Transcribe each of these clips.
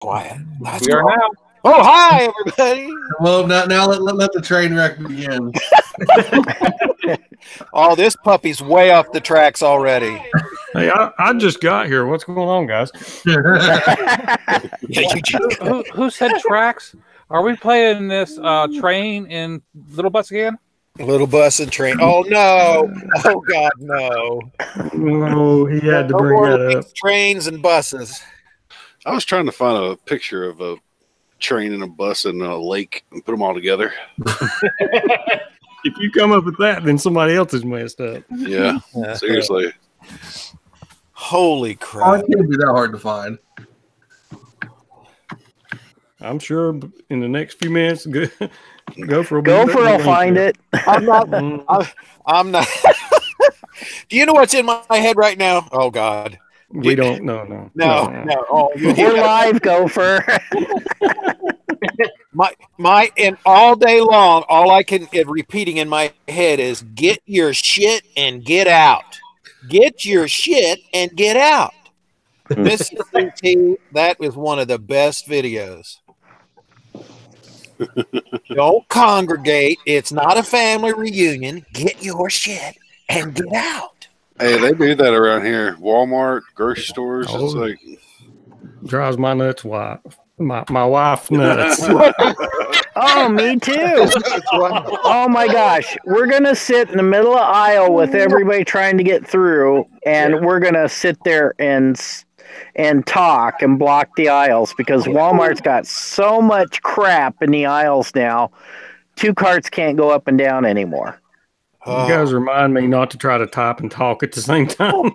quiet. We are now. Oh, hi, everybody. Well, now let the train wreck begin. Oh, this puppy's way off the tracks already. Hey, I just got here. What's going on, guys? Who said tracks? Are we playing this train in Little Bus again? Little bus and train. Oh, no. Oh, God, no. No, he had to bring that up. Trains and buses. I was trying to find a picture of a train and a bus and a lake and put them all together. If you come up with that, then somebody else is messed up. Yeah, seriously. Holy crap. Oh, it can't be that hard to find. I'm sure in the next few minutes, Gopher will find it. I'm not. Do you know what's in my head right now? Oh, God. We don't. No. Oh, We're live, Gopher. And all day long, all I can repeating in my head is get your shit and get out. Get your shit and get out. Mrs. CT, that is one of the best videos. Don't congregate. It's not a family reunion. Get your shit and get out. Hey, they do that around here. Walmart, grocery stores. Oh, it's like drives my nuts. Wife, my wife nuts. Oh, me too. Oh my gosh, we're gonna sit in the middle of the aisle with everybody trying to get through, and we're gonna sit there and talk and block the aisles because Walmart's got so much crap in the aisles now. 2 carts can't go up and down anymore. You guys remind me not to try to type and talk at the same time.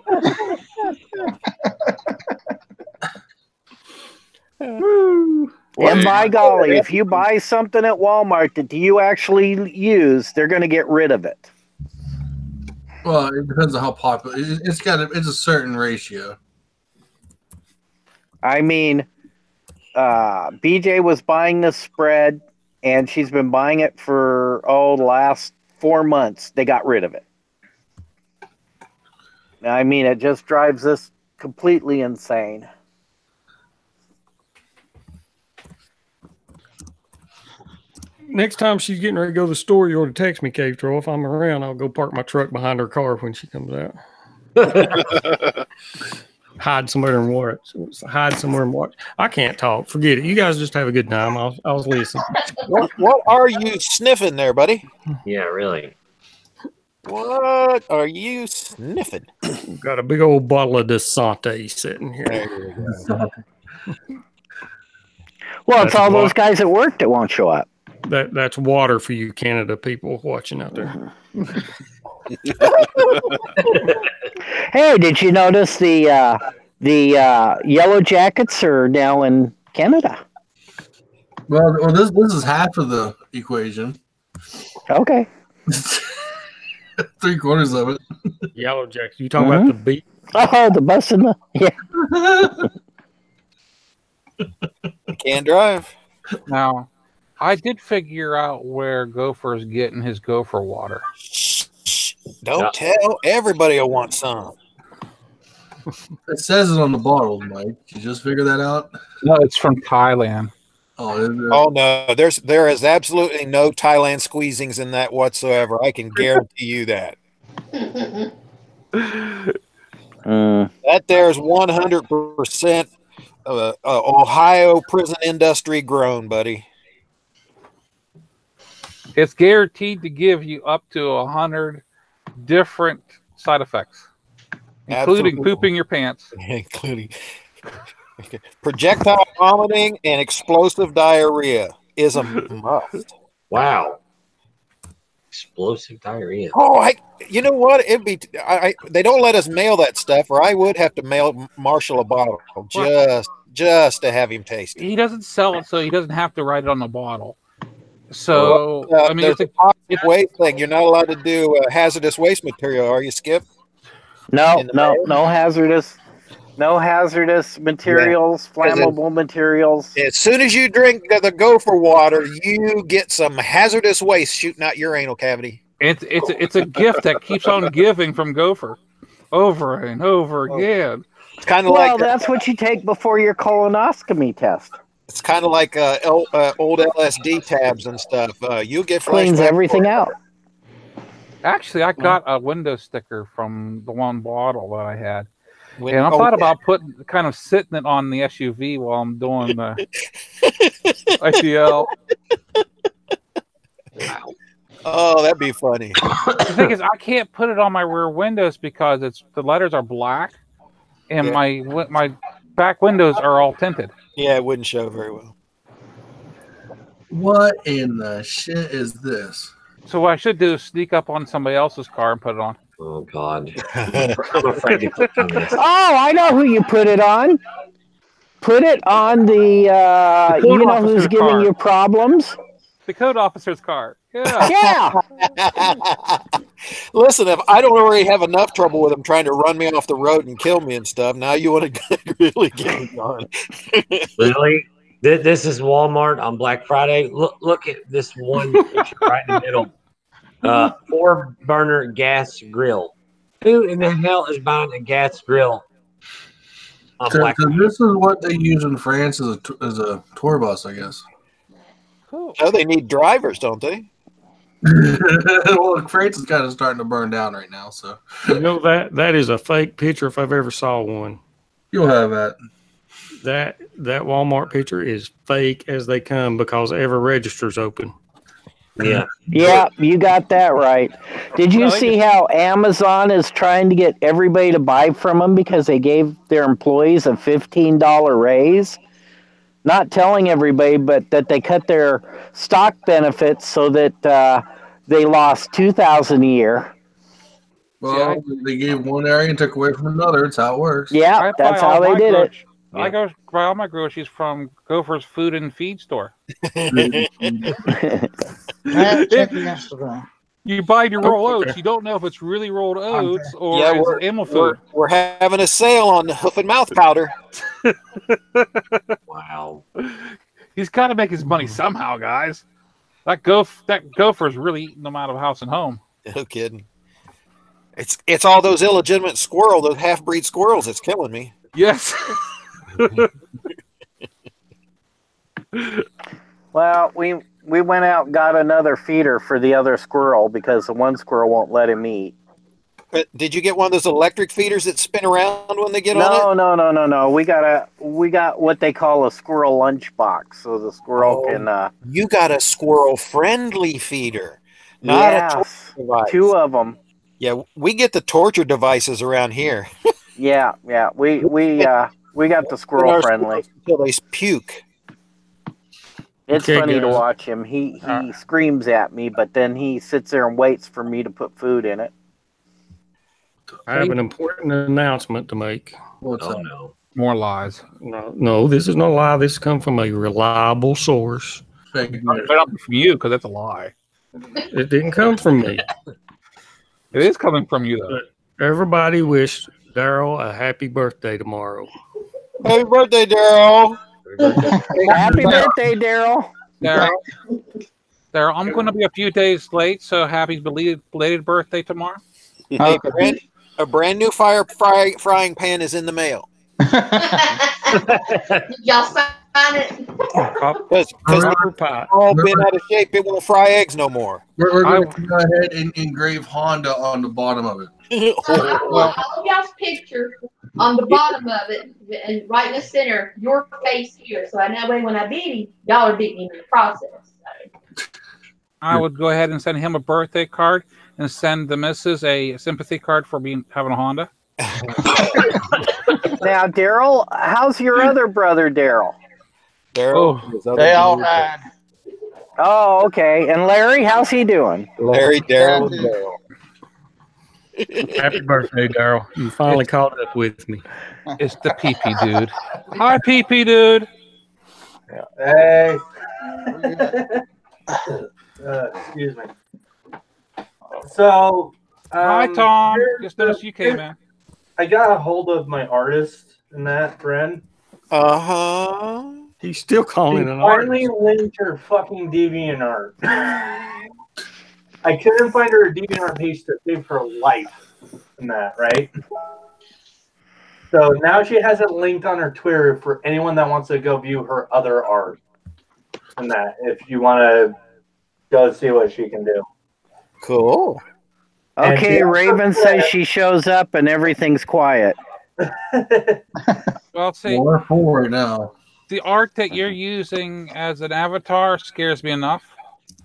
And by golly, if you buy something at Walmart that you actually use, they're going to get rid of it. Well, it depends on how popular. It's a certain ratio. I mean, BJ was buying this spread, and she's been buying it for the last 4 months. They got rid of it. I mean, it just drives us completely insane. Next time she's getting ready to go to the store, you ought to text me, Cave Troll. If I'm around, I'll go park my truck behind her car when she comes out. Hide somewhere and watch. Hide somewhere and watch. I can't talk. Forget it. You guys just have a good time. I'll listen. What are you sniffing there, buddy? Yeah, really. What are you sniffing? Got a big old bottle of Desante sitting here. Well, it's all those guys at work that won't show up. That's water for you Canada people watching out there. Hey, did you notice the Yellow Jackets are now in Canada? Well, this is half of the equation. Okay. 3/4 of it. Yellow Jackets. You talking about the beat? Oh, the bus and Can't drive. Now, I did figure out where Gopher's getting his gopher water. Don't tell everybody I want some. It says it on the bottle, Mike. You just figure that out? No, it's from Thailand. Oh no, there is absolutely no Thailand squeezings in that whatsoever. I can guarantee you that. That there's 100% Ohio prison industry grown, buddy. It's guaranteed to give you up to 100 different side effects, including pooping your pants. Including projectile vomiting and explosive diarrhea is a must. Wow. Explosive diarrhea. Oh, you know what? They don't let us mail that stuff, or I would have to mail Marshall a bottle just to have him taste it. He doesn't sell it, so he doesn't have to write it on the bottle. So, I mean, it's a toxic waste thing. You're not allowed to do hazardous waste material, are you, Skip? No hazardous materials, flammable materials. As soon as you drink the gopher water, you get some hazardous waste shooting out your anal cavity. It's a gift that keeps on giving from Gopher over and over again. It's kind of Well, like that's what you take before your colonoscopy test. it's kind of like old LSD tabs and stuff. You'll get Cleans flashback. everything out. Actually, I got a window sticker from the one bottle that I had. When, And I thought about kind of sitting it on the SUV while I'm doing the ITL. Oh, that'd be funny. The thing is, I can't put it on my rear windows because the letters are black, and my back windows are all tinted. Yeah, it wouldn't show very well. What in the shit is this? So what I should do is sneak up on somebody else's car and put it on. Oh God, I'm afraid to click on this. Oh, I know who you put it on. Put it on the, you know who's giving you problems? The code officer's car. Yeah. Yeah. Listen, if I don't already have enough trouble with them trying to run me off the road and kill me and stuff, now you want to really get me on. Really? This is Walmart on Black Friday. Look at this one picture right in the middle. 4-burner gas grill. Who in the hell is buying a gas grill on Black Friday? This is what they use in France as a tour bus, I guess. Cool. Oh, they need drivers, don't they? Well, France is kind of starting to burn down right now, so You know that is a fake picture if I've ever saw one. you'll have that. That Walmart picture is fake as they come because every register's open. Yeah. Yeah, you got that right. Did you see how Amazon is trying to get everybody to buy from them because they gave their employees a $15 raise? Not telling everybody, but that they cut their stock benefits so that they lost $2,000 a year. Well, they gave one area and took away from another. It's how it works. Yeah, that's how they did it. I go buy all my groceries from Gopher's Food and Feed Store. You buy your rolled oats. You don't know if it's really rolled oats or it's animal food. We're having a sale on the hoof and mouth powder. Wow. He's got to make his money somehow, guys. That gopher's really eating them out of house and home. No kidding. It's all those illegitimate those half-breed squirrels that's killing me. Yes. Well, we went out and got another feeder for the other squirrel because the one squirrel won't let him eat. But did you get one of those electric feeders that spin around when they get on it? No. We got what they call a squirrel lunchbox, so the squirrel can. You got a squirrel-friendly feeder, not a torture device. 2 of them. Yeah, we get the torture devices around here. Yeah. We got the squirrel friendly. Until they puke. It's funny to watch him. He screams at me, but then he sits there and waits for me to put food in it. I have an important announcement to make. What's up? No. More lies. No, this is no lie. This comes from a reliable source. Fake Not from you, because that's a lie. It didn't come from me. It is coming from you, though. Everybody wish Daryl a happy birthday tomorrow. Happy birthday, Daryl. Happy birthday, Daryl. Daryl, I'm going to be a few days late, so happy belated birthday tomorrow. Hey, a brand new frying pan is in the mail. Y'all sign it. Because all been out of shape, it won't fry eggs no more. We're going to go ahead and engrave Honda on the bottom of it. All of y'all's picture on the bottom of it, and right in the center, your face here. So I know when I beat him, y'all are beating him in the process. I would go ahead and send him a birthday card and send the missus a sympathy card for having a Honda. Now, Daryl, how's your other brother, Daryl? Daryl, They all died. Oh, okay. And Larry, how's he doing? Larry, Daryl, and Daryl. Happy birthday, Daryl. You finally caught up with me. It's the PP dude. Hi, PP dude. Hey. Excuse me. So, hi, Tom. Just noticed you came in. I got a hold of my artist and that friend. He's still calling it an finally artist. linked her fucking DeviantArt. I couldn't find her DeviantArt page to save her life in that, right? So now she has it linked on her Twitter for anyone that wants to go view her other art. And that, if you want to go see what she can do. Cool. Okay, Raven says she shows up and everything's quiet. Well, see, We're 4 right now. the art that you're using as an avatar scares me enough.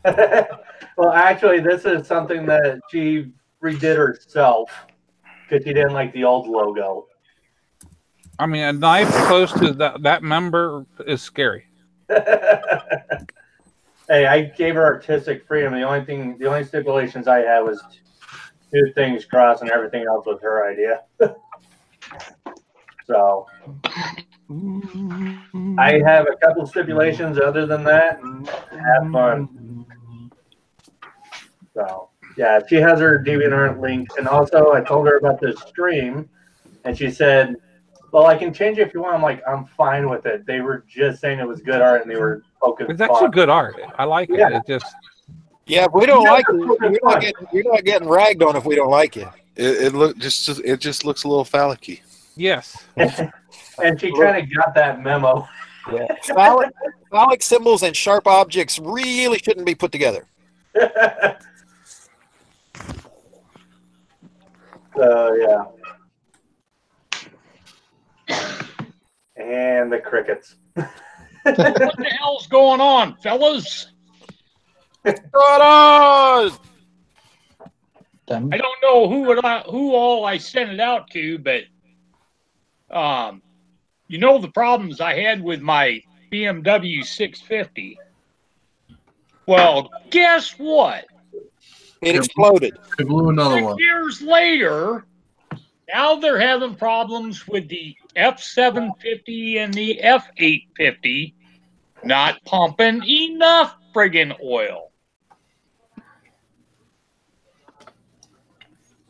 Well, actually, this is something that she redid herself because she didn't like the old logo. I mean, a knife close to that member is scary. Hey, I gave her artistic freedom. The only stipulations I had was 2 things crossed and everything else was her idea. So I have a couple stipulations other than that. Have fun. So yeah, she has her DeviantArt link, and also I told her about this stream, and she said, "Well, I can change it if you want." I'm like, "I'm fine with it." They were just saying it was good art, and they were focused. It's actually good art. I like it. Yeah. It just Yeah, if we don't like it, you're not getting ragged on if we don't like you. It just looks a little phallic-y. yes. And she kind of got that memo. Yeah. Phallic symbols and sharp objects really shouldn't be put together. So yeah. And the crickets. What the hell's going on, fellas? What's going on? I don't know who all I sent it out to, but you know the problems I had with my BMW 650. Well, guess what? It exploded. It blew another 6 one. years later, now they're having problems with the F750 and the F850 not pumping enough friggin' oil.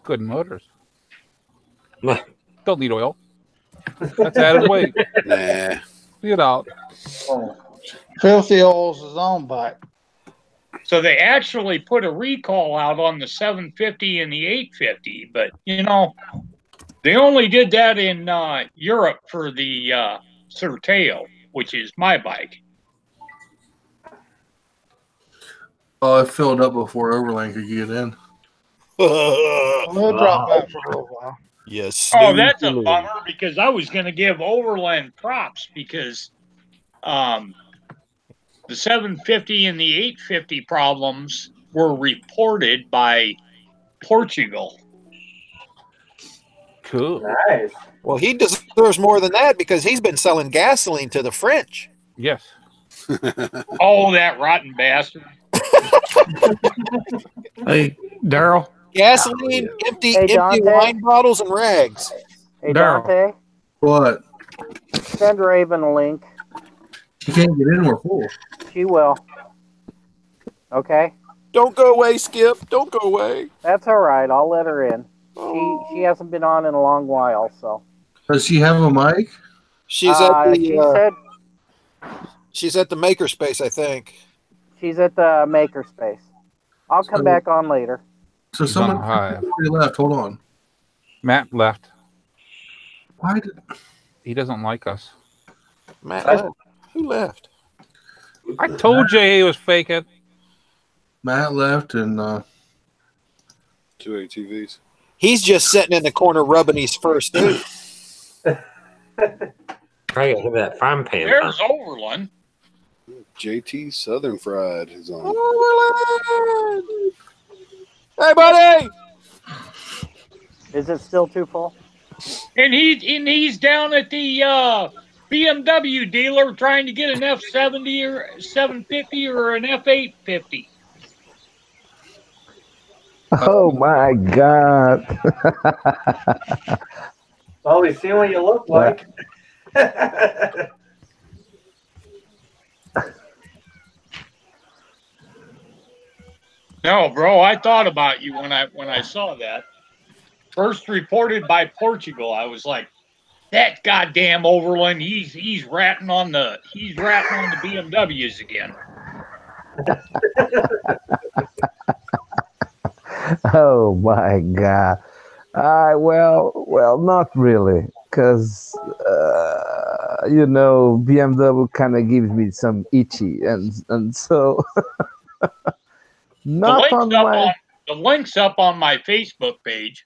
Good motors. Don't need oil. That's added weight. Nah. Get out. Filthy oil's his own bike. So they actually put a recall out on the 750 and the 850, but you know, they only did that in Europe for the Certeo, which is my bike. Oh, it filled up before Overland could get in. We'll drop that for a little while. Yes. Oh, that's a bummer because I was going to give Overland props because the 750 and the 850 problems were reported by Portugal. Cool. Nice. Well, he deserves more than that because he's been selling gasoline to the French. Yes. Oh, that rotten bastard. Hey, Daryl. Gasoline, empty Dante? wine bottles and rags. Hey, Daryl. Dante, What? send Raven a link. She can't get in. We're full. She will. Okay? Don't go away, Skip. Don't go away. That's all right. I'll let her in. She hasn't been on in a long while, so. Does she have a mic? She's at the She said she's at the makerspace, I think. she's at the makerspace. I'll come back on later. So She's on someone high. left. Hold on. Matt left. Why did He doesn't like us. Matt left. Who left? I told you he was faking. Matt left and 2 ATVs. He's just sitting in the corner rubbing his first dude. Try to get that frying pan. There's Overland. JT Southern Fried is on. Hey, buddy! Is it still too full? And he's down at the BMW dealer trying to get an F70 or 750 or an F850. Oh my God. Well, we've seen what you look like. No, bro, I thought about you when I saw that. First reported by Portugal, I was like, that goddamn Overland, he's ratting on the BMWs again. Oh my God. Well, not really. because you know, BMW kind of gives me some itchy, and so not on my the link's up on my Facebook page.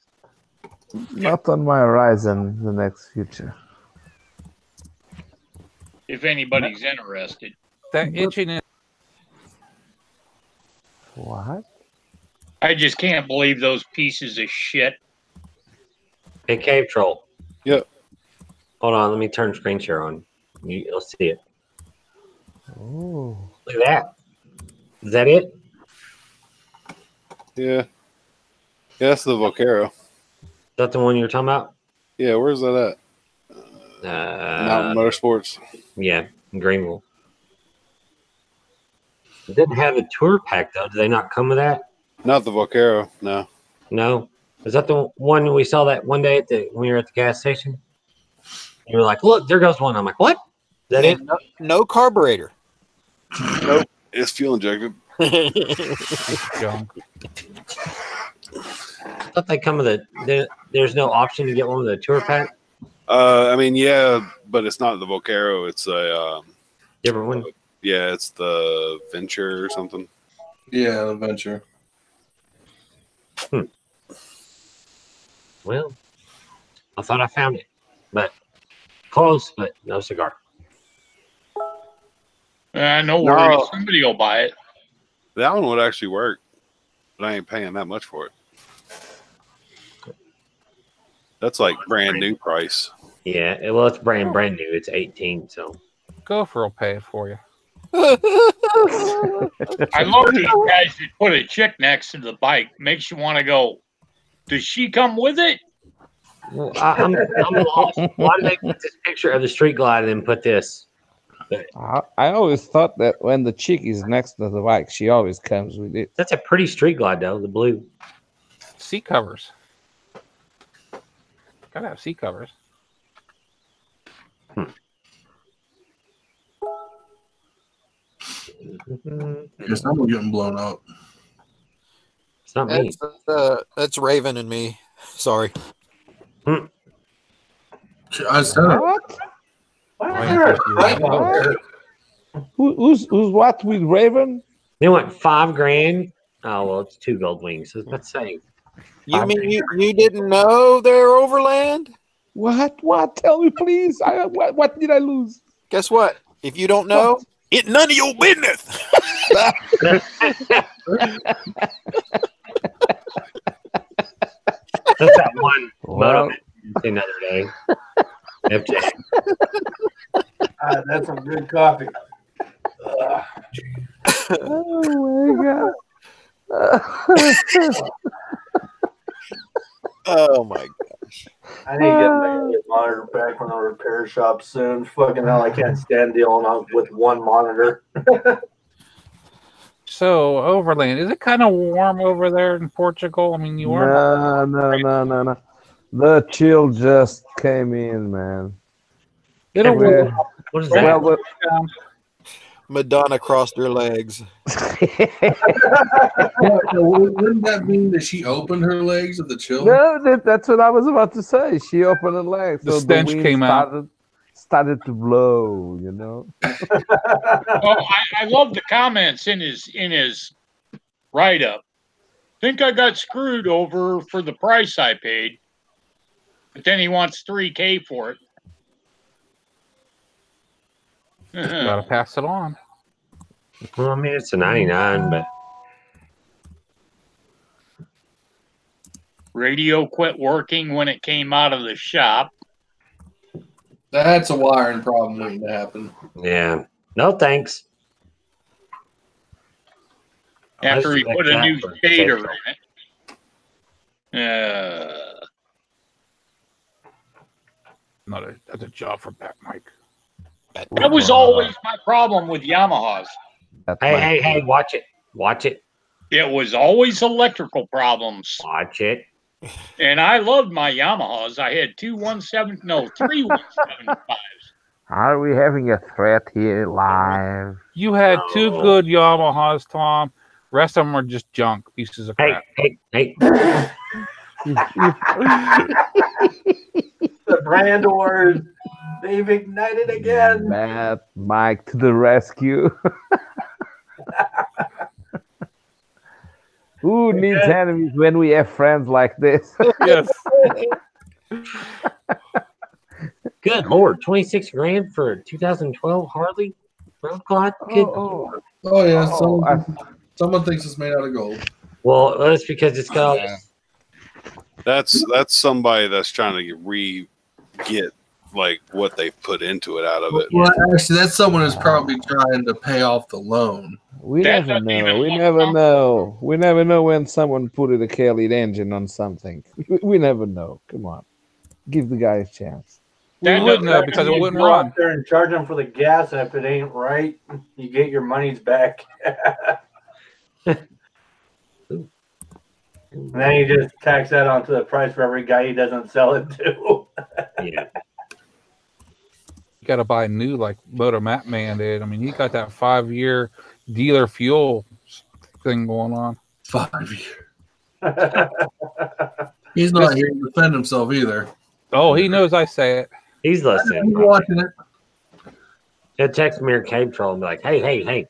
not on my horizon. The next future. If anybody's interested. That itchiness. What? I just can't believe those pieces of shit. Hey, Cave Troll. Yep. Hold on, let me turn screen share on. You'll see it. Oh. Look at that. Is that it? Yeah. Yeah, that's the Vocaro. Is that the one you were talking about? Yeah, where's that at? Mountain Motorsports. Yeah, in Greenville. It didn't have a tour pack, though. Do they not come with that? Not the Vocaro, no. No? Is that the one we saw that one day when we were at the gas station? You were like, look, there goes one. I'm like, what? Is that it? No carburetor. Nope. It's fuel injected. Junk. I thought they come with there's no option to get one with a tour pack? I mean, yeah, but it's not the Vocaro. It's a different one. Yeah, it's the Venture or something. Yeah, the Venture. Well, I thought I found it, but close, but no cigar. No worries. Somebody will buy it. That one would actually work, but I ain't paying that much for it. That's like brand new price. Yeah, well, it's brand new. It's 18, so. Gopher will pay it for you. I love these guys that put a chick next to the bike. Makes you want to go, does she come with it? Well, I'm lost. Why did they put this picture of the Street Glide and then put this? I always thought that when the chick is next to the bike, she always comes with it. That's a pretty Street Glide, though, the blue. Seat covers. Gotta have seat covers. Guess I'm getting blown up. It's not me. That's Raven and me. Sorry. I said what? Who's what with Raven? They want $5,000. Oh well, it's 2 gold wings. So let's say. You mean you didn't know they're overland? What? Tell me, please. What did I lose? Guess what? If you don't know, it's none of your business. That's that one. Well, another day. FJ. That's some good coffee. Oh my god. Oh my gosh. I need to get my monitor back from the repair shop soon. Fucking hell, I can't stand dealing with one monitor. So, Overland, is it kind of warm over there in Portugal? I mean, you are. No. The chill just came in, man. What is that? Well, Madonna crossed her legs. Wouldn't that mean that she opened her legs at the chill? No, that's what I was about to say. She opened her legs. The stench came out. Started to blow, you know. Well, I love the comments in his write-up. Think I got screwed over for the price I paid, but then he wants $3,000 for it. Gotta pass it on. Well, I mean, it's a 99, but Radio quit working when it came out of the shop. That's a wiring problem waiting to happen. yeah. No thanks. After he put a new stator in it. That's a job for Pat Mike. That was always my problem with Yamahas. Hey, watch it. Watch it. It was always electrical problems. Watch it. And I loved my Yamahas. I had 3 175s. Are we having a threat here live? You had 2 good Yamahas, Tom. Rest of them are just junk, pieces of crap. Hey. The brand wars, they've ignited again. Matt, Mike to the rescue. Who needs enemies when we have friends like this? Yes. Good Lord, 26 grand for a 2012 Harley Road Glide? Good Lord. Oh yeah, someone thinks it's made out of gold. Well, that's because it's got. That's somebody that's trying to get like what they put into it out of it. Well, actually, that's someone who's probably trying to pay off the loan. We never know. We never know. We never know when someone put a K-lead engine on something. We never know. Come on, give the guy a chance. We wouldn't know because it wouldn't go run. out there and charge them for the gas, and if it ain't right, you get your monies back. And then you just tax that onto the price for every guy he doesn't sell it to. Yeah. You got to buy new like motomattman did. I mean, he got that 5-year dealer fuel thing going on. 5 years. He's not here to defend himself either. Oh, he knows I say it. He's listening. He's watching it. He'll text me or Cave Troll and be like, hey.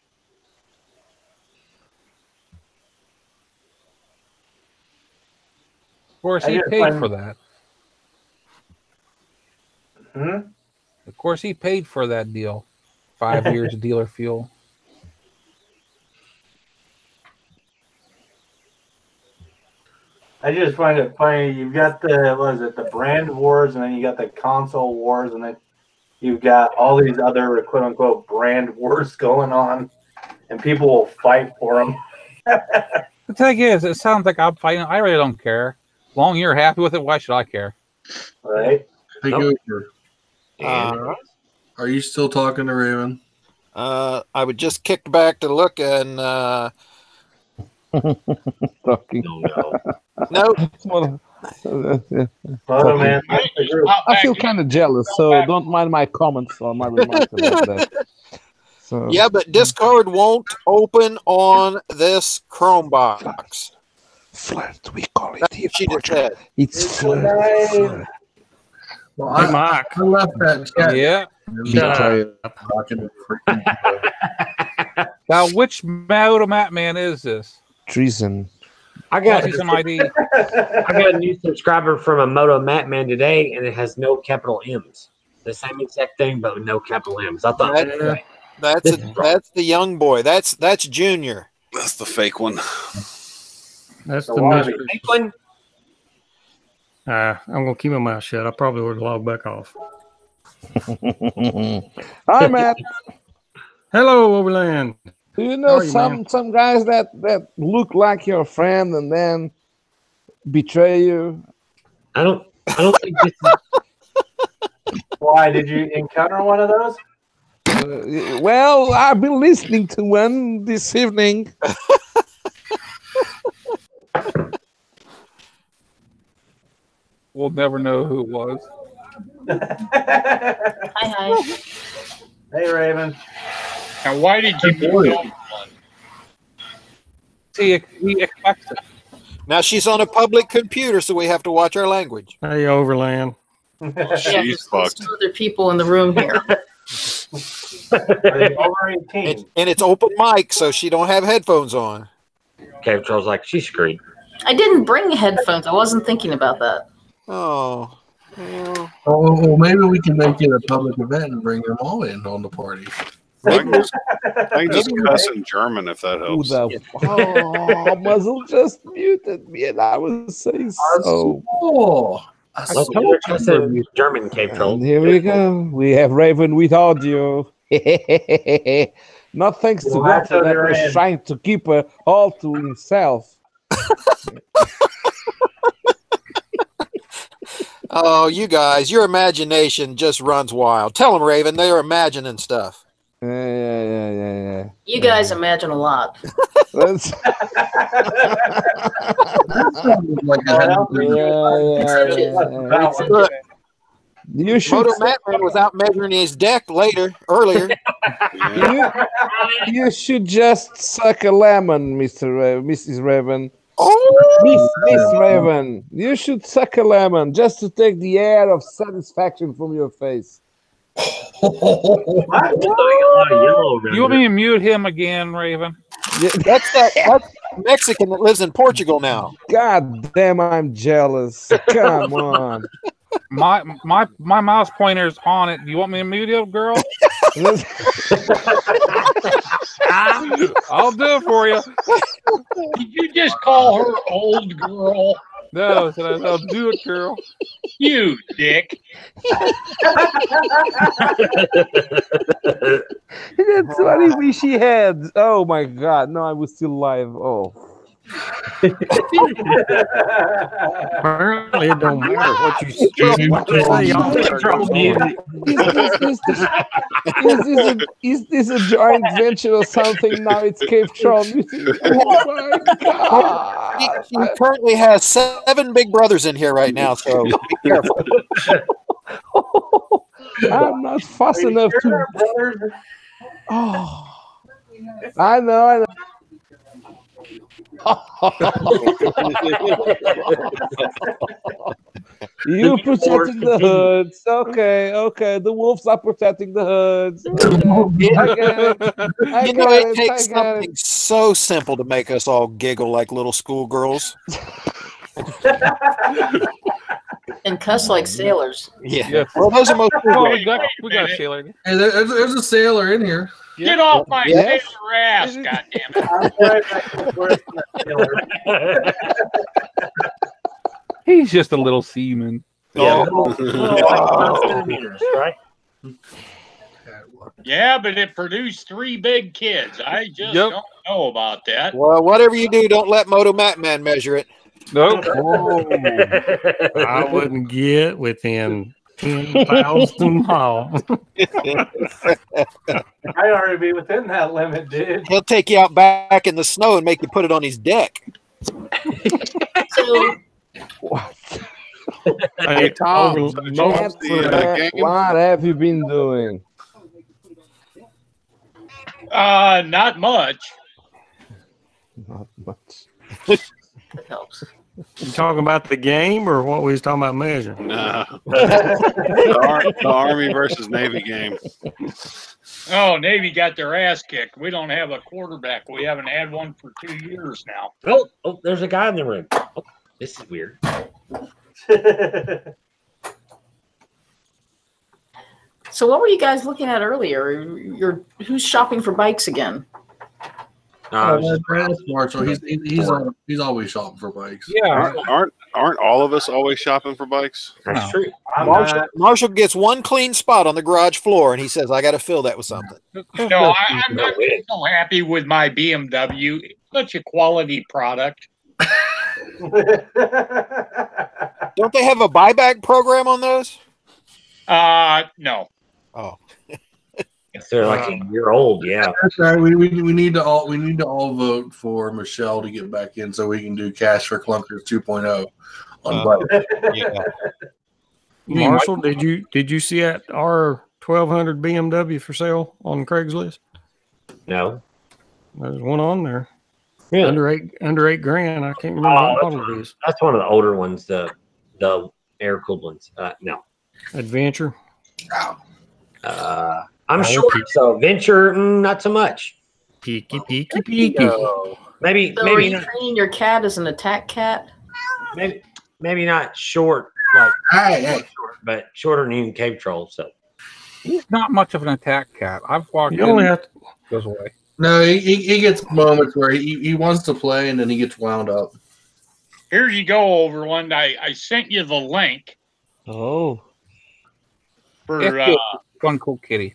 Of course, he paid for that. Hmm? Of course, he paid for that deal. 5 years of dealer fuel. I just find it funny. You've got the brand wars, and then you got the console wars, and then you've got all these other quote unquote brand wars going on, and people will fight for them. The thing is, it sounds like I'm fighting. I really don't care. As long as you're happy with it, why should I care? Right? Hey, Gopher. Are you still talking to Raven? I would just kick back to look and Talking. nope. Man, I feel kind of jealous, so don't mind my comments or my remarks about that. So, Yeah, but Discord won't open on this Chrome box. flirt, we call it. That's what she just said. It's flirt. Well, Hey, Mike. I left that chat. Yeah. Now, which motomattman is this? Treason. I got What's his ID? I got a new subscriber from a Motomattman today, and it has no capital M's. The same exact thing, but with no capital M's. I thought That's the young boy. That's Junior. That's the fake one. That's So the why mystery. fake one. I'm gonna keep my mouth shut. I probably would log back off. Hi, Matt. Hello, Overland. Do you How know are you, man? some guys that look like your friend and then betray you? I don't think this is. Why did you encounter one of those? Well, I've been listening to one this evening. We'll never know who it was. Hi. Hey, Raven. And why did you do that? He expects it. Now she's on a public computer, so we have to watch our language. Hey, Overland. She's fucked. Other people in the room here. Are they over 18? And it's open mic, so she don't have headphones on. Cave Troll's like, she's screwed. I didn't bring headphones. I wasn't thinking about that. Oh. Well, Oh, well, maybe we can make it a public event and bring them all in on the party. I can just cuss in German if that Who helps. the Muzzle just muted me and I was saying so. Oh, I told you I said use German, Cave Troll. And here we go. We have Raven with audio. Not thanks to Well, God that they're was in. trying to keep all to himself. oh, you guys, your imagination just runs wild. Tell them, Raven, they're imagining stuff. Yeah. You guys imagine a lot. That's like Look, You should Motomattman was out measuring his deck earlier. you should just suck a lemon, Mrs. Raven. Miss Raven, you should suck a lemon just to take the air of satisfaction from your face. You want me to mute him again, Raven? That's Mexican that lives in Portugal now. God damn, I'm jealous. Come on. My mouse pointer's on it. Do you want me to mute you, girl? I'll do it for you. Did you just call her old girl? No, I'll do it, girl. You dick. That's what I wish he had. Oh my God. No, I was still alive. Oh. Apparently, it don't matter what you say. Is this a joint venture or something? Now it's Cave Troll Music. Oh my God! He currently has 7 big brothers in here right now, so be careful. I'm not fast enough to. Oh, I know. You protecting the hoods. Okay. The wolves are protecting the hoods. It takes something so simple to make us all giggle like little schoolgirls. And cuss like sailors. Yeah. Well, those are most. We got a sailor. Hey, there's a sailor in here. Get off my sailor ass, goddammit. He's just a little seaman. Yeah. Right? Yeah, but it produced 3 big kids. I just don't know about that. Well, whatever you do, don't let Motomattman measure it. Nope. I wouldn't get within 10,000 miles. I'd already be within that limit, dude. He'll take you out back in the snow and make you put it on his deck. Hey, Tom, what have you been doing? Not much. Not much. It helps. You talking about the game or what we was talking about measuring? No. the Army versus Navy game. Oh, Navy got their ass kicked. We don't have a quarterback. We haven't had one for 2 years now. Oh, there's a guy in the room. Oh, this is weird. So what were you guys looking at earlier? Who's shopping for bikes again? Marshall. He's always shopping for bikes. Yeah. Aren't all of us always shopping for bikes? That's true. Marshall gets one clean spot on the garage floor, and he says, "I got to fill that with something." No, I'm so happy with my BMW. It's such a quality product. Don't they have a buyback program on those? No. Oh. If they're like a year old, yeah. That's right. We need to all vote for Michelle to get back in so we can do Cash for Clunkers 2.0 on bike. Yeah. Marshall, did you see that R1200 BMW for sale on Craigslist? No. There's one on there. Really? Under $8 grand. I can't remember what model it is. That's one of the older ones, the air cooled ones. No. Adventure. I'm sure. So Venture, not so much. Peeky. Maybe So maybe are you not, training your cat as an attack cat? maybe not short short, but shorter than even Cave Troll. So He's not much of an attack cat. I've walked You in, only have to, goes away. No, he gets moments where he wants to play and then he gets wound up. Here you go, Overland. I sent you the link Oh. for One cool kitty.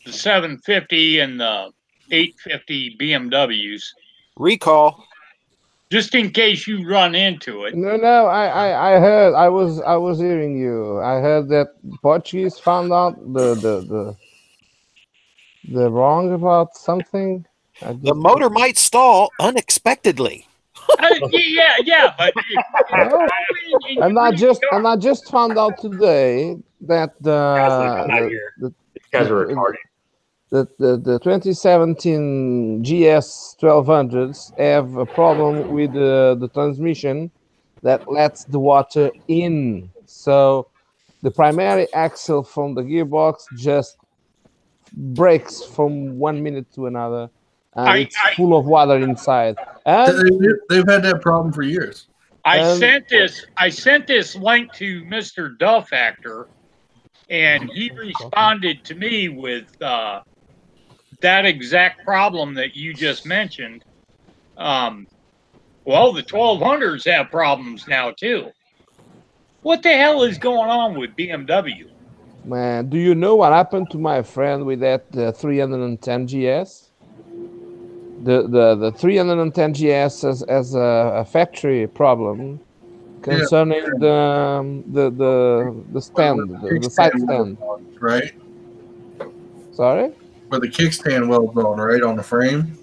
the 750 and the 850 BMWs. Recall. Just in case you run into it. No, I heard. I was hearing you. I heard that Portuguese found out the wrong about something. The motor might stall unexpectedly. Yeah, but And I just found out today that you guys are retarded. the 2017 GS 1200s have a problem with the transmission that lets the water in. So the primary axle from the gearbox just breaks from 1 minute to another, and it's full of water inside. And they've had that problem for years. I sent this link to Mr. Duff Actor, and he responded to me with that exact problem that you just mentioned. Well, the 1200s have problems now too. What the hell is going on with BMW? Man, do you know what happened to my friend with that 310 GS? The 310 GS has a factory problem concerning the stand, the side stand. Right? Sorry? Where the kickstand welds on, right? On the frame?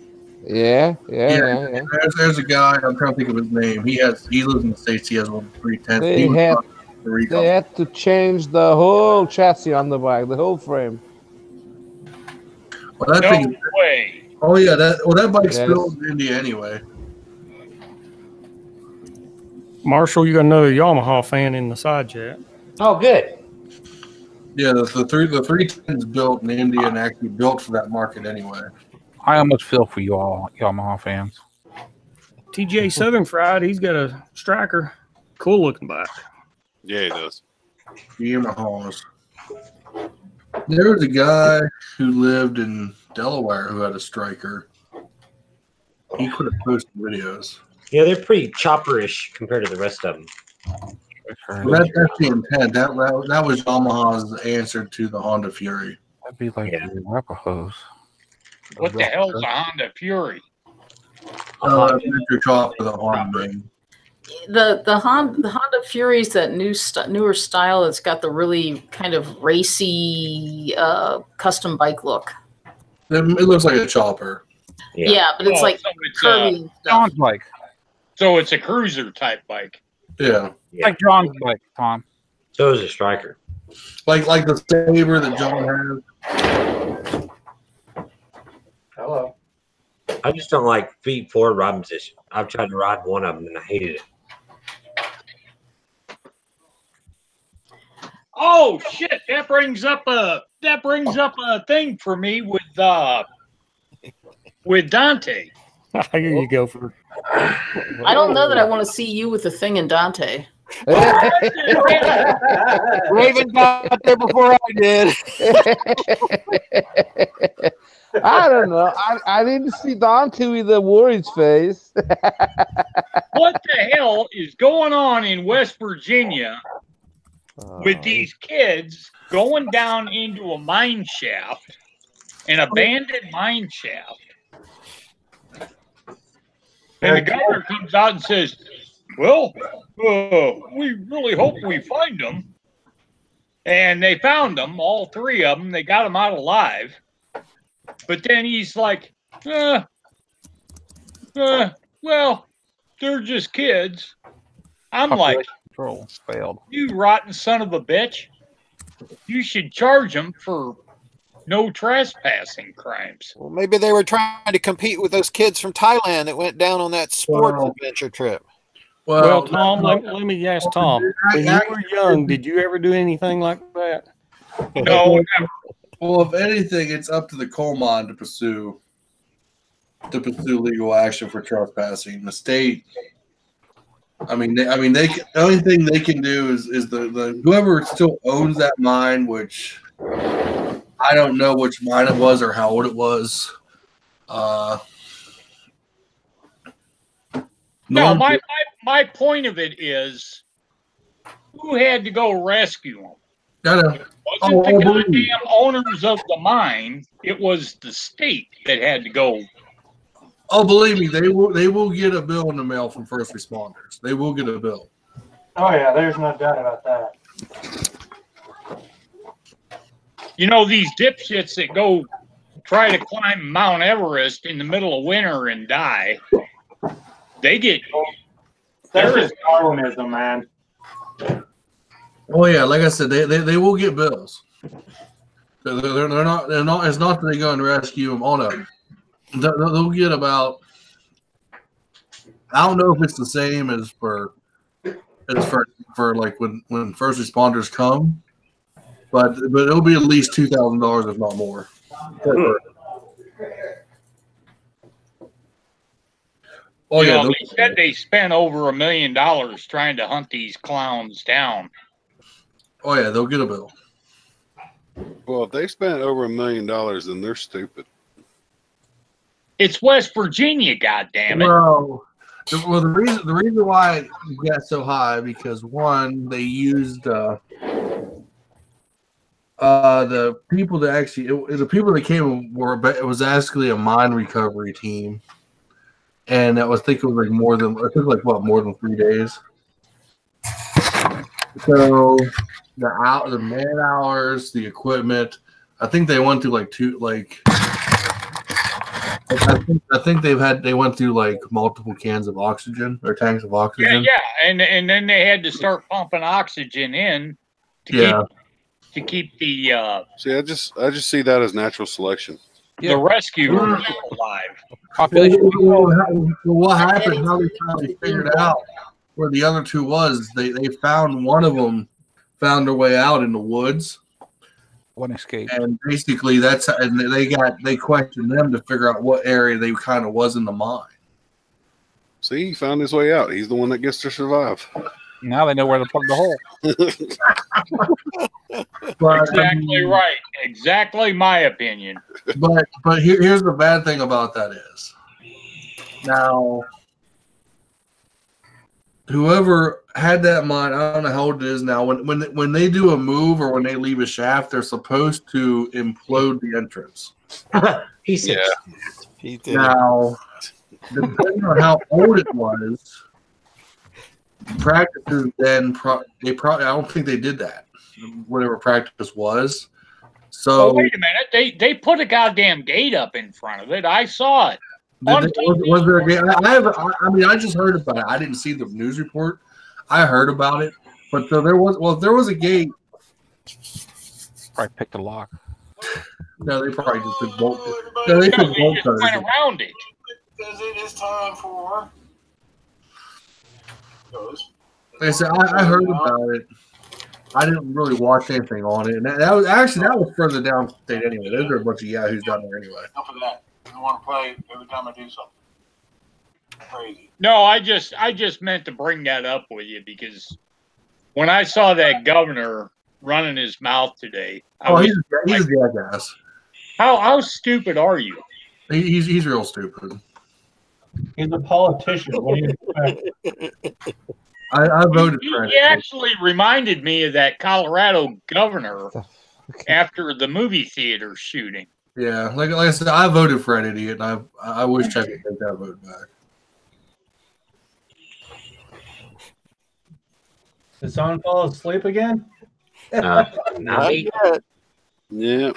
Yeah. There's a guy, I'm trying to think of his name. He lives in the States, he has one 310. They had to change the whole chassis on the bike, the whole frame. Well, that No way. Oh yeah, that bike's built in India anyway. Marshall, you got another Yamaha fan in the side chat. Oh, good. Yeah, the 310 is built in India and actually built for that market anyway. I almost feel for you all Yamaha fans. TJ Southern Fried, he's got a striker. Cool looking bike. Yeah, he does. Yamahas. There was a guy who lived in Delaware who had a striker. He could have posted videos. Yeah, they're pretty chopperish compared to the rest of them. Well, that's the intent. That was Yamaha's answer to the Honda Fury. That'd be like Rapahos. What the hell's a Honda Fury? Your top for the Honda name. The Honda Fury's that newer style that's got the really kind of racy custom bike look. It looks like a chopper. Yeah, but it's like so it's curvy and stuff. John's bike. So it's a cruiser type bike. Yeah. Like John's bike, Tom. So is a striker. Like the Saber that John has. Hello. I just don't like feet forward riding position. I've tried to ride one of them and I hated it. Oh shit! That brings up a thing for me with Dante. Here you go for. I don't know that I want to see you with the thing in Dante. Raven got there before I did. I don't know. I didn't see Dante with a worried face. What the hell is going on in West Virginia with these kids going down into a mine shaft, an abandoned mine shaft? And the governor comes out and says, well, we really hope we find them. And they found them, all three of them. They got them out alive. But then he's like, well, they're just kids. I'm like, control failed. You rotten son of a bitch. You should charge them for no trespassing crimes. Well, maybe they were trying to compete with those kids from Thailand that went down on that sports adventure trip. Well, Tom, let me ask Tom. When you were young, did you ever do anything like that? No, never. Well, if anything, it's up to the coal mine to pursue legal action for trespassing. The state, I mean, the only thing they can do is the whoever still owns that mine, which I don't know which mine it was or how old it was. No, my point of it is, who had to go rescue them? Wasn't the goddamn owners of the mine? It was the state that had to go. Oh, believe me, they will get a bill in the mail from first responders. They will get a bill. Oh yeah, there's no doubt about that. You know, these dipshits that go try to climb Mount Everest in the middle of winter and die, they get. That's just Darwinism, man. Oh yeah, like I said, they will get bills. They're not. It's not that they go and rescue them. Oh no, they'll get about. I don't know if it's the same as for like when first responders come, but it'll be at least $2,000 if not more. Oh You yeah, know, they said they spent over $1 million trying to hunt these clowns down. oh yeah, they'll get a bill. Well, if they spent over $1 million, then they're stupid. It's West Virginia, goddammit. Well, the reason why it got so high because one, they used the people that actually the people that came were it was actually a mine recovery team, and I think it was like more than 3 days. So the man hours, the equipment, I think they went through I think they went through like multiple cans of oxygen or tanks of oxygen. Yeah, and then they had to start pumping oxygen in to keep the See, I just see that as natural selection. the rescue alive. What happened? How they finally figured out where the other two was? They found one of them found their way out in the woods. One escape. And basically they questioned them to figure out what area they kind of was in the mine. See, he found his way out. He's the one that gets to survive. Now they know where to plug the hole. Exactly right. Exactly my opinion. But here's the bad thing about that is now whoever had that mine, I don't know how old it is now. When they do a move or when they leave a shaft, they're supposed to implode the entrance. He said, He did. Now, depending on how old it was, practices then I don't think they did that. Whatever practice was. So wait a minute. They put a goddamn gate up in front of it. I saw it. Was there a game? I just heard about it. I didn't see the news report. I heard about it, but there was a gate. Probably picked a lock. No, they probably just did bolt. No, they put bolt cutters. Went around it. Because it is time for. Like I said, I heard about it. I didn't really watch anything on it, and that was further downstate anyway. Those are a bunch of yahoos down there anyway. Enough of that. I want to play every time I do something. Crazy. No, I just meant to bring that up with you because when I saw that governor running his mouth today, he's a jackass. How stupid are you? He's real stupid. He's a politician. What do you expect? I voted for him. He actually reminded me of that Colorado governor after the movie theater shooting. Yeah, like I said, I voted for an idiot, and I wish I could take that vote back. Did someone fall asleep again? not me. Yeah.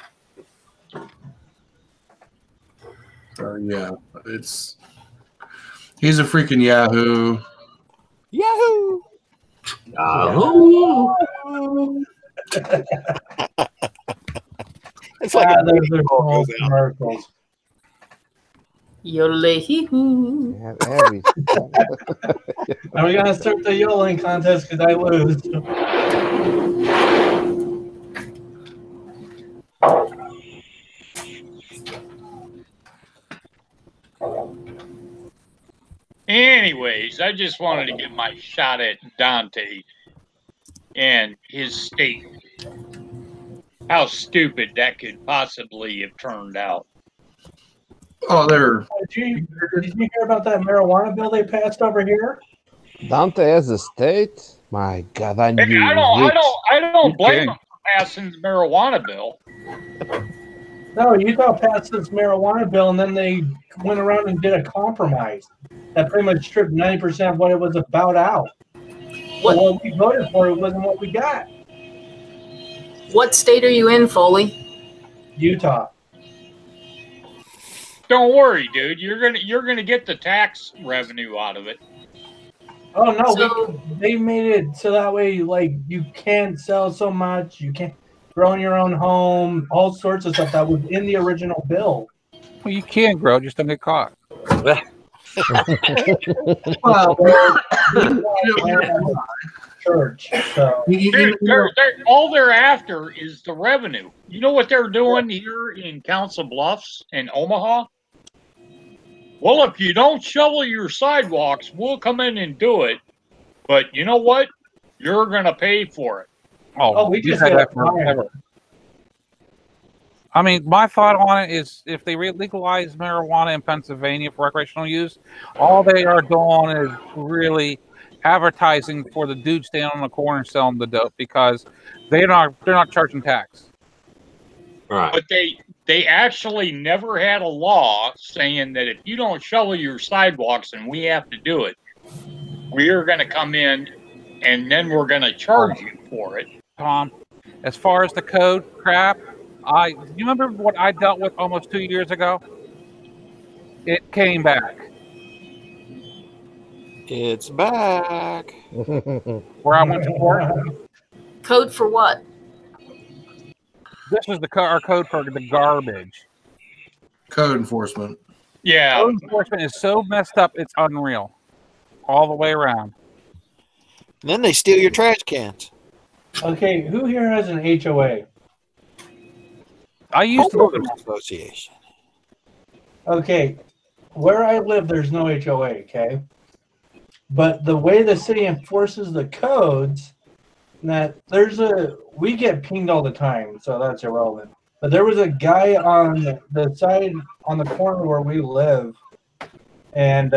So yeah, he's a freaking yahoo. Yahoo! It's like those are false commercials. Yodel-hee-hoo. Are we gonna start the yodeling contest because I lose? Anyways, I just wanted to get my shot at Dante and his statement. How stupid that could possibly have turned out. Oh, did you hear about that marijuana bill they passed over here? Dante as a state? My God, I knew. I don't blame him for passing the marijuana bill. No, Utah passed this marijuana bill, and then they went around and did a compromise that pretty much stripped 90% of what it was about out. What we voted for wasn't what we got. What state are you in, Foley? Utah. Don't worry, dude. You're gonna get the tax revenue out of it. Oh no, they made it so that way like you can't sell so much. You can't. growing your own home, all sorts of stuff that was in the original bill. Well, you can grow, just don't get caught. Well, church. So. All they're after is the revenue. You know what they're doing here in Council Bluffs and Omaha? Well, if you don't shovel your sidewalks, we'll come in and do it. But you know what? You're going to pay for it. Oh, we just had got that forever. I mean, my thought on it is if they legalize marijuana in Pennsylvania for recreational use, all they are doing is really advertising for the dude standing on the corner selling the dope because they're not charging tax. Right. But they actually never had a law saying that if you don't shovel your sidewalks and we have to do it, we're going to come in and then we're going to charge you for it. Tom, as far as the code crap, you remember what I dealt with almost 2 years ago? It came back. It's back. Where I went to court. Code for what? This was our code for the garbage. Code enforcement. Yeah. Code enforcement is so messed up, it's unreal. All the way around. And then they steal your trash cans. Okay, who here has an HOA? I used to live in association. Okay, where I live, there's no HOA, okay? But the way the city enforces the codes, that we get pinged all the time, so that's irrelevant. But there was a guy on the side, on the corner where we live, and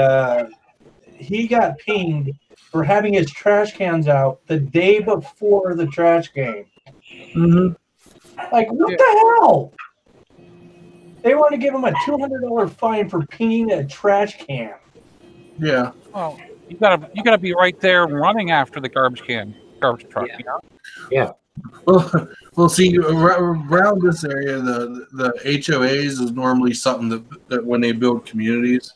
he got pinged for having his trash cans out the day before the trash game. Mm-hmm. Like, what the hell? They want to give him a $200 fine for pinging a trash can. Yeah. Well, you gotta be right there running after the garbage truck. Yeah. You know? Yeah. Well, see, around this area, the HOAs is normally something that when they build communities,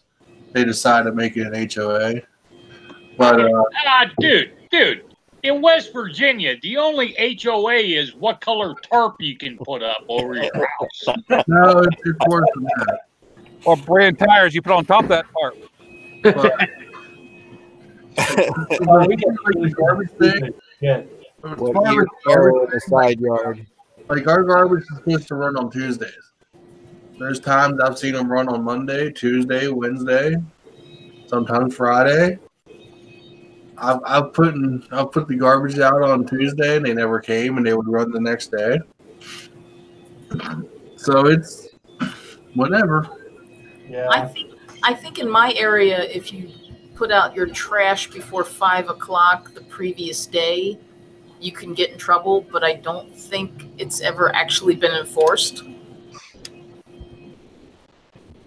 they decide to make it an HOA. But dude, in West Virginia, the only HOA is what color tarp you can put up over your house. No, it's worse than that. Or brand tires you put on top of that tarp. We get the garbage thing. Yeah. What you throw in the side yard. Like our garbage is supposed to run on Tuesdays. There's times I've seen them run on Monday, Tuesday, Wednesday, sometimes Friday. I've put the garbage out on Tuesday and they never came, and they would run the next day. So it's whatever. Yeah. I think in my area, if you put out your trash before 5 o'clock the previous day, you can get in trouble, but I don't think it's ever actually been enforced.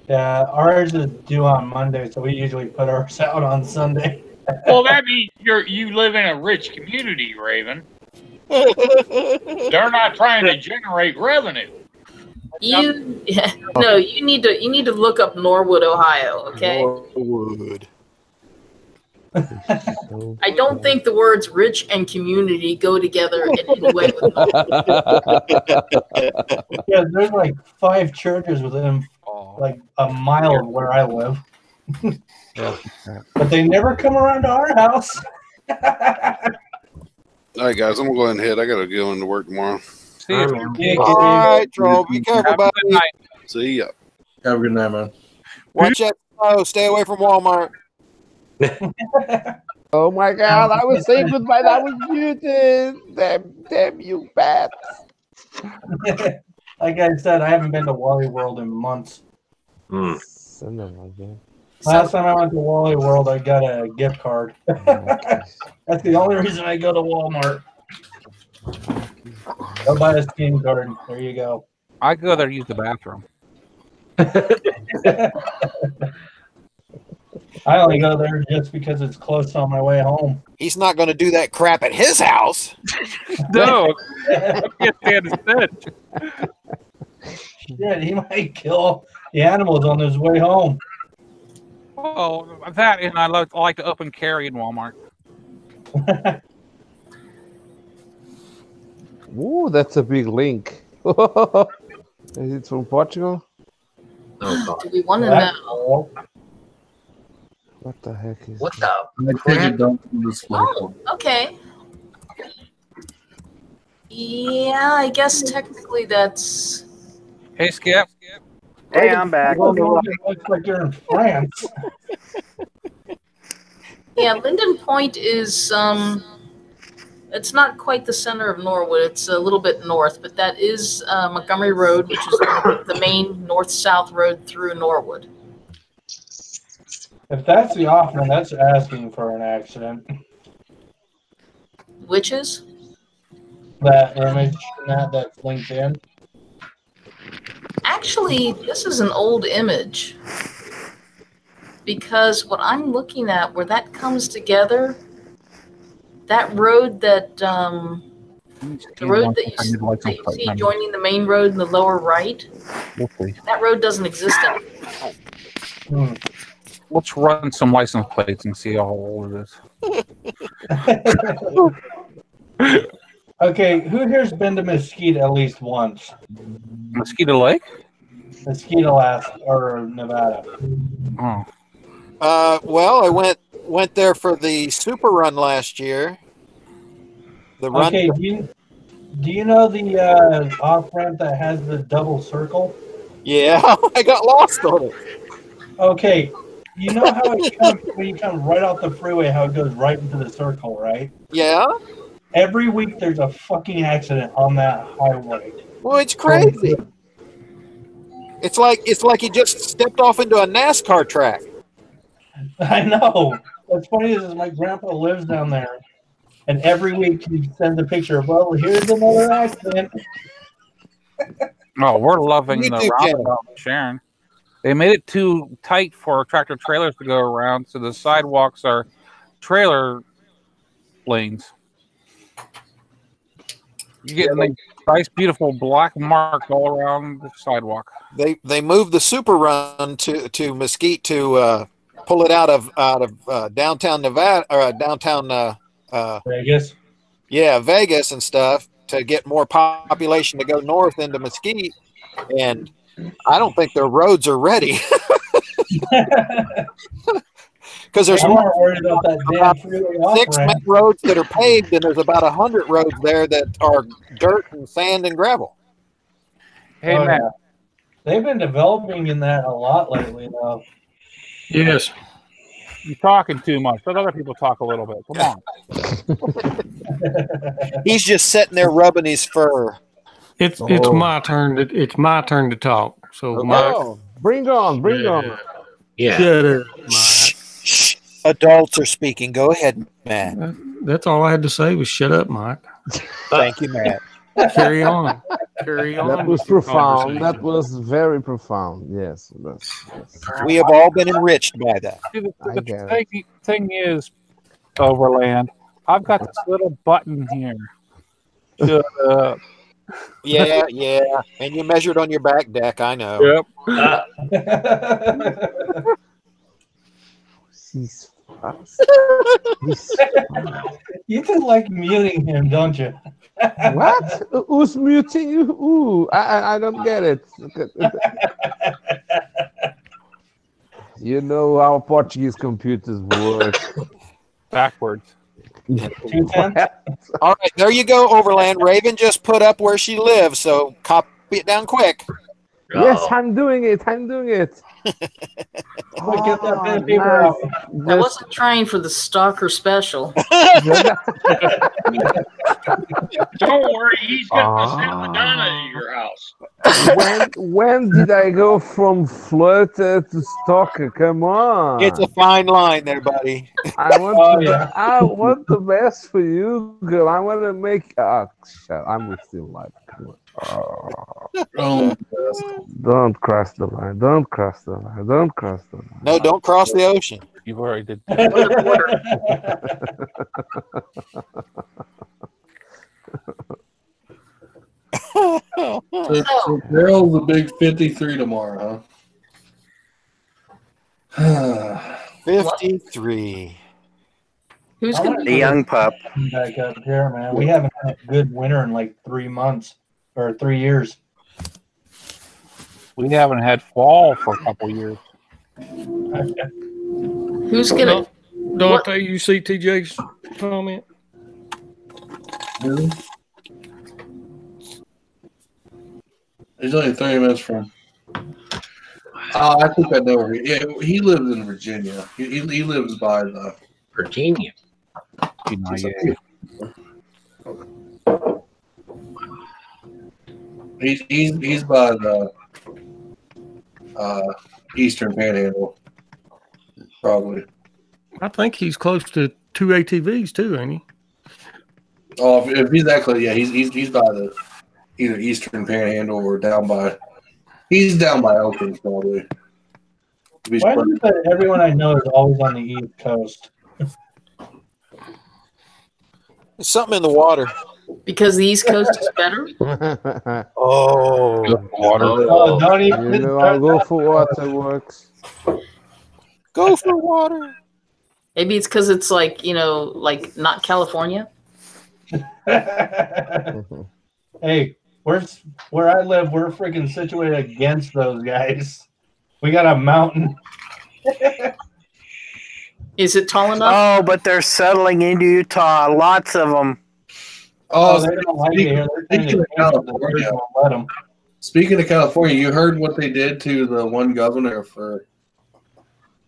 Yeah, ours is due on Monday, so we usually put ours out on Sunday. Well, that means you live in a rich community, Raven. They're not trying to generate revenue. You need to look up Norwood, Ohio, okay? Norwood. I don't think the words rich and community go together in any way with Yeah, there's like 5 churches within like a mile of where I live. But they never come around to our house. All right, guys, I'm gonna go ahead and head. I gotta go into work tomorrow. See you. All right, Troll. Be careful, buddy. See ya. Have a good night, man. Watch that snow. Stay away from Walmart. Oh my God! I was saying goodbye. I was muted. Damn you, bats! Like I said, I haven't been to Wally World in months. Son of a gun. Last time I went to Wally World, I got a gift card. That's the only reason I go to Walmart. Go buy a Steam card. There you go. I go there to use the bathroom. I only go there just because it's close on my way home. He's not going to do that crap at his house. No. I can't stand his stench. Shit, he might kill the animals on his way home. Oh, that, and I like to open carry in Walmart. Ooh, that's a big link. Is it from Portugal? Oh, Do we want to know? What the heck is what this? the? I think it don't display. Oh, okay. Yeah, I guess technically that's. Hey, Skip. Hey, I'm back. Well, it looks like you're in France. Yeah, Linden Point is it's not quite the center of Norwood. It's a little bit north, but that is Montgomery Road, which is the main north-south road through Norwood. If that's the offer, that's asking for an accident. Which is? That image that's linked in. Actually, this is an old image. Because what I'm looking at, where that comes together, that road that the road that you see joining the main road in the lower right, that road doesn't exist anymore. Let's run some license plates and see how old it is. Okay, who here's been to Mesquite at least once? Mosquito Lake? Mesquite, Alaska, or Nevada. Oh. Well, I went there for the super run last year. The run. Okay, do you know the off ramp that has the double circle? Yeah, I got lost on it. Okay, you know how it comes when you come right off the freeway, how it goes right into the circle, right? Yeah. Every week there's a fucking accident on that highway. Well, it's crazy. It's like you just stepped off into a NASCAR track. I know. What's funny is my grandpa lives down there, and every week he sends a picture of, well, here's another accident. Oh, we're loving Me the too, roundabout in Sharon. They made it too tight for tractor trailers to go around, so the sidewalks are trailer lanes. You get a nice, beautiful black mark all around the sidewalk. They moved the super run to Mesquite to pull it out of downtown Nevada or downtown Vegas. Yeah, Vegas and stuff to get more population to go north into Mesquite, and I don't think their roads are ready. Because there's worried about that damn freeway off 6 ramp. main roads that are paved, and there's about 100 roads there that are dirt and sand and gravel. Hey, Matt. Yeah. They've been developing in that a lot lately, though. Yes. You're talking too much. Let other people talk a little bit. Come on. He's just sitting there rubbing his fur. It's my turn. It's my turn to talk. So, Mike, bring on. Yeah. shut up, Mike. Shh. Adults are speaking. Go ahead, Matt. That's all I had to say was shut up, Mike. Thank you, Matt. Carry on. Carry on. That was with your profound. That conversation. was very profound. Yes. We have all been enriched by that. See, I get it. the thing is, Overland, I've got this little button here. Shut up. Yeah, and you measured on your back deck. I know. Yep. You just like muting him, don't you? What? Who's muting you? Ooh, I don't get it. You know how Portuguese computers work. Backwards. All right, there you go, Overland. Raven just put up where she lives, so copy it down quick. Yes, I'm doing it. Get that pen and paper out. I wasn't trying for the stalker special. Don't worry, he's going to send Madonna to your house. When did I go from flirter to stalker? Come on. It's a fine line there, buddy. I want the best for you, girl. I want to make. I'm still alive. Come on. Don't cross the line. Don't cross the line. No, don't cross the ocean. You've already did. So Daryl's the big 53 tomorrow, huh? 53. Who's I gonna wanna The see young it pup. back up here, man? We haven't had a good winter in like 3 months or 3 years. We haven't had fall for a couple years. Who's gonna? Dante, you see TJ's comment? Really? He's only 30 minutes from. I think I know where he lives in Virginia. He lives by the Virginia. He's by the Eastern Panhandle, probably. I think he's close to 2 ATVs too, ain't he? Oh, if he's that close, yeah, he's by the either Eastern Panhandle or down by. He's down by Elkins, probably. Why is it that everyone I know is always on the East Coast? There's something in the water. Because the East Coast is better. Oh, water. Oh, don't even. You know, I'll go for waterworks. Go for water. Maybe it's because it's like like not California. Hey, where I live, we're freaking situated against those guys. We got a mountain. Is it tall enough? Oh, but they're settling into Utah. Lots of them. Oh, they don't like it here. speaking of California, let them. Speaking of California, you heard what they did to the one governor for.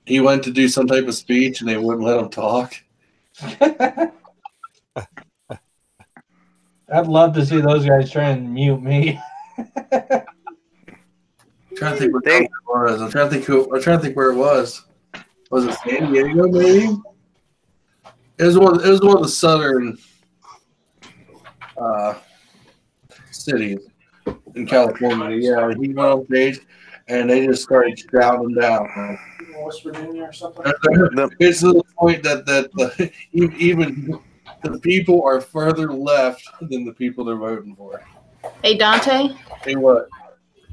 He went to do some type of speech and they wouldn't let him talk. I'd love to see those guys try and mute me. I'm trying to think what it was. I'm trying to think where it was. Was it San Diego, maybe? It was one of the southern cities in California. Yeah, he went on stage and they just started shouting him down. West Virginia or something. It's to the point that even the people are further left than the people they're voting for. Hey Dante, Hey, what?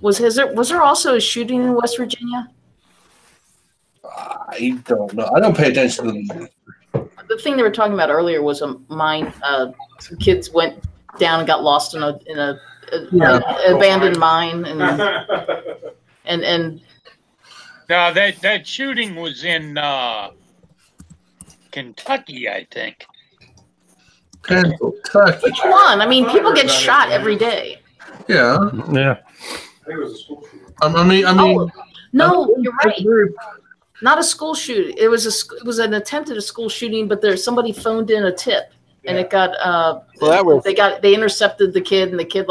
was there also a shooting in West Virginia? I don't know. I don't pay attention to them. The thing they were talking about earlier was a mine. Some kids went down and got lost in an abandoned mine, and No, that shooting was in Kentucky, I think. Kentucky. Which one? I mean, people get shot every day. Yeah. Yeah. I think it was a school shooting. I mean. Oh, no, you're right. Not a school shooting. It was an attempt at a school shooting, but somebody phoned in a tip, and it got they intercepted the kid, and the kid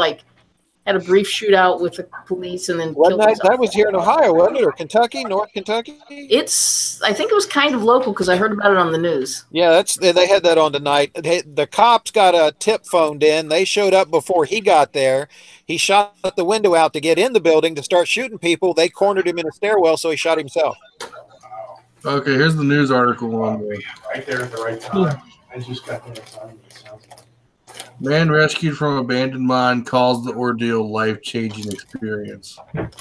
had a brief shootout with the police, and then killed himself. That was here in Ohio, wasn't it, or Kentucky, North Kentucky? I think it was kind of local because I heard about it on the news. Yeah, they had that on tonight. The cops got a tip phoned in. They showed up before he got there. He shot the window out to get in the building to start shooting people. They cornered him in a stairwell, so he shot himself. Okay, here's the news article on the Right there at the right time. I just got there in time. It sounds like. man rescued from abandoned mine calls the ordeal life-changing experience. It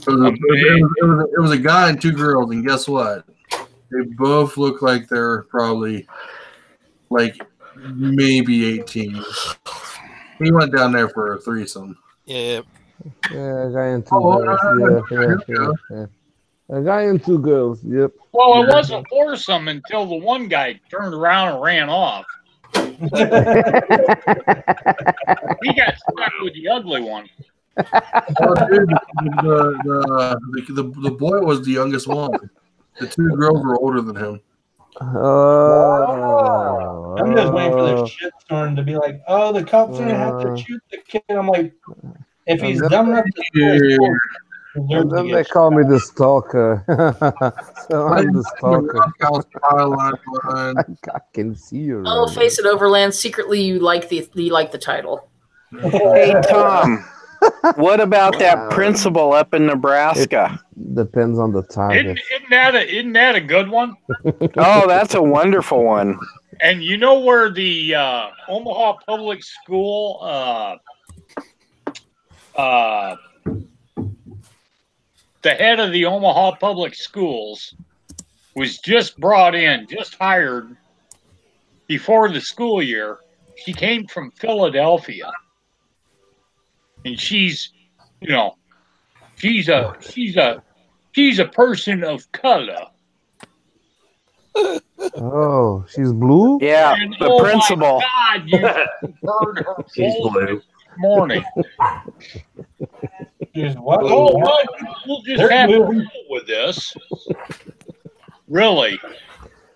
was a guy and two girls, and guess what? They both look like they're probably maybe 18. He went down there for a threesome. Yeah. Yeah, a guy and two girls. Yeah. A guy and two girls. Yep. Well, it wasn't foursome until the one guy turned around and ran off. He got stuck with the ugly one. Oh, dude, the boy was the youngest one. The two girls were older than him. Oh. I'm just waiting for the shitstorm to be like, oh, the cops are going to have to shoot the kid. I'm like, if he's dumb enough to and then they call me the stalker. So I'm the stalker. I can see you. Oh, face it, Overland. Secretly, you like the title. Hey, Tom. What about that principal up in Nebraska? It depends on the target. Isn't that a good one? Oh, that's a wonderful one. And you know where the Omaha Public School the head of the Omaha Public Schools was just brought in, just hired before the school year. She came from Philadelphia, and she's, you know, she's a person of color. Oh, she's blue? Yeah, And, the principal. My God, you heard her She's whole blue. morning. She's what? Oh, but we'll just They're have to blue. deal with this. Really,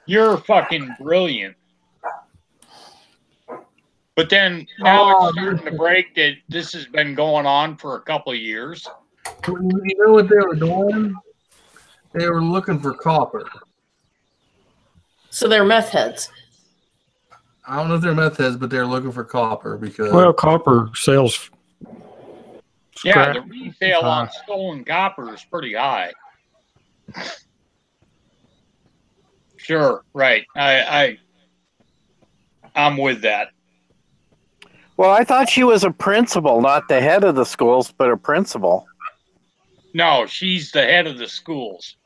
you're fucking brilliant. But then now it's starting to break that this has been going on for a couple of years. You know what they were doing? They were looking for copper. So they're meth heads. I don't know if they're meth heads, but they're looking for copper because Well, copper sells. Yeah, the Scrap. retail on stolen copper is pretty high. Sure, right. I'm with that. Well, I thought she was a principal, not the head of the schools, but a principal. No, she's the head of the schools.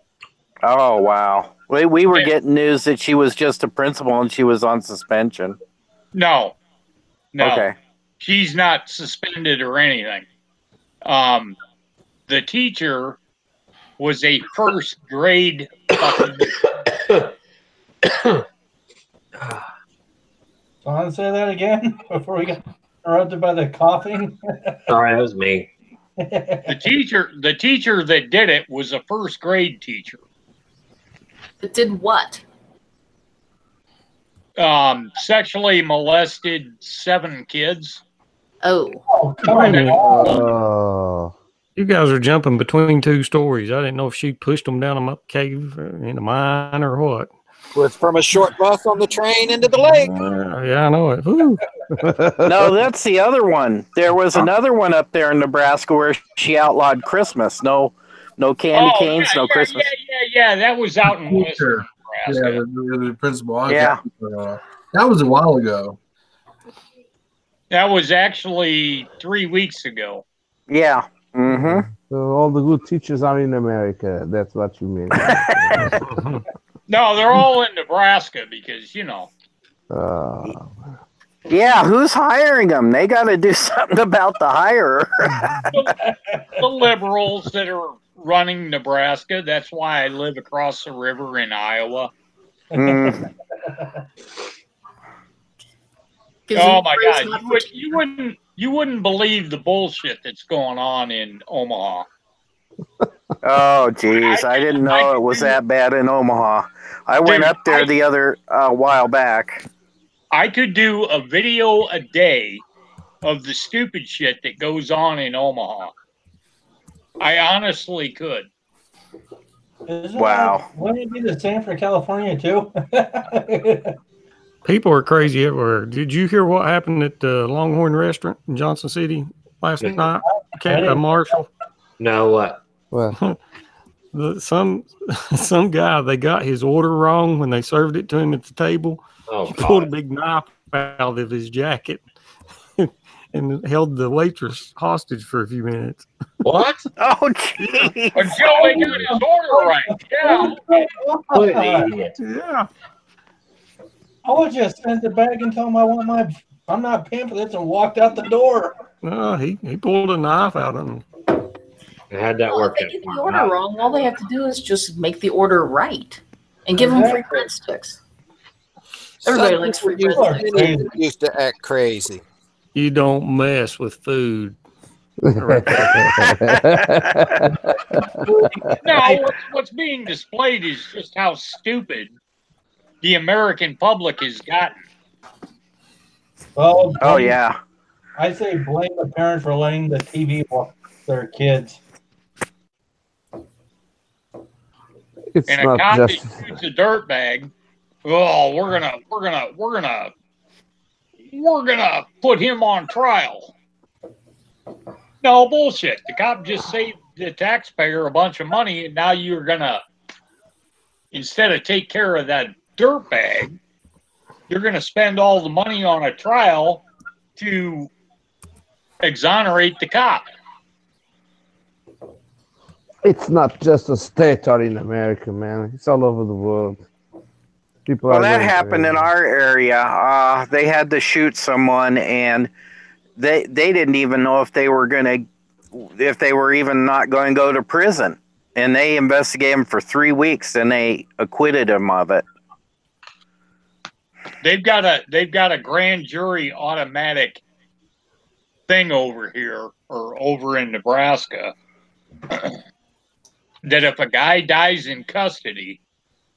Oh, wow. We were getting news that she was just a principal and she was on suspension. No. Okay. She's not suspended or anything. The teacher was a first grade fucking. Want to say that again before we got interrupted by the coughing? Sorry, that was me. The teacher that did it was a first grade teacher. It did what? Sexually molested 7 kids. Oh. Oh. You guys are jumping between two stories. I didn't know if she pushed them down a cave in a mine or what. Was from a short bus on the train into the lake. Yeah, I know it. Woo. No, that's the other one. There was another one up there in Nebraska where she outlawed Christmas. No candy canes, no Christmas. Yeah. That was out in Western Nebraska. Yeah, the principal. Yeah. That was a while ago. That was actually 3 weeks ago. Yeah. Mm-hmm. So all the good teachers are in America. That's what you mean. No, they're all in Nebraska because, you know. Yeah, who's hiring them? They got to do something about the hirer. The liberals that are running Nebraska. That's why I live across the river in Iowa. Mm. Oh my God! You wouldn't believe the bullshit that's going on in Omaha. Oh, geez. I didn't know it was that bad in Omaha. I went up there the other while back. I could do a video a day of the stupid shit that goes on in Omaha. I honestly could. Wow. Wouldn't it be the same for California, too? People are crazy everywhere. Did you hear what happened at the Longhorn Restaurant in Johnson City last night? Marshall? No, what? Well, some guy, they got his order wrong when they served it to him at the table. Oh, he pulled a big knife out of his jacket and held the waitress hostage for a few minutes. What? Oh, geez. Until they got his order right. Yeah. What an idiot. Yeah. I would just send the bag and tell him I'm not paying for this and walked out the door. No, he pulled a knife out of him. How'd that work If they get the order wrong, all they have to do is just make the order right and give them free breadsticks. Everybody likes free breadsticks. Used to act crazy. You don't mess with food. No, what's being displayed is just how stupid the American public has gotten. Well, Oh, yeah. I say blame the parents for letting the TV watch their kids. it's And a not cop that just. shoots a dirt bag. Oh, we're gonna put him on trial. No bullshit. The cop just saved the taxpayer a bunch of money, and now you're gonna, instead of take care of that dirt bag, you're gonna spend all the money on a trial to exonerate the cop. It's not just a state or in America, man. It's all over the world. People Well, are that going happened in crazy. our area. They had to shoot someone, and they didn't even know if they were even not going to go to prison. And they investigated him for 3 weeks, and they acquitted him of it. They've got a grand jury automatic thing over here or over in Nebraska that if a guy dies in custody,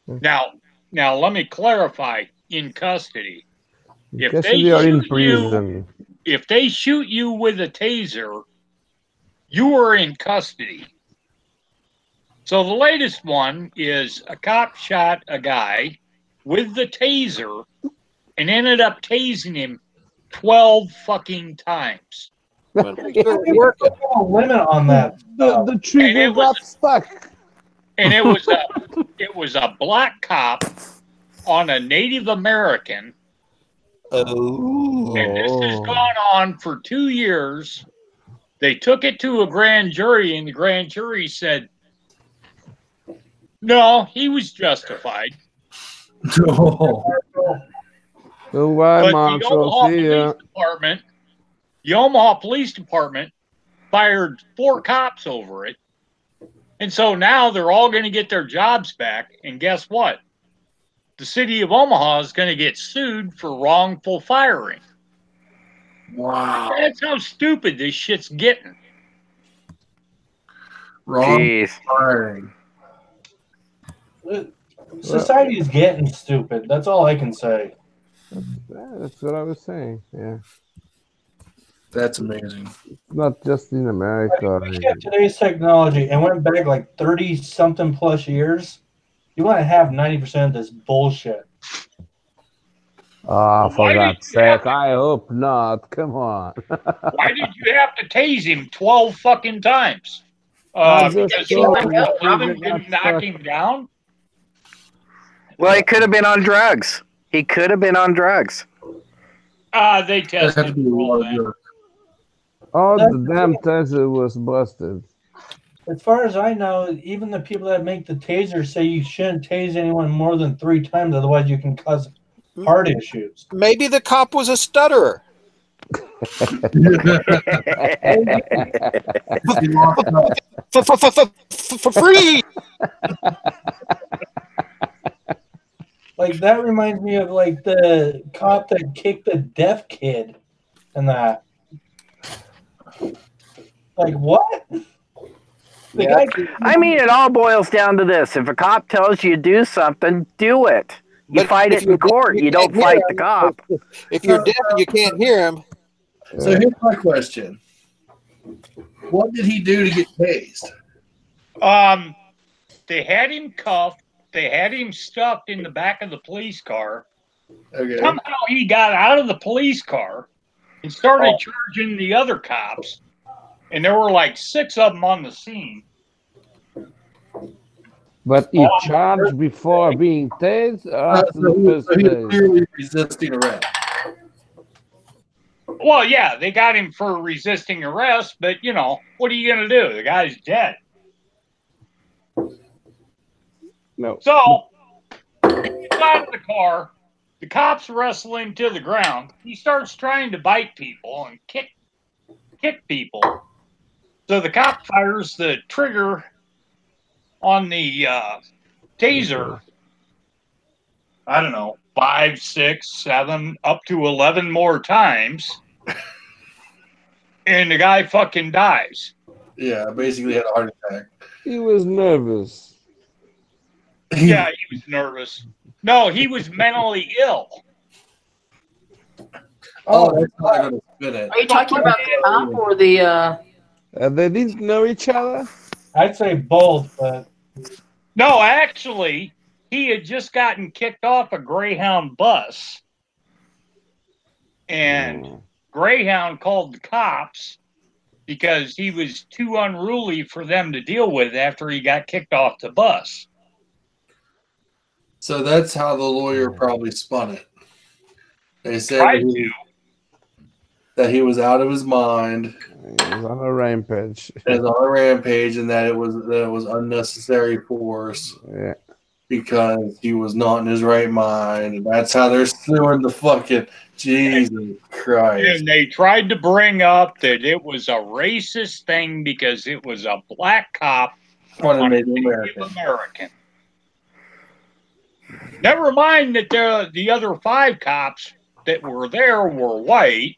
now let me clarify, in custody. If they Custody or in shoot prison. if they shoot you with a taser, you are in custody. So the latest one is a cop shot a guy with the taser and ended up tasing him 12 fucking times. A limit on that. The trigger got stuck. And it was a black cop on a Native American. Oh. And this has gone on for 2 years. They took it to a grand jury, and the grand jury said, no, he was justified. Oh. So why, But Marshall? See ya. The Omaha Police Department fired 4 cops over it. And so now they're all going to get their jobs back. And guess what? The city of Omaha is going to get sued for wrongful firing. Wow. That's how stupid this shit's getting. Wrong firing. Society is getting stupid. That's all I can say. That's what I was saying. Yeah. That's amazing. Not just in America. If we have today's technology and went back like 30-something plus years, you want to have 90% of this bullshit. Oh, for God's sake, I hope not. Come on. Why did you have to tase him 12 fucking times? Because he didn't knock him down? Well, he could have been on drugs. He could have been on drugs. They tested for all that. Oh, the damn taser was busted. As far as I know, even the people that make the taser say you shouldn't tase anyone more than 3 times, otherwise you can cause heart issues. Maybe the cop was a stutterer. For free. Like, that reminds me of like the cop that kicked the deaf kid and that. Like, what? I mean, it all boils down to this. If a cop tells you to do something, do it. You fight it in court. You don't fight the cop. If you're deaf and you can't hear him. So here's my question. What did he do to get tased? They had him cuffed. They had him stuffed in the back of the police car. Okay. Somehow he got out of the police car and started charging the other cops. And there were like 6 of them on the scene. But he charged before being tased? So he was clearly resisting arrest. Well, yeah, they got him for resisting arrest, but, you know, what are you going to do? The guy's dead. No. So, he gets out of the car. The cops wrestle him to the ground. He starts trying to bite people and kick people. So the cop fires the trigger on the taser. I don't know, 5, 6, 7, up to 11 more times. And the guy fucking dies. Yeah, basically had a heart attack. He was nervous. Yeah, he was nervous. No, he was mentally ill. Oh, that's not going to spin it. Are you talking about the cop or the? They didn't know each other? I'd say both, but No, actually, he had just gotten kicked off a Greyhound bus. And Greyhound called the cops because he was too unruly for them to deal with after he got kicked off the bus. So that's how the lawyer probably spun it. They said that he was out of his mind. He was on a rampage. He was on a rampage, and that it was unnecessary force. Yeah. because he was not in his right mind, and that's how they're suing the fucking Jesus Christ. And they tried to bring up that it was a racist thing because it was a black cop On a on Native a Native American. American. Never mind that the other 5 cops that were there were white,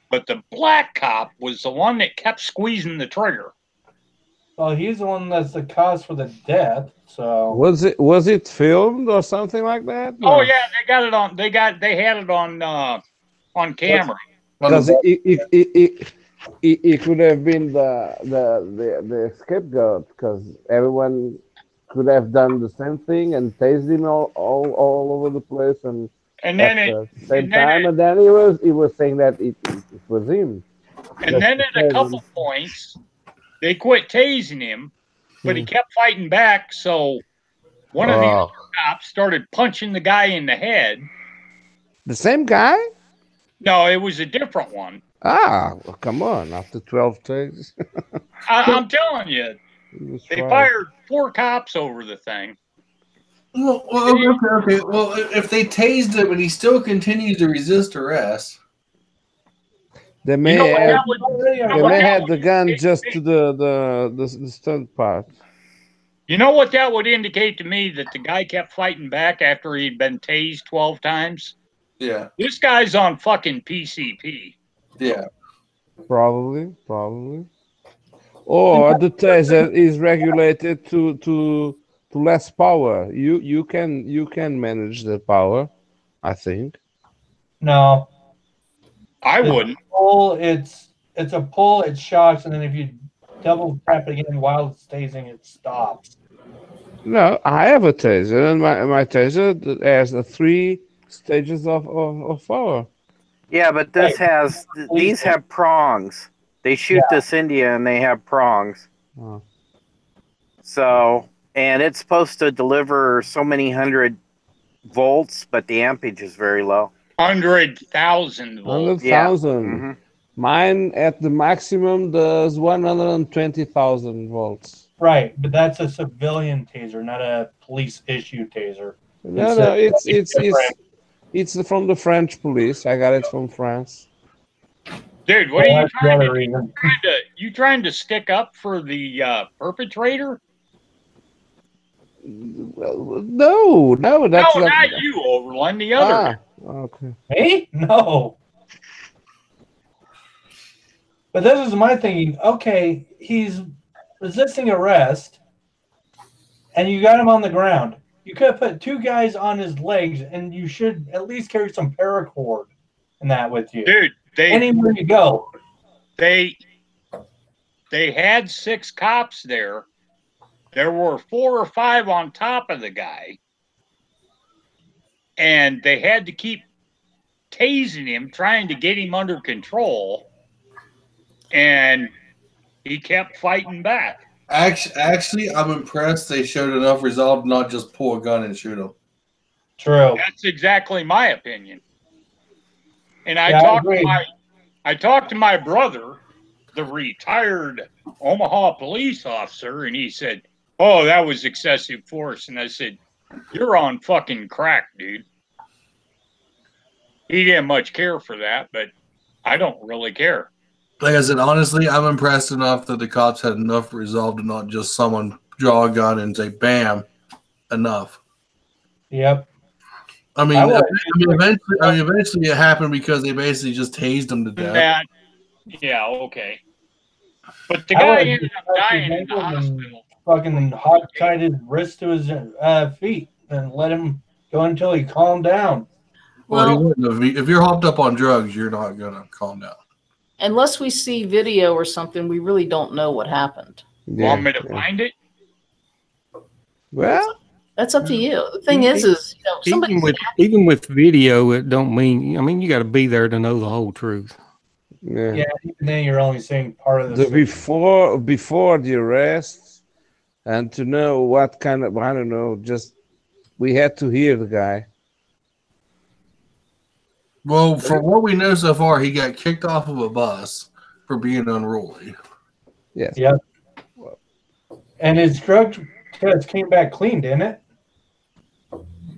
but the black cop was the one that kept squeezing the trigger. Well, he's the one that's the cause for the death. So Was it filmed or something like that? Oh yeah, they got it on. They had it on camera. Because it could have been the scapegoat, because everyone could have done the same thing and tased him all over the place, and then at the same time, and then he was saying that it was him. And then at a couple points, they quit tasing him, but he kept fighting back. So one of the other cops started punching the guy in the head. The same guy? No, it was a different one. Well, come on! After 12 takes, I'm telling you, they fired 4 cops over the thing. Well, okay. Well, if they tased him and he still continues to resist arrest, they may have the gun just to the stunt part. You know what that would indicate to me? That the guy kept fighting back after he'd been tased 12 times. Yeah. This guy's on fucking PCP. Yeah. Probably. Or the taser is regulated to less power. You can manage the power, I think. No. I wouldn't. It's a pull, it shocks, and then if you double tap it again while it's tasing, it stops. No, I have a taser, and my taser has 3 stages of power. Yeah, but these have prongs. They shoot this India and they have prongs. Oh. So, and it's supposed to deliver so many 100 volts, but the ampage is very low. 100,000 volts. 100,000. Mine at the maximum does 120,000 volts. Right, but that's a civilian taser, not a police issue taser. No, it's from the French police. I got it from France. Dude, what are you trying to do? You trying to stick up for the perpetrator? No, that's not you, Overland. The other. Okay. Me? No. But this is my thinking. Okay, he's resisting arrest, and you got him on the ground. You could have put 2 guys on his legs, and you should at least carry some paracord and that with you. Dude, anywhere you go. They had 6 cops there. There were 4 or 5 on top of the guy, and they had to keep tasing him, trying to get him under control, and he kept fighting back. Actually, I'm impressed they showed enough resolve to not just pull a gun and shoot him. True. That's exactly my opinion. And I talked to my brother, the retired Omaha police officer, and he said, "Oh, that was excessive force." And I said, "You're on fucking crack, dude." He didn't much care for that, but I don't really care. Like I said, honestly, I'm impressed enough that the cops had enough resolve to not just someone draw a gun and say, "Bam," enough. Yep. I mean, eventually it happened because they basically just tased him to death. Yeah, okay. But the guy ended up dying in the hospital. Fucking hog-tied his wrist to his feet and let him go until he calmed down. Well, he wouldn't have. If you're hopped up on drugs, you're not going to calm down. Unless we see video or something, we really don't know what happened. Want me to find it? Well, that's up to you. The thing is even with video, it don't mean. I mean, you got to be there to know the whole truth. Yeah. Even then you're only seeing part of the before the arrest, and to know what kind of, I don't know, just we had to hear the guy. Well, from what we know so far, he got kicked off of a bus for being unruly. Yes. Yep. And his drug test came back clean, didn't it?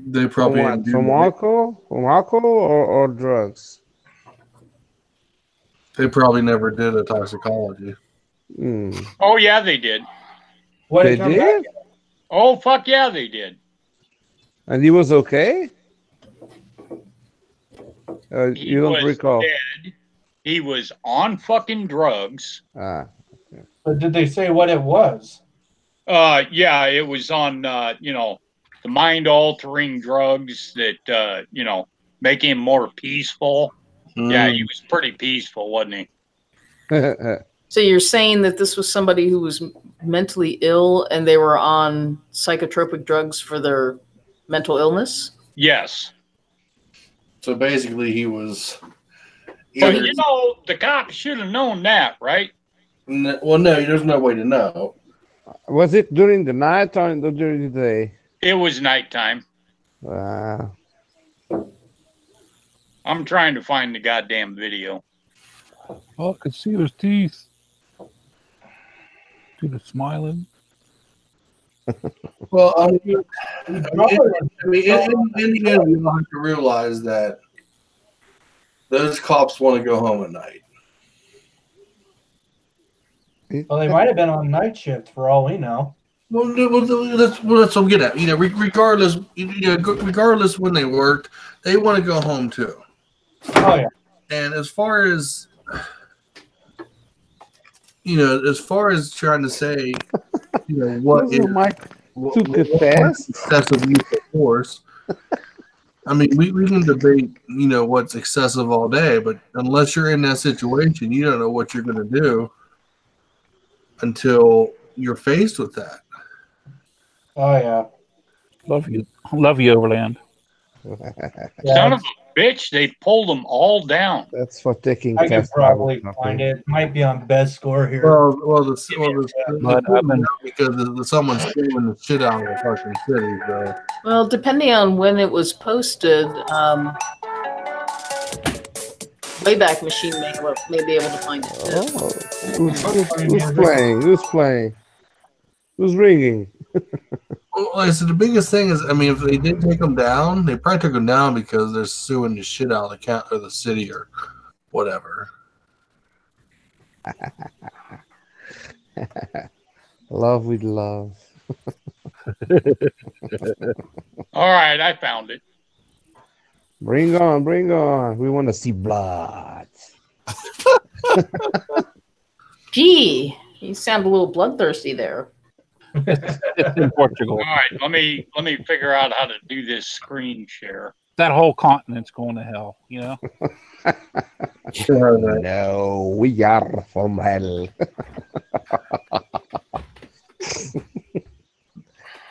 They probably From what? From alcohol? From alcohol or drugs? They probably never did a toxicology. Oh yeah, they did. What They did? Oh fuck yeah, they did. And he was okay? He You don't was recall? dead. He was on fucking drugs. Ah. But did they say what it was? Yeah, it was on you know, the mind altering drugs that you know, make him more peaceful. Yeah, he was pretty peaceful, wasn't he? So you're saying that this was somebody who was mentally ill and they were on psychotropic drugs for their mental illness? Yes. So basically, he was. Well, you know, the cops should have known that, right? Well, no, there's no way to know. Was it during the night or during the day? It was nighttime. Wow. I'm trying to find the goddamn video. Oh, I could see those teeth. See the smiling. Well, I mean, in the end, we all have to realize that those cops want to go home at night. Well, they might have been on night shift for all we know. Well, that's what I'm getting at. You know, regardless when they worked, they want to go home too. Oh yeah. And as far as trying to say, you know, what is excessive use of force. I mean, we can debate, you know, what's excessive all day, but unless you're in that situation, you don't know what you're going to do until you're faced with that. Oh yeah. Love you, Overland. Son of a bitch! They pulled them all down. That's for taking. I could probably find it. Might be on best score here. Because someone's stealing the shit out of the fucking city, bro. Well, depending on when it was posted, Wayback Machine may be able to find it too. Who's playing? Who's playing? Who's ringing? Well, so the biggest thing is, I mean, if they did take them down, they probably took them down because they're suing the shit out of the county or the city or whatever. Love with love. All right, I found it. Bring on, bring on. We want to see blood. Gee, you sound a little bloodthirsty there. It's in Portugal. All right, let me figure out how to do this screen share. That whole continent's going to hell, you know? No, we are from hell.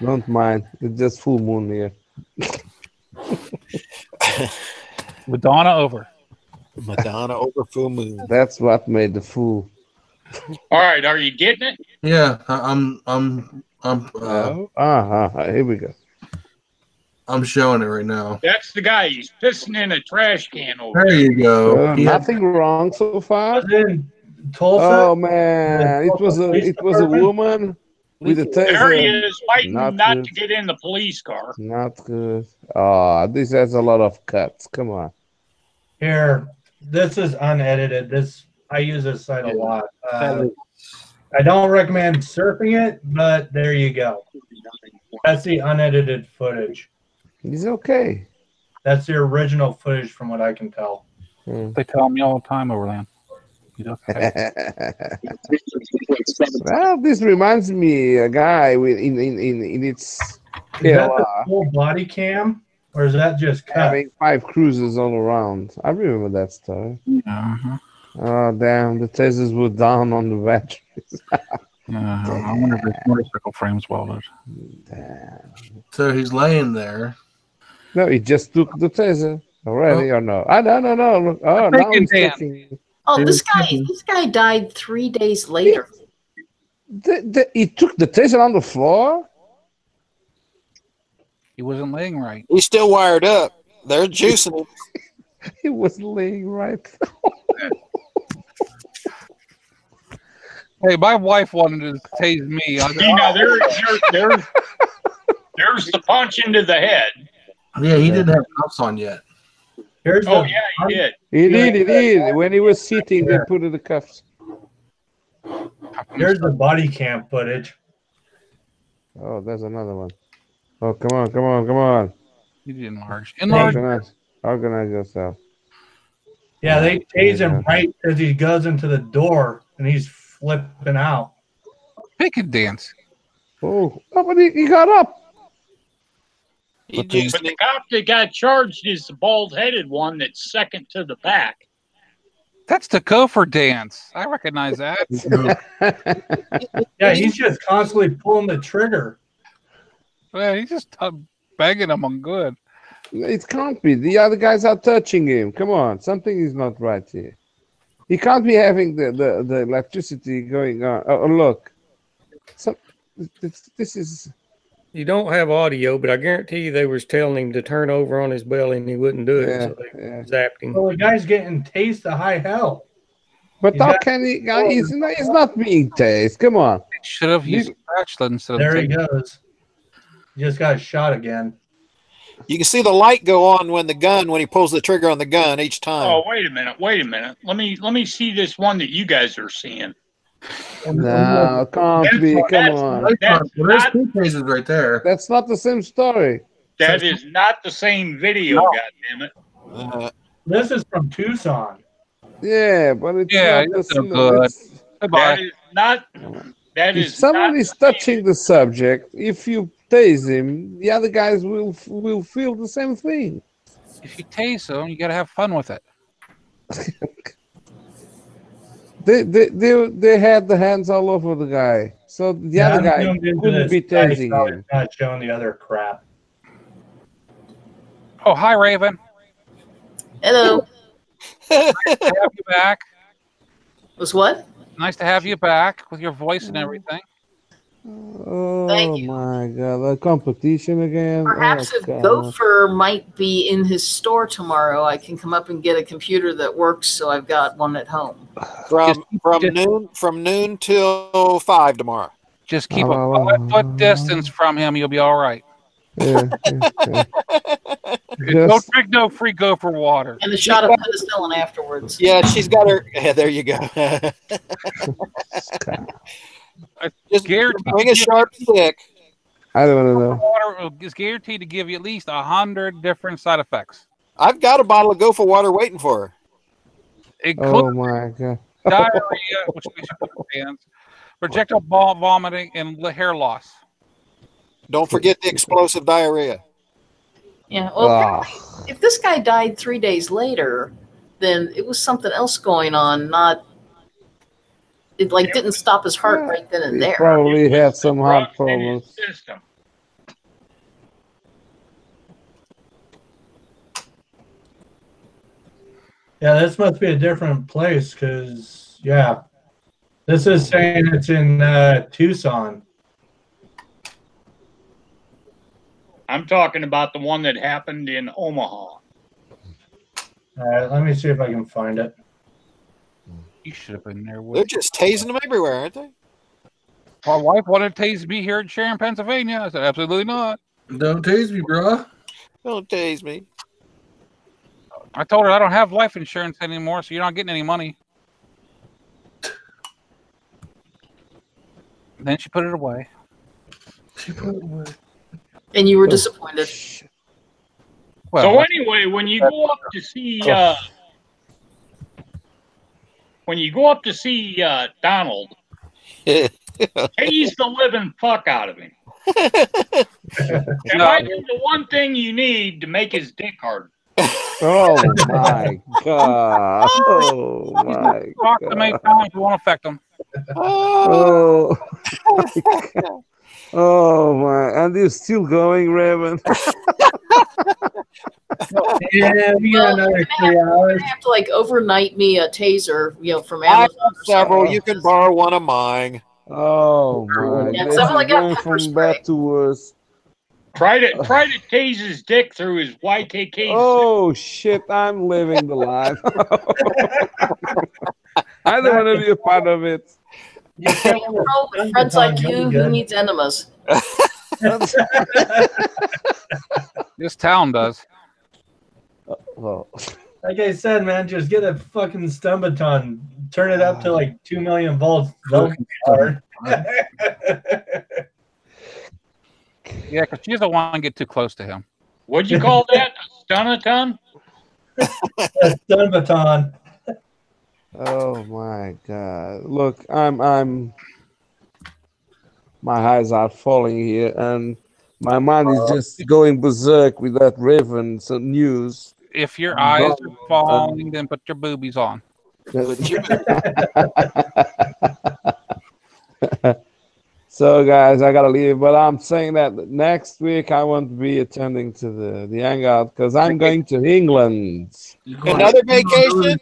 Don't mind. It's just full moon here. Madonna over. Madonna over full moon. That's what made the fool. All right, are you getting it? Yeah, Here we go. I'm showing it right now. That's the guy. He's pissing in a trash can over There you go. Nothing wrong so far. Tulsa? Oh man, it was a woman with a taser. There he is, fighting not good. to get in the police car. Not good. Oh, this has a lot of cuts. Come on. Here, this is unedited. I use this site a lot. I don't recommend surfing it, but there you go. That's the unedited footage. He's okay. That's the original footage from what I can tell. They tell me all the time, Overland. He's okay. Well, this reminds me a guy in its Is that the full body cam, or is that just cut? having 5 cruises all around. I remember that story. Uh-huh. Oh damn! The tasers were down on the batteries. I wonder if his motorcycle frame's welded. Damn. So he's laying there. No, he just took the taser already, or no? No. Oh, now he's taking. Oh, this guy died 3 days later. He took the taser on the floor. He wasn't laying right. He's still wired up. They're juicing him. He was laying right. Hey, my wife wanted to tase me. There's the punch into the head. Yeah, he didn't have cuffs on yet. Here's Oh yeah, he did. He did. When he was sitting, they put in the cuffs. Here's the body cam footage. Oh, there's another one. Oh, come on. You did enlarge. Organize yourself. Yeah, they tase him right as he goes into the door, and he's flipping out. Pick a dance. Oh, but he got up. But the cop that got charged is the bald-headed one that's second to the back. That's the gopher dance. I recognize that. Yeah, he's just constantly pulling the trigger. Yeah, he's just banging him on good. It can't be. The other guys are touching him. Come on, something is not right here. He can't be having the electricity going on. Oh, look. This is... You don't have audio, but I guarantee you they was telling him to turn over on his belly and he wouldn't do it. Yeah, So they zapped him. Well, the guy's getting tased to high hell. But how can he? He's not being tased. Come on. Should have used a spatula instead of. There he goes. He just got shot again. You can see the light go on when he pulls the trigger on the gun each time. Oh, wait a minute. Let me see this one that you guys are seeing. No, can't be. Come on. There's two cases right there. That's not the same story. That is not the same video, goddammit. This is from Tucson. Yeah, but it's not the so same. good. That is not. That If is someone not is touching the subject, if you tase him, the other guys will feel the same thing. If you tase him, you got to have fun with it. They had the hands all over the guy, so the other guy couldn't be tasing him. Not showing the other crap. Oh, hi, Raven. Hello. Nice to have you back. Was what? Nice to have you back with your voice and everything. Oh my God, the competition again. Perhaps if God. Gopher might be in his store tomorrow, I can come up and get a computer that works. So I've got one at home. From noon till 5 tomorrow. Just keep a 5-foot distance from him. You'll be all right. Yeah. Don't drink no free Gopher water. And a shot of penicillin afterwards. Yeah, she's got her. Yeah, there you go. Just bring a sharp stick. I don't know. Water is guaranteed to give you at least 100 different side effects. I've got a bottle of Gopher water waiting for her. Oh my God. Diarrhea, which makes you put your hands, projectile vomiting, and hair loss. Don't forget the explosive diarrhea. Yeah. Well, if this guy died 3 days later, then it was something else going on. Not it didn't stop his heart right then and there. Probably had some heart problems. Yeah, this must be a different place because, yeah, this is saying it's in Tucson. I'm talking about the one that happened in Omaha. All right, let me see if I can find it. You should have been there. They're just tasing them everywhere, aren't they? My wife wanted to tase me here in Cherrington, Pennsylvania. I said, absolutely not. Don't tase me, bro. Don't tase me. I told her I don't have life insurance anymore, so you're not getting any money. Then she put it away. And you were disappointed. Well, so anyway, when you go up to see Donald, tase the living fuck out of him. That might be the one thing you need to make his dick hard. Oh my God! Oh my Talk to me times, it won't affect them. Oh. Oh my! And you're still going, Raven. Yeah, we got another 3 hours. You're gonna have to overnight me a taser, from I Amazon. have several. You can borrow one of mine. Oh my! Yeah, This someone is got going pepper from bad to worse. Try to tase his dick through his YKK. Oh shit! I'm living the life. I don't want to be a part of it. With friends like you, who needs enemas? This town does. Well, Like I said, man, just get a fucking stumbaton, turn it up to like 2 million volts. They'll be hard. Yeah, because she doesn't want to get too close to him. What'd you call that? A stunaton? A stumbaton. oh my God! Look, I'm. My eyes are falling here, and my mind is just going berserk with that Ravens news. If your eyes are falling, then put your boobies on. So, guys, I gotta leave, but I'm saying that next week I won't be attending to the hangout because I'm going to England. Another vacation?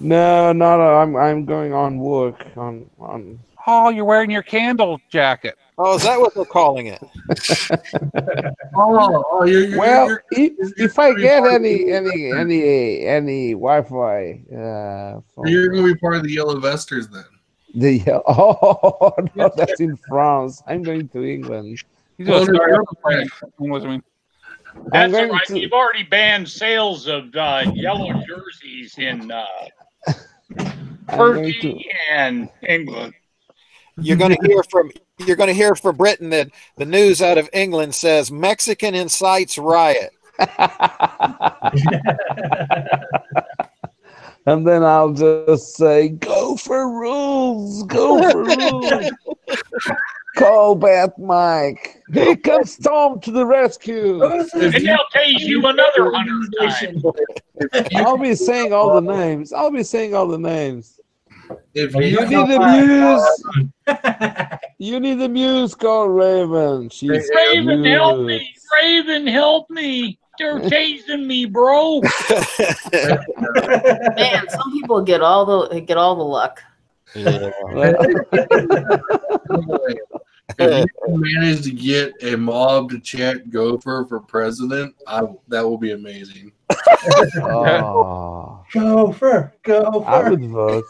No, I'm going on work on. Oh, you're wearing your candle jacket. Oh, is that what they're calling it? Well, if I get any Wi-Fi, you're gonna be part of the Yellow Vesters then. Oh no, that's in France. I'm going to England. That's right. You've already banned sales of yellow jerseys in Turkey and England. You're going to hear from Britain that the news out of England says Mexican incites riot. And then I'll just say, go for rules, go for rules. Call Bat Mike. Here comes Tom to the rescue. And they'll tase you another 100 times. I'll be saying all the names. If you need the muse, you need the muse. Call Raven. She's Raven, help me! Raven, help me! They're tasing me, bro. Man, some people get all the luck. Yeah. If you manage to get a mob to chant Gopher for president, that will be amazing. Oh. Gopher. I would vote.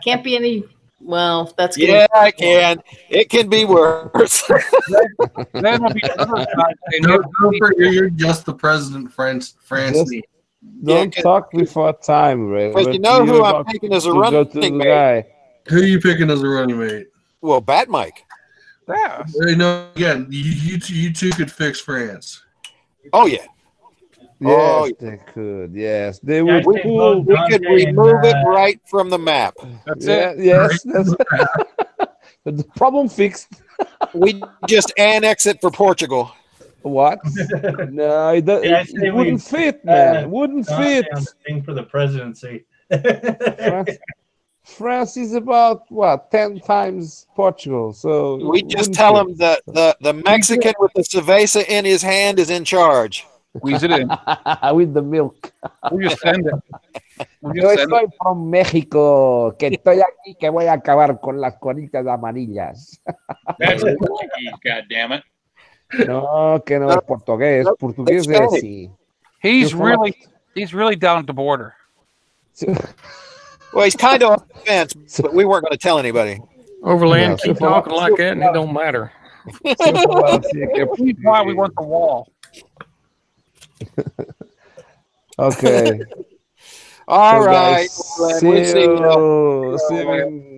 Can't be any. Well, that's good. Yeah, I can. It can be worse. Then will be Gopher, you're just the president, France. Don't talk before time, Ray. But you know who I'm picking as a running mate? Who are you picking as a running mate? Well, Bat Mike. Yeah. No, again, you two could fix France. Oh yeah. Yes, they could. Yes, they would. We could remove it right from the map. That's it. Yes, that's but the problem fixed. We just annex it for Portugal. What? No, it wouldn't fit, man. It wouldn't fit. Thing for the presidency. France is about 10 times Portugal. So we just tell him that the Mexican with the cerveza in his hand is in charge. Squeeze it in. With the milk. We just send it. Yo estoy from México, que estoy aquí, que voy a acabar con las conitas amarillas. That's Portuguese, goddammit. No, que no es portugués. Portugués es sí. He's really down at the border. Well, he's kind of on the fence, but we weren't going to tell anybody. Overland, keep talking like that, and it don't matter. That's why we want the wall. Okay. All right. See you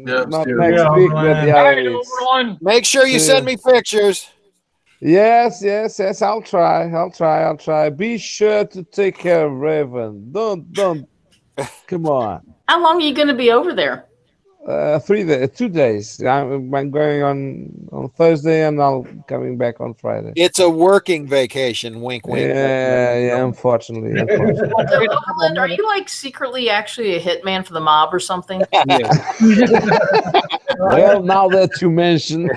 not next week, but yeah. Make sure you send me pictures. Yes. I'll try. Be sure to take care of Raven. Don't. Come on. How long are you going to be over there? 2 days. I'm going on Thursday, and I'll coming back on Friday. It's a working vacation. Wink, wink. Yeah. Unfortunately. Overland, are you like secretly actually a hitman for the mob or something? Well, now that you mention.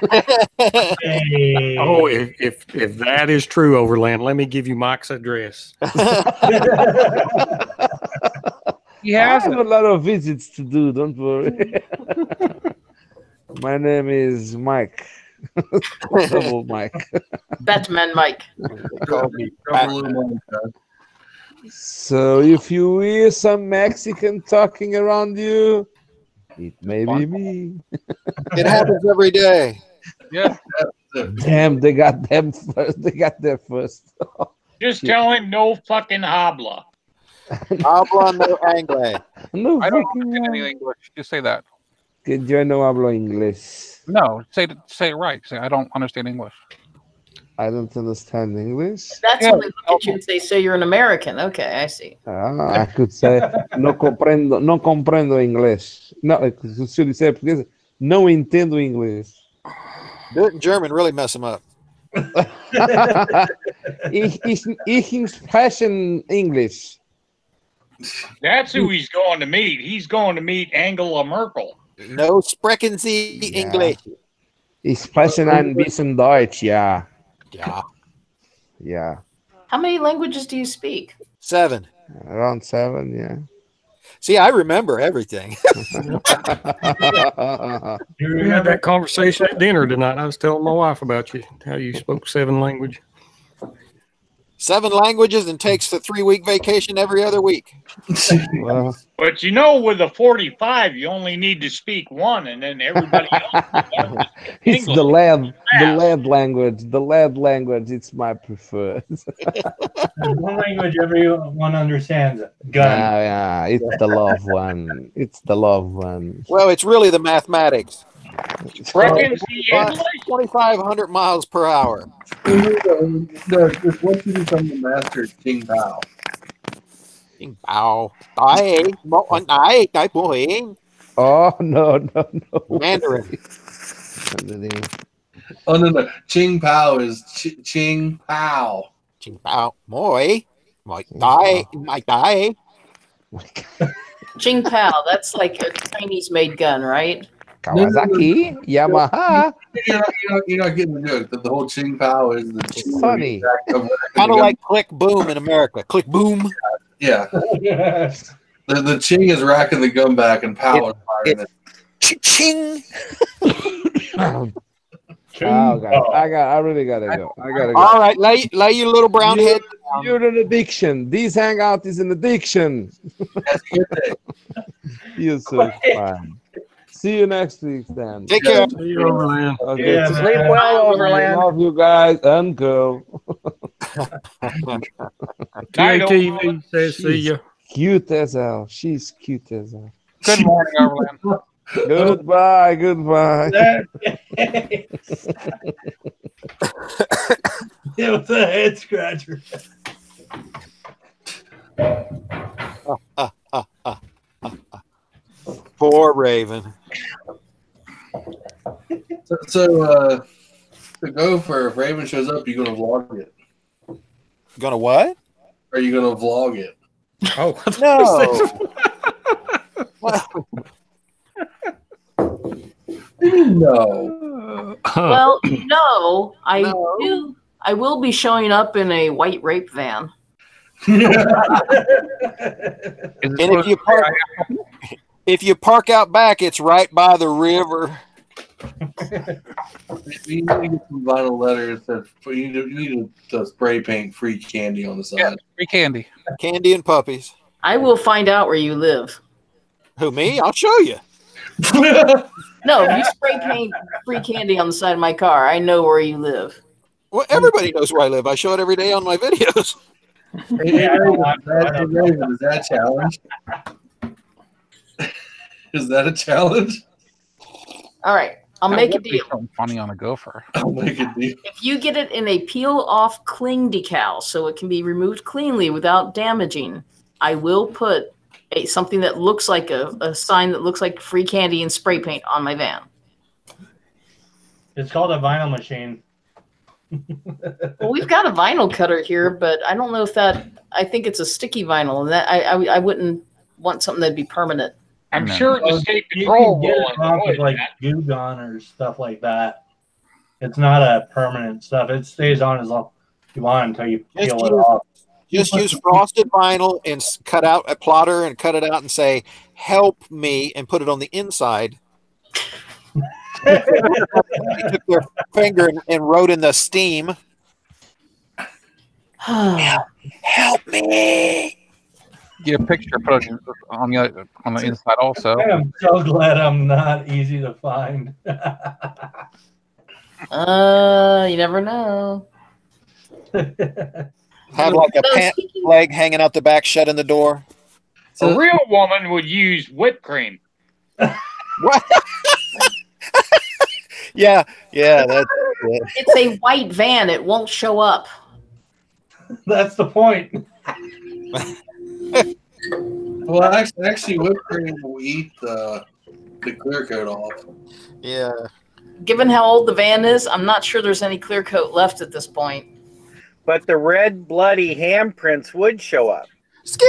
Oh, if that is true, Overland, let me give you Mike's address. I have a lot of visits to do. Don't worry. My name is Mike. Double Mike. Batman Mike. So if you hear some Mexican talking around you, it may be me. It happens every day. Yeah. Damn, they got them first. They got there first. Just tell him no fucking habla. Habla no anglais. No I don't fucking understand any English. Just say that. Que yo no hablo inglés. No, say it right. Say I don't understand English. I don't understand English. That's when they look at you and they say you're an American. Okay, I see. Ah, I could say no comprendo inglés. No, should say because no entendo inglés. Do it in German, really mess them up. Ich sprechen English. That's who he's going to meet. He's going to meet Angela Merkel. No sprechen Sie English. Ich spreche ein bisschen Deutsch, ja. Yeah. Yeah. How many languages do you speak? 7. Around 7, yeah. See, I remember everything. We had that conversation at dinner tonight. I was telling my wife about you, how you spoke 7 languages. 7 languages and takes a 3-week vacation every other week. Well, But you know, with a 45, you only need to speak 1, and then everybody else. it's the lead language. The lead language. It's my preferred. There's one language everyone understands. Gun. Yeah, it's the love one. It's the love one. Well, it's really the mathematics. Sprechen Sie English? 2,500 miles per hour. There's one to become the master of King Pao. King Pao. Mandarin. Oh no. Mandarin. Oh no. Ching Pao is Ching Pao. Ching Pao. Moi dai. Ching Pao, that's like a Chinese-made gun, right? Kawasaki, Yamaha. You're not getting the joke. The whole Ching Pao is the Ching funny. Kind of like click boom in America. Click boom. Yeah. The Ching is racking the gun back and Pao is firing it. Ching. Oh God, I really gotta go. I gotta go. All right, lay your little brown head down. You're an addiction. This hangout is an addiction. You're so fun. See you next week, then. Take care. See you, Overland. Okay. Yeah, Sleep well, Overland. Love you guys and girl. TATV says see you. Cute as hell. She's cute as hell. Good morning, Overland. Goodbye. It was a head scratcher. Poor Raven. So to go for if Raven shows up, you're gonna vlog it. Gonna what? Are you gonna vlog it? Oh No. Well, no, I will be showing up in a white rape van. And if you park out back, it's right by the river. You need to get some vinyl letters that you need to spray paint free candy on the side. Yeah, free candy. Candy and puppies. I will find out where you live. Who, me? I'll show you. No, if you spray paint free candy on the side of my car, I know where you live. Well, everybody knows where I live. I show it every day on my videos. Hey, Raven, is that a challenge? Is that a challenge? All right, I'll make a deal. Something funny on a gopher. I'll make a deal. If you get it in a peel-off cling decal so it can be removed cleanly without damaging, I will put something that looks like a sign that looks like free candy and spray paint on my van. It's called a vinyl machine. Well, we've got a vinyl cutter here, but I don't know if that. I think it's a sticky vinyl, and that I wouldn't want something that'd be permanent. I'm sure the state You patrol can get will it off enjoy with like that. glue gun or stuff like that. It's not a permanent stuff. It stays on as long as you want until you peel it off. Just use frosted vinyl and cut out a plotter and cut it out and say, "Help me," and put it on the inside. They took their finger and wrote in the steam. Help me. Get a picture, put it on the inside also. I'm so glad I'm not easy to find. You never know. Have like a No, pant speaking- leg hanging out the back, shutting the door. A real woman would use whipped cream. What? Yeah, that's it. It's a white van. It won't show up. That's the point. Well, actually, whipped cream will eat the clear coat off. Yeah. Given how old the van is, I'm not sure there's any clear coat left at this point. But the red bloody handprints would show up. Skip.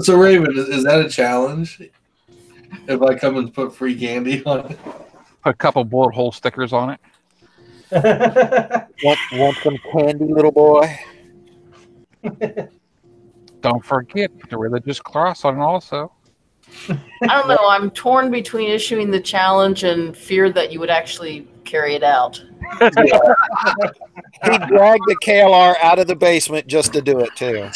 So Raven, is that a challenge? If I come and put free candy on it? Put a couple bullet hole stickers on it. Want some candy, little boy? Don't forget, put the religious cross on it also. I don't know. I'm torn between issuing the challenge and fear that you would actually carry it out. He dragged the KLR out of the basement just to do it, too.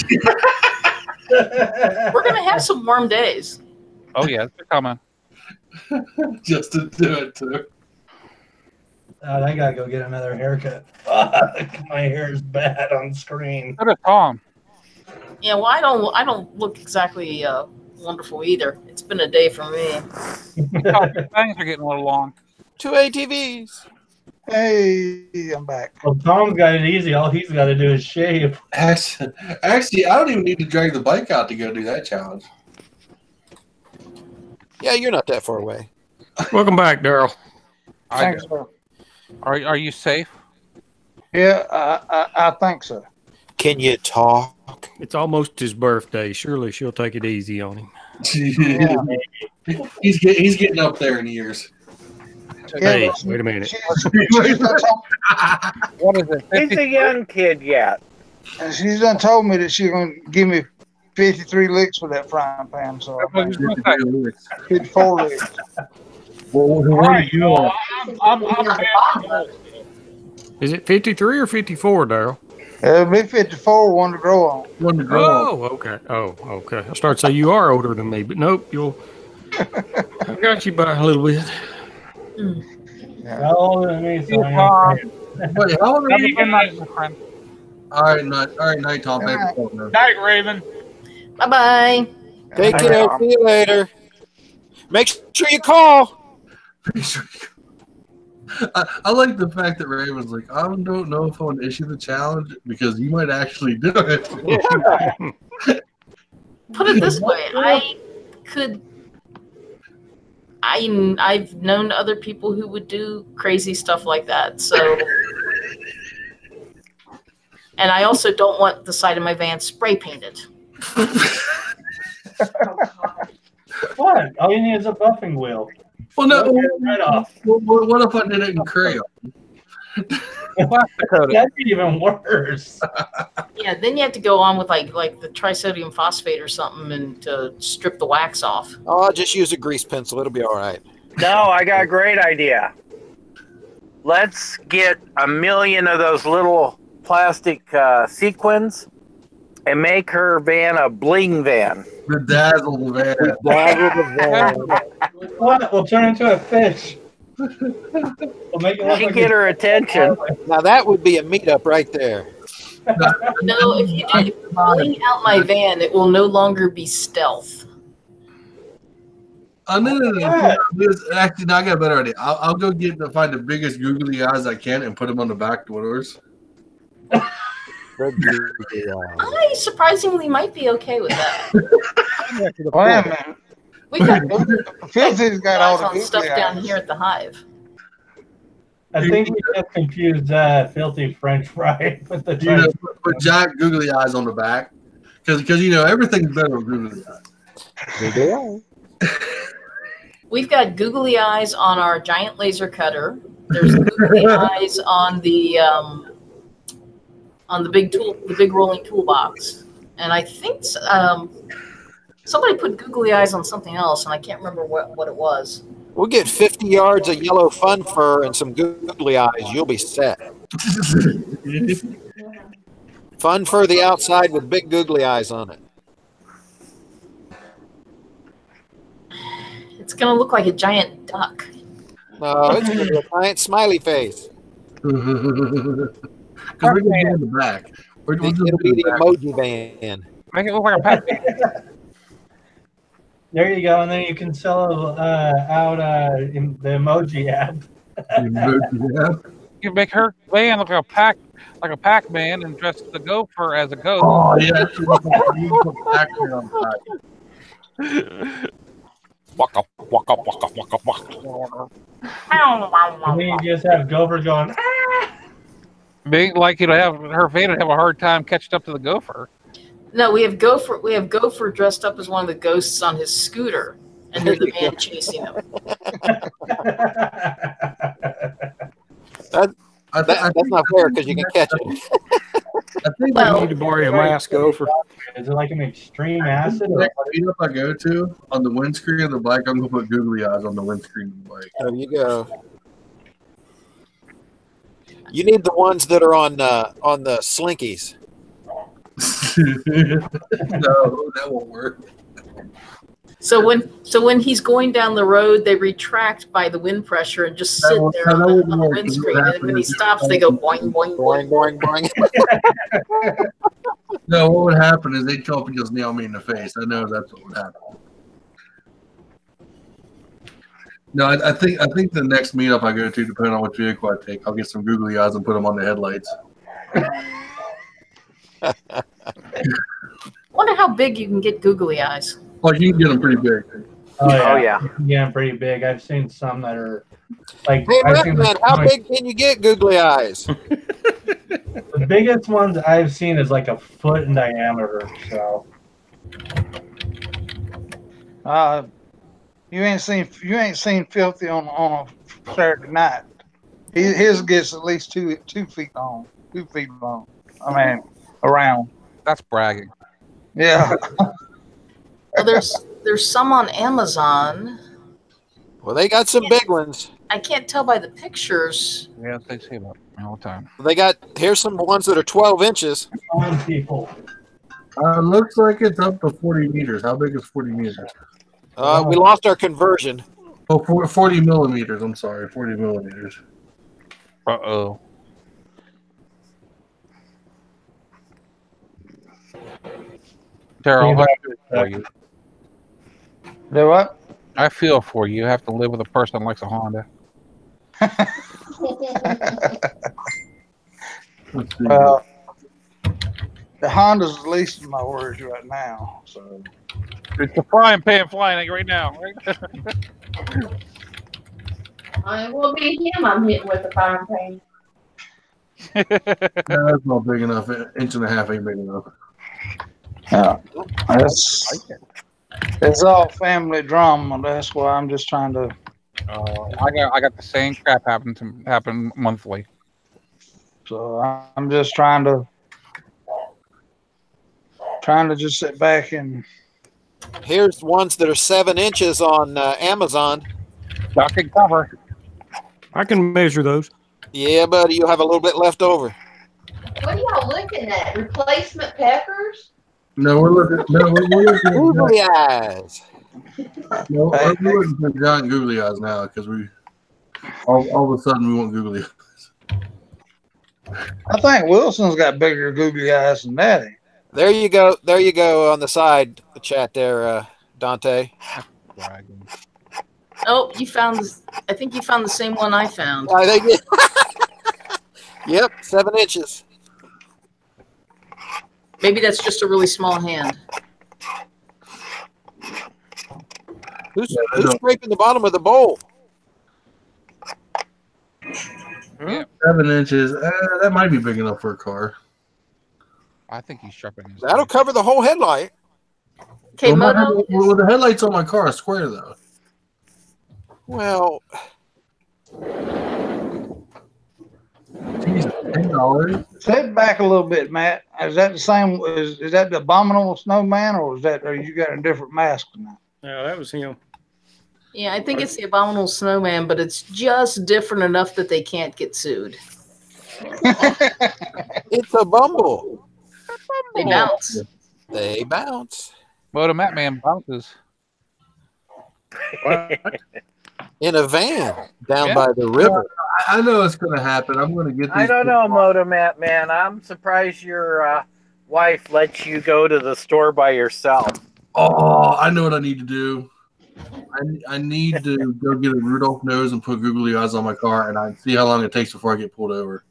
We're going to have some warm days. Oh, yeah, they're coming. Just to do it, too. I gotta go get another haircut. Fuck, my hair is bad on screen. So does Tom. Yeah, well, I don't look exactly wonderful either. It's been a day for me. Things are getting a little long. 2 ATVs. Hey, I'm back. Well, Tom's got it easy. All he's got to do is shave. Actually, I don't even need to drag the bike out to go do that challenge. Yeah, you're not that far away. Welcome back, Daryl. Thanks, sir. Are you safe? Yeah, I think so. Can you talk? It's almost his birthday. Surely she'll take it easy on him. Yeah. He's getting up there in years. Hey, but wait a minute. she's done What is it? He's a young kid yet. she's done told me that she's going to give me 53 licks with that frying pan. So I think 54 licks. All right, y'all. I'm Is it 53 or 54, Daryl? It'll be 54, one to grow on. Oh, okay. Oh, okay. I started to say you are older than me, but nope, I got you by a little bit. How old is me? So Wait, how old are Have a you? good night, my friend. All right, night, Tom. night, Raven. Bye-bye. Take care. See you later. Make sure you call. I like the fact that Raven's like, I don't know if I want to issue the challenge because you might actually do it. Put it this way, I've known other people who would do crazy stuff like that. So, and I also don't want the side of my van spray painted. What? All you need is a buffing wheel. Well, no. Right off. What if I did it in crayon? That's even worse. Yeah, then you have to go on with like the trisodium phosphate or something and to strip the wax off. Oh, I'll just use a grease pencil. It'll be all right. No, I got a great idea. Let's get 1 million of those little plastic sequins and make her van a bling van. Bedazzled van. What? We'll turn into a fish. We'll make it look She like get her attention. Now that would be a meetup right there. No, if you bling out my van, it will no longer be stealth. No. Actually, no, I got a better idea. I'll go find the biggest googly eyes I can and put them on the back doors. I surprisingly might be okay with that. Wait a minute. We got Filthy's got all the on stuff googly down eyes. here at the hive. I think we just confused filthy French fry with the You know, put giant googly eyes on the back. Because everything's better with googly eyes. We've got googly eyes on our giant laser cutter. There's googly eyes on the big rolling toolbox, and I think somebody put googly eyes on something else, and I can't remember what it was. We'll get 50 yards of yellow fun fur and some googly eyes. You'll be set. Fun fur the outside with big googly eyes on it. It's gonna look like a giant duck. No, it's gonna be a giant smiley face. Because we can do in the back. It'll be the emoji van. Make it look like a pet. There you go, and then you can sell out in the emoji app. You can make her van look like a Pac-Man, and dress the gopher as a ghost. Oh yeah, Waka waka waka waka waka. And then you just have gophers going. Big like you'd have her van would have a hard time catching up to the gopher. No, we have Gopher. We have Gopher dressed up as one of the ghosts on his scooter, and then the man chasing him. That's not fair because you can catch it. I think I need to borrow a mask, Gopher. Is it like an extreme acid? Next meetup I go to, on the windscreen of the bike, I'm gonna put googly eyes on the windscreen of the bike. There you go. You need the ones that are on the slinkies. No, that won't work. So when he's going down the road, they retract by the wind pressure and just sit there on the windscreen. And then when he stops, they go boing boing boing boing boing. No, what would happen is they'd come up and just nail me in the face. I know that's what would happen. No, I think the next meetup I go to, depending on which vehicle I take, I'll get some googly eyes and put them on the headlights. Wonder how big you can get googly eyes. Oh, you can get them pretty big. Oh yeah. Yeah, pretty big. I've seen some that are like. Hey, I've seen man, how big can you get googly eyes? The biggest ones I've seen is like a foot in diameter. So. You ain't seen Filthy on a Saturday night. His gets at least 2 feet long, 2 feet long. I mean, around. That's bragging. Yeah. Well, there's some on Amazon. Well, they got some big ones. I can't tell by the pictures. Yeah, they say that all the time. Here's some ones that are 12 inches. People. Looks like it's up to 40 meters. How big is 40 meters? We lost our conversion. Oh, 40 millimeters. I'm sorry, 40 millimeters. Uh-oh. Daryl, I feel for you. Do what? I feel for you. You have to live with a person that likes a Honda. Well, the Honda's the least of my worries right now. So it's the frying pan flying right now, right? It will be him I'm hitting with the frying pan. That's not big enough. An inch and a half ain't big enough. yeah, it's all family drama. That's why I'm just trying to. I got the same crap happen monthly. So I'm just trying to just sit back and. Here's ones that are 7 inches on Amazon. Duck and cover. I can measure those. Yeah, buddy, you have a little bit left over. What are y'all looking at? Replacement peppers? No, we're looking. Googly eyes. No, we're looking for giant googly eyes now because we all of a sudden we want googly eyes. I think Wilson's got bigger googly eyes than Daddy. There you go. There you go on the side chat there, Dante. Oh, you found this. I think you found the same one I found. I think. Yep, 7 inches. Maybe that's just a really small hand. Who's scraping the bottom of the bowl? Yeah. 7 inches. That might be big enough for a car. I think he's sharpening his That'll cover the whole headlight. Okay, well, Moto. the headlights on my car are square though. Well, Jesus, $10. Sit back a little bit, Matt. Is that the same? Is that the abominable snowman, or you got a different mask now? No, that was him. Yeah, I think it's the abominable snowman, but it's just different enough that they can't get sued. it's a bumble. They bounce. They bounce. Motomattman bounces. In a van down by the river. I know it's going to happen. I'm going to get these. I don't know, motomattman. I'm surprised your wife lets you go to the store by yourself. Oh, I know what I need to do. I need to go get a Rudolph nose and put googly eyes on my car, and I see how long it takes before I get pulled over.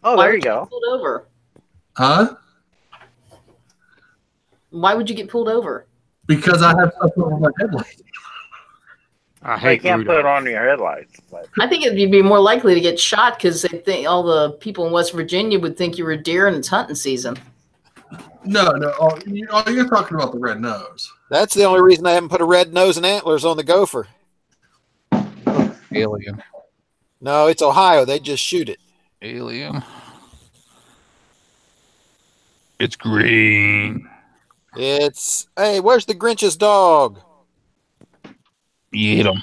Oh, there you go. Pulled over. Huh? Why would you get pulled over? Because I have stuff over my headlights. I can't put it on your headlights. But. I think you'd be more likely to get shot because they think all the people in West Virginia would think you were deer and it's hunting season. No. Oh, you're talking about the red nose. That's the only reason I haven't put a red nose and antlers on the gopher. Alien. No, it's Ohio. They just shoot it. Alien. It's green. It's, hey, where's the Grinch's dog? Eat him.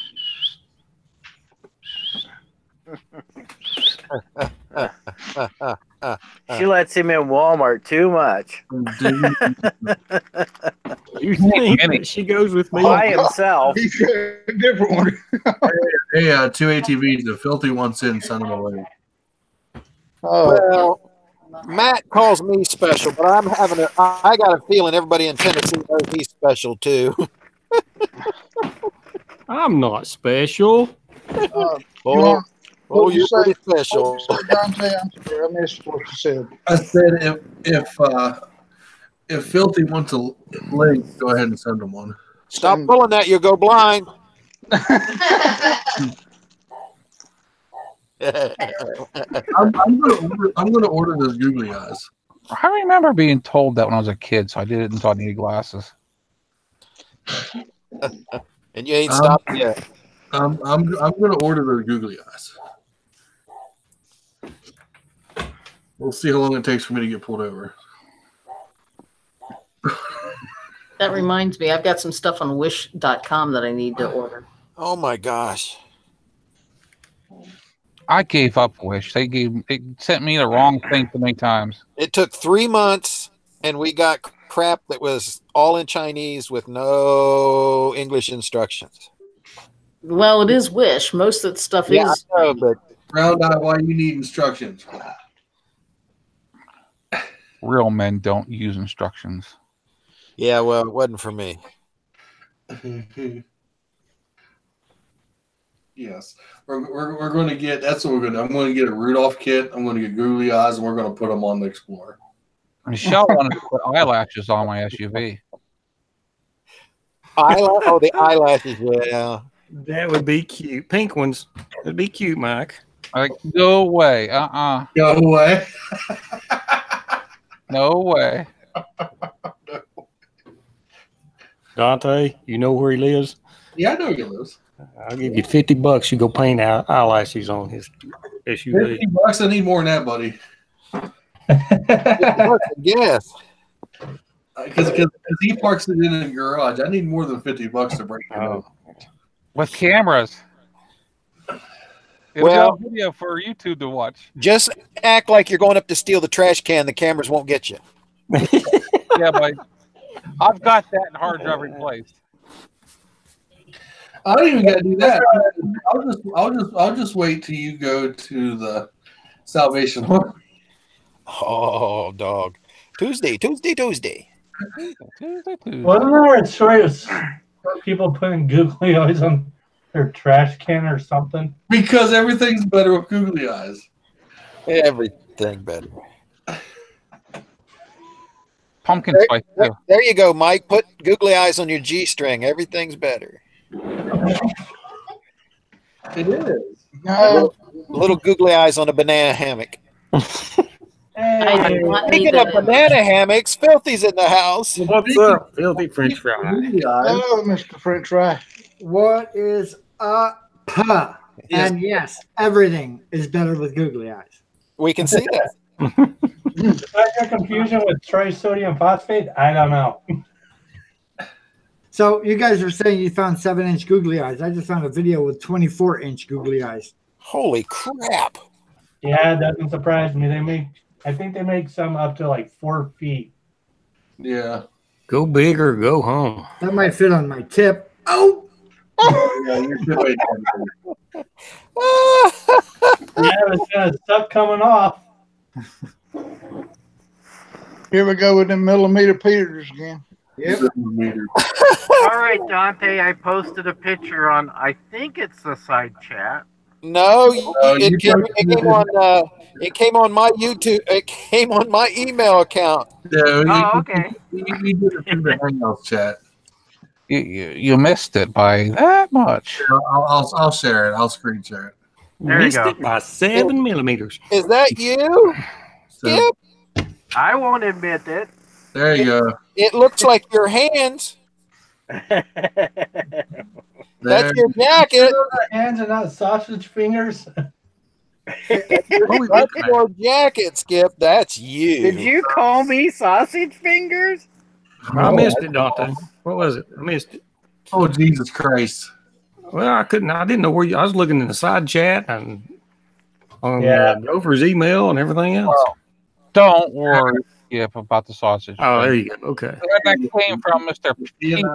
She lets him in Walmart too much. You think she goes with me by himself? He's a different one. Hey, 2 ATVs. The filthy one in send them away. Well, Matt calls me special, but I got a feeling everybody in Tennessee knows he's special too. I'm not special. You're pretty special. Dante, I'm sorry, I missed what you said. I said if Filthy wants a link, go ahead and send them one. Stop pulling that, you'll go blind. I'm gonna order those googly eyes. I remember being told that when I was a kid, so I did it until I needed glasses. And you ain't stopped yet. I'm gonna order those googly eyes. We'll see how long it takes for me to get pulled over. That reminds me, I've got some stuff on wish.com that I need to order. Oh my gosh. I gave up Wish. They sent me the wrong thing too many times. It took 3 months, and we got crap that was all in Chinese with no English instructions. Well, it is Wish. Most of the stuff Yeah, is. I know, but round out why you need instructions. Real men don't use instructions. Yeah, well, it wasn't for me. Yes, we're going to get. That's what we're going to. I'm going to get a Rudolph kit. I'm going to get googly eyes, and we're going to put them on the Explorer. Michelle wanted to put eyelashes on my SUV. Oh, the eyelashes, yeah. That would be cute. Pink ones. That'd be cute, Mike. Like, no way. Go away. No way. Dante, you know where he lives? Yeah, I know where he lives. I'll give you $50. You go paint eyelashes on his SUV. $50. I need more than that, buddy. Yes. Because he parks it in a garage. I need more than $50 to break it up. With cameras. It'll Well, be a video for YouTube to watch. Just act like you're going up to steal the trash can. The cameras won't get you. Yeah, but I've got that in hard drive replaced. I don't even got to do that. I'll just wait till you go to the Salvation Army. Oh, dog. Tuesday. Wasn't there a story of people putting googly eyes on their trash can or something? Because everything's better with googly eyes. Everything better. Pumpkin spice too. There you go, Mike. Put googly eyes on your G-string. Everything's better. It is. No. Little googly eyes on a banana hammock. I do not need Speaking of that. banana hammocks, Filthy's in the house. What's up, filthy French fry? Hello, Mr. French Fry. What is up? Yes. And yes, everything is better with googly eyes. We can see that. Is that your confusion with trisodium phosphate? I don't know. So you guys were saying you found 7-inch googly eyes. I just found a video with 24-inch googly eyes. Holy crap. Yeah, it doesn't surprise me. I think they make some up to like 4 feet. Yeah. Go big or go home. That might fit on my tip. Oh. Yeah, you're doing it. Yeah, it's gonna stop coming off. Here we go with them millimeter Peters again. Yep. All right, Dante, I posted a picture on, I think it's the side chat. No, it came on my YouTube. It came on my email account. Yeah, okay. You did it through the Hangouts chat. You missed it by that much. I'll share it. I'll screen share it. There you Missed go. it by 7 millimeters. Is that you, Skip? I won't admit it. There you go. It looks like your hands. That's your jacket. Hands and not sausage fingers. That's your jacket, Skip. That's you. Did you call me sausage fingers? I missed it, Dante. What was it? I missed it. Oh, Jesus Christ. Well, I didn't know where I was looking in the side chat and on Gopher's email and everything else. Well, don't worry, Skip, about the sausage. Oh, there you go. Okay. That came from Mr. Pinky's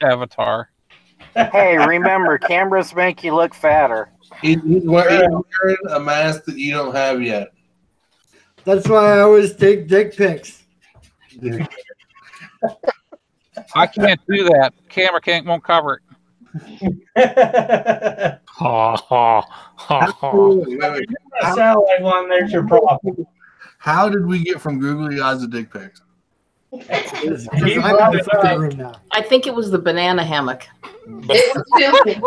avatar. Hey, remember, cameras make you look fatter. He's wearing a mask that you don't have yet. That's why I always take dick pics. I can't do that. Camera won't cover it. Ha ha ha ha. Wait. Sound like one. There's your problem. How did we get from googly eyes to dick pics? I think it was the banana hammock. It was filthy.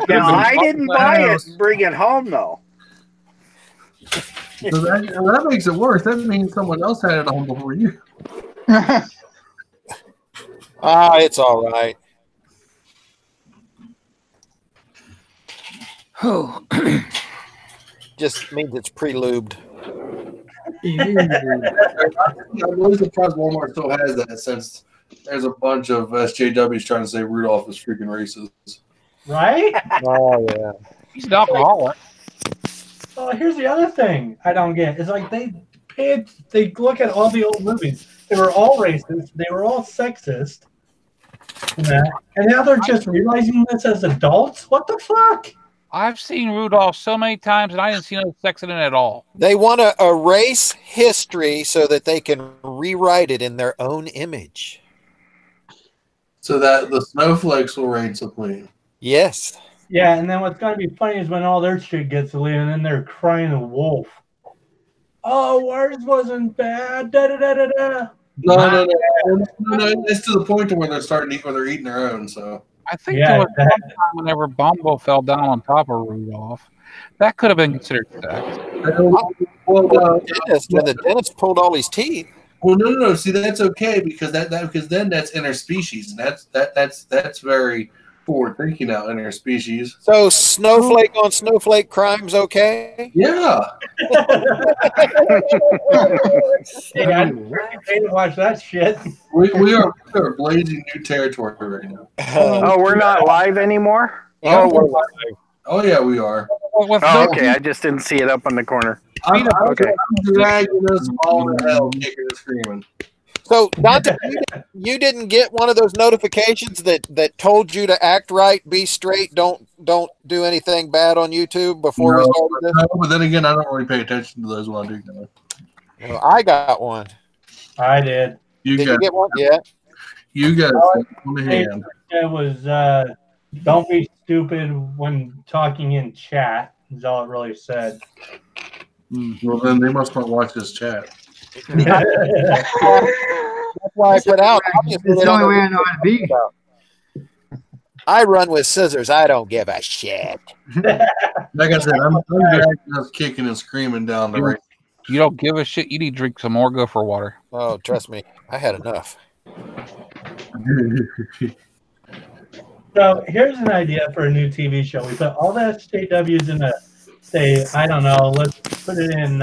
Now, I didn't buy it and bring it home, though. So that makes it worse. That means someone else had it on before you. It's all right. Oh. Just means it's pre-lubed. I'm really surprised Walmart still has that, since there's a bunch of SJWs trying to say Rudolph is freaking racist. Right? Oh, yeah. He's an alcoholic. Oh, here's the other thing I don't get. It's like they look at all the old movies. They were all racist. They were all sexist. And now they're just realizing this as adults? What the fuck? I've seen Rudolph so many times, and I didn't see no sex in it at all. They want to erase history so that they can rewrite it in their own image. So that the snowflakes will reign supreme. Yes. Yeah, and then what's going to be funny is when all their shit gets deleted, and then they're crying a wolf. Oh, ours wasn't bad. Da da da da da. No. It's to the point to where they're starting to eat, where they're eating their own. So I think there was one time whenever Bumbo fell down on top of Rudolph. That could have been considered sex. The dentist pulled all his teeth. Well, no. See, that's okay because because then that's interspecies, and that's very forward thinking now, interspecies. So snowflake on snowflake crime's okay? Yeah. Hey, I didn't watch that shit. We are blazing new territory right now. Oh, we're not live anymore? Oh, we're live. Oh yeah, we are. Oh, okay. I just didn't see it up in the corner. I'm dragging us all to hell, kicking and screaming. So, Dante, you didn't get one of those notifications that told you to act right, be straight, don't do anything bad on YouTube before we started this? No, but then again, I don't really pay attention to those when I do that. Well, I got one. I did. Did you get one? Yeah. You got it on the hand. It was don't be stupid when talking in chat, is all it really said. Well, then they must not watch this chat. That's why I put out. It's the only way I know how to be. I run with scissors. I don't give a shit. Like I said, I'm dragging us kicking and screaming down the right. You don't give a shit. You need to drink some more Gopher water. Oh, trust me. I had enough. So here's an idea for a new TV show. We put all the SJWs in a, say, I don't know, let's put it in,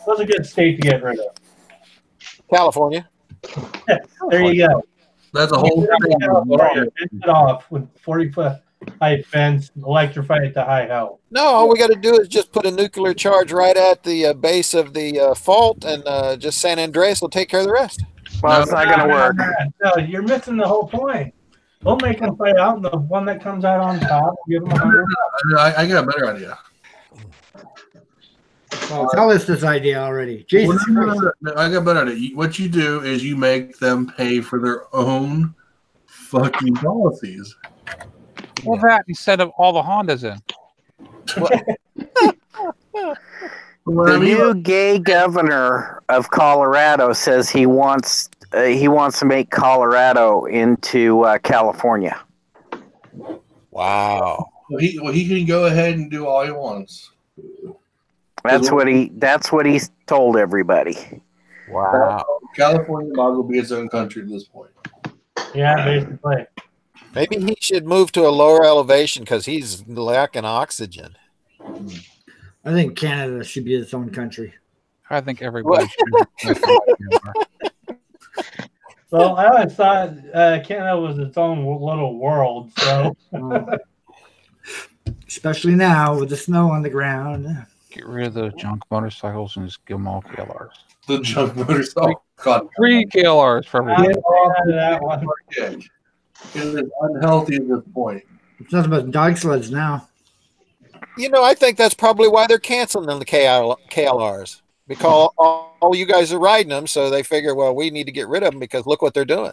what's a good state to get rid of? California. There you go. That's a whole thing. Fence it off with 40-foot high fence, electrify it to high hell. No, all we got to do is just put a nuclear charge right at the base of the fault, and just San Andreas will take care of the rest. Well, it's not going to work. No, you're missing the whole point. We'll make them play out. The one that comes out on top, give them 100. I got a better idea. Well, tell us this idea already. Jesus Christ. No, I got a better idea. What you do is you make them pay for their own fucking policies. Well, that instead of all the Hondas in. The new gay governor of Colorado says he wants to make Colorado into California. Wow. Well, he can go ahead and do all he wants. That's what he's told everybody. Wow. California might as well be its own country at this point. Yeah, basically. Maybe he should move to a lower elevation because he's lacking oxygen. I think Canada should be its own country. I think everybody should. Well, I always thought Canada was its own little world. So, especially now with the snow on the ground. Get rid of those junk motorcycles and just give them all KLRs. The junk motorcycle. God. 3 KLRs for everybody. that one. It is unhealthy at this point. It's nothing but dog sleds now. You know, I think that's probably why they're canceling the KLRs. Because all you guys are riding them, so they figure, well, we need to get rid of them because look what they're doing.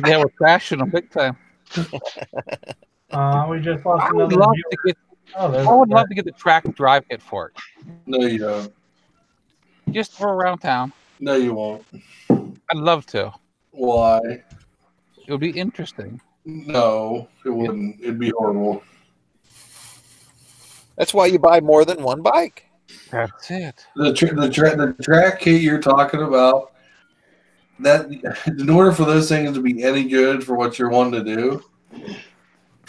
Yeah, we're crashing them big time. We just lost I would another. love to get. I would love to get the track drive kit for it. No, you don't. Just for around town. No, you won't. I'd love to. Why? It would be interesting. No, it wouldn't. It'd be horrible. That's why you buy more than one bike. That's it. The track kit you're talking about, that in order for those things to be any good for what you're wanting to do,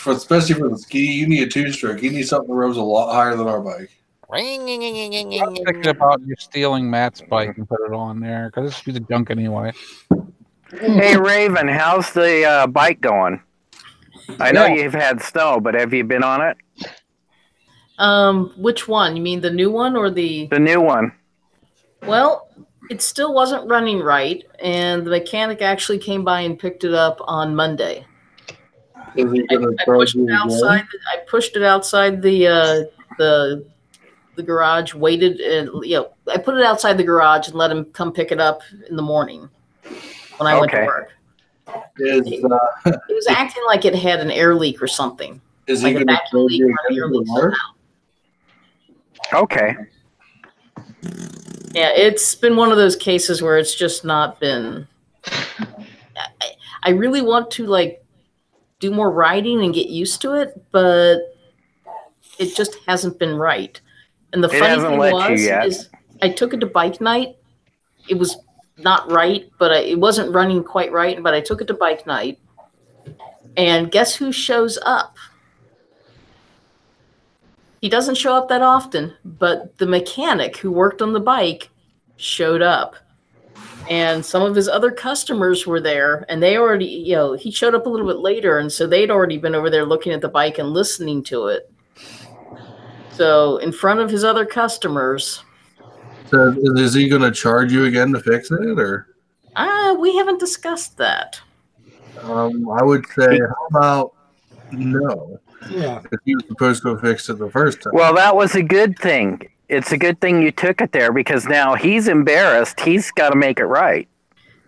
especially for the ski, you need a 2-stroke. You need something that rows a lot higher than our bike. I'm thinking about you stealing Matt's bike and put it on there because it's a piece of junk anyway. Hey Raven, how's the bike going? I know you've had snow, but have you been on it? Which one? You mean the new one or the new one? Well, it still wasn't running right, and the mechanic actually came by and picked it up on Monday. Is he gonna I pushed it outside. I pushed it outside the garage. Waited, and I put it outside the garage and let him come pick it up in the morning when I went to work. It was acting like it had an air leak or something. Is like he a gonna vacuum leak or an air leak somehow. Okay. Yeah, it's been one of those cases where it's just not been. I really want to do more riding and get used to it, but it just hasn't been right. And the funny thing is I took it to bike night. It was not right, but it wasn't running quite right. But I took it to bike night, and guess who shows up? He doesn't show up that often, but the mechanic who worked on the bike showed up. And some of his other customers were there, and they already, he showed up a little bit later, and so they'd already been over there looking at the bike and listening to it. So in front of his other customers. So is he going to charge you again to fix it, or? We haven't discussed that. I would say, how about no? Yeah. If he was supposed to have fixed it the first time. Well, that was a good thing. It's a good thing you took it there because now he's embarrassed. He's got to make it right.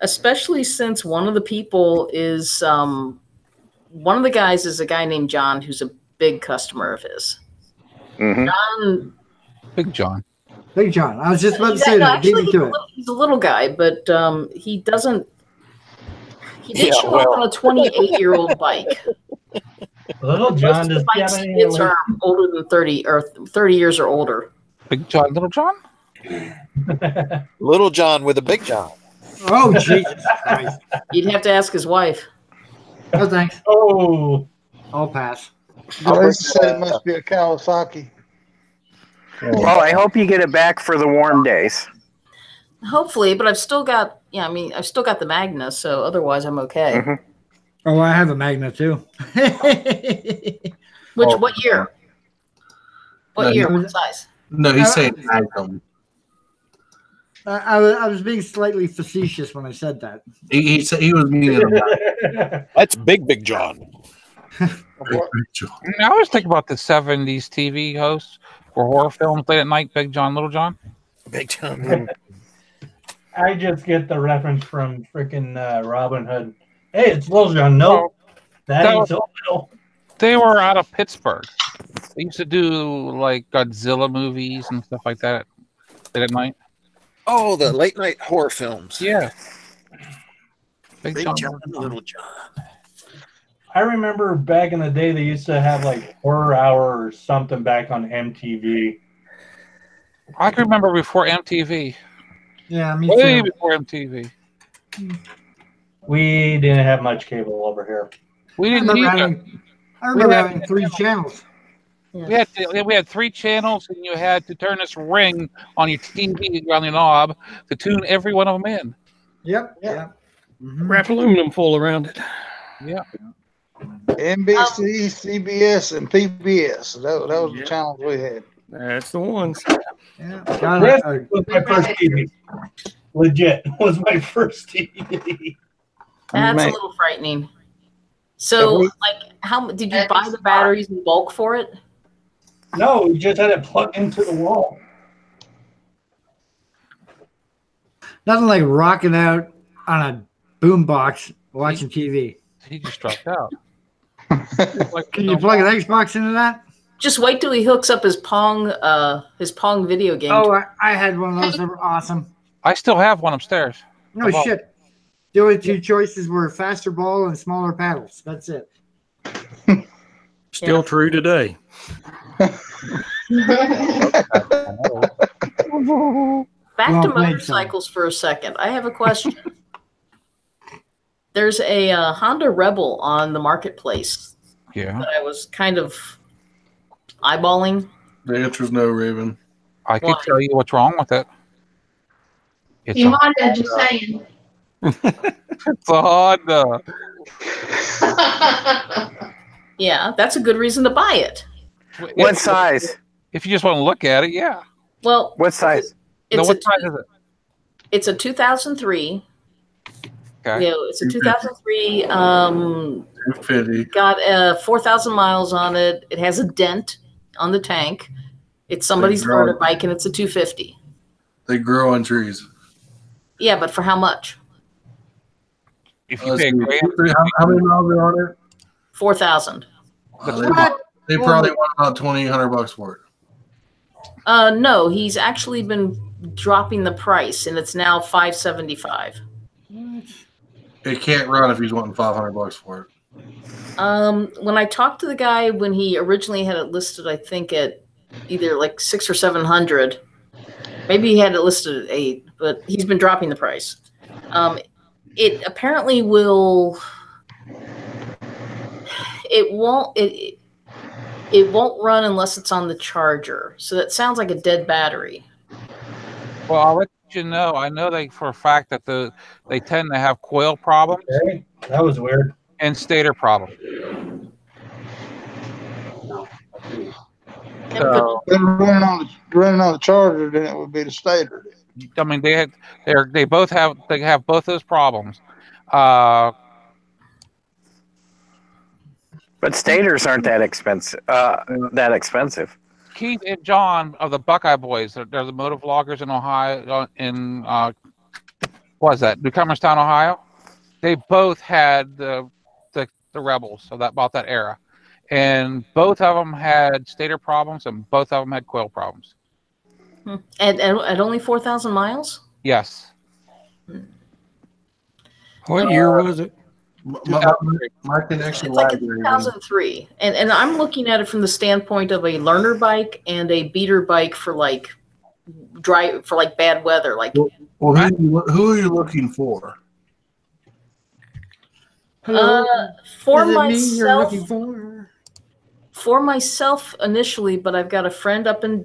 Especially since one of the people is, one of the guys is a guy named John who's a big customer of his. Mm-hmm. John. Big John. Big John. I was just about to say that. Actually, he's a little guy, but he doesn't. He did show up on a 28-year-old bike. Little John does bikes kids are older than 30 or 30 years or older. Big John, Little John? Little John with a big John. Oh, Jesus Christ. You'd have to ask his wife. No, thanks. Oh. I'll pass. They said it must be a Kawasaki. Well, I hope you get it back for the warm days. Hopefully, but I've still got, I've still got the Magna, so otherwise I'm okay. Mm-hmm. Oh, I have a Magna too. What year? What year? What size? No, he's saying Magnum. I was being slightly facetious when I said that. He said he was meaning about That's Big John. I always think about the 70s TV hosts for horror films late at night, Big John, Little John. Big John. I just get the reference from freaking Robin Hood. Hey, it's Little John. No, that ain't so little. They were out of Pittsburgh. They used to do like Godzilla movies and stuff like that late at night. Oh, the late night horror films. Yeah. Big John, Little John. I remember back in the day they used to have like Horror Hour or something back on MTV. I can remember before MTV. Yeah, me Way too. before MTV. We didn't have much cable over here. We didn't need I remember having 3 channels. We had 3 channels, and you had to turn this ring on your TV around the knob to tune every one of them in. Yep. Mm-hmm. Wrap aluminum foil around it. Yeah. NBC, CBS, and PBS. That was the channels we had. That's the ones. Yeah. That was my first TV. Legit was my first TV. That's a little frightening. So, like, how did you buy the batteries in bulk for it? No, we just had it plugged into the wall. Nothing like rocking out on a boombox watching TV. He just dropped out. Can you plug an Xbox into that? Just wait till he hooks up his Pong video game. Oh, I had one of those. They were awesome. I still have one upstairs. No shit. The only 2 choices were faster ball and smaller paddles. That's it. Still true today. Back to motorcycles for a second. I have a question. There's a Honda Rebel on the marketplace. Yeah. That I was kind of eyeballing. The answer is no, Raven. I can tell you what's wrong with it. It's You a might have just saying. It's a Honda. Yeah, that's a good reason to buy it. What size? If you just want to look at it, yeah. Well, what size? What size is it? It's a 2003. Okay. You know, it's a 2003. 250. Got 4,000 miles on it. It has a dent on the tank. It's somebody's murder bike, and it's a 250. They grow on trees. Yeah, but for how much? If you pay a grand, how many miles are on it? 4,000. They probably want about $2,800 for it. No, he's actually been dropping the price, and it's now $575. It can't run if he's wanting $500 for it. When I talked to the guy when he originally had it listed, I think at either like 600 or 700. Maybe he had it listed at 8, but he's been dropping the price. It apparently will. It won't run unless it's on the charger. So that sounds like a dead battery. well, I'll let you know. I know for a fact that they tend to have coil problems. Okay. That was weird. And stator problems. So, running on the charger, then it would be the stator. I mean, they have both those problems. But stators aren't that expensive. Keith and John of the Buckeye Boys, they're the motovloggers in Ohio, what is that, Newcomerstown, Ohio? They both had the Rebels of about that era. And both of them had stator problems, and both of them had coil problems. And at only 4,000 miles? Yes. What year was it? My connection. It's like a 2003, and I'm looking at it from the standpoint of a learner bike and a beater bike for like bad weather. Like, well, who are you looking for? for Is it me you're myself, looking for? for myself initially, but I've got a friend up in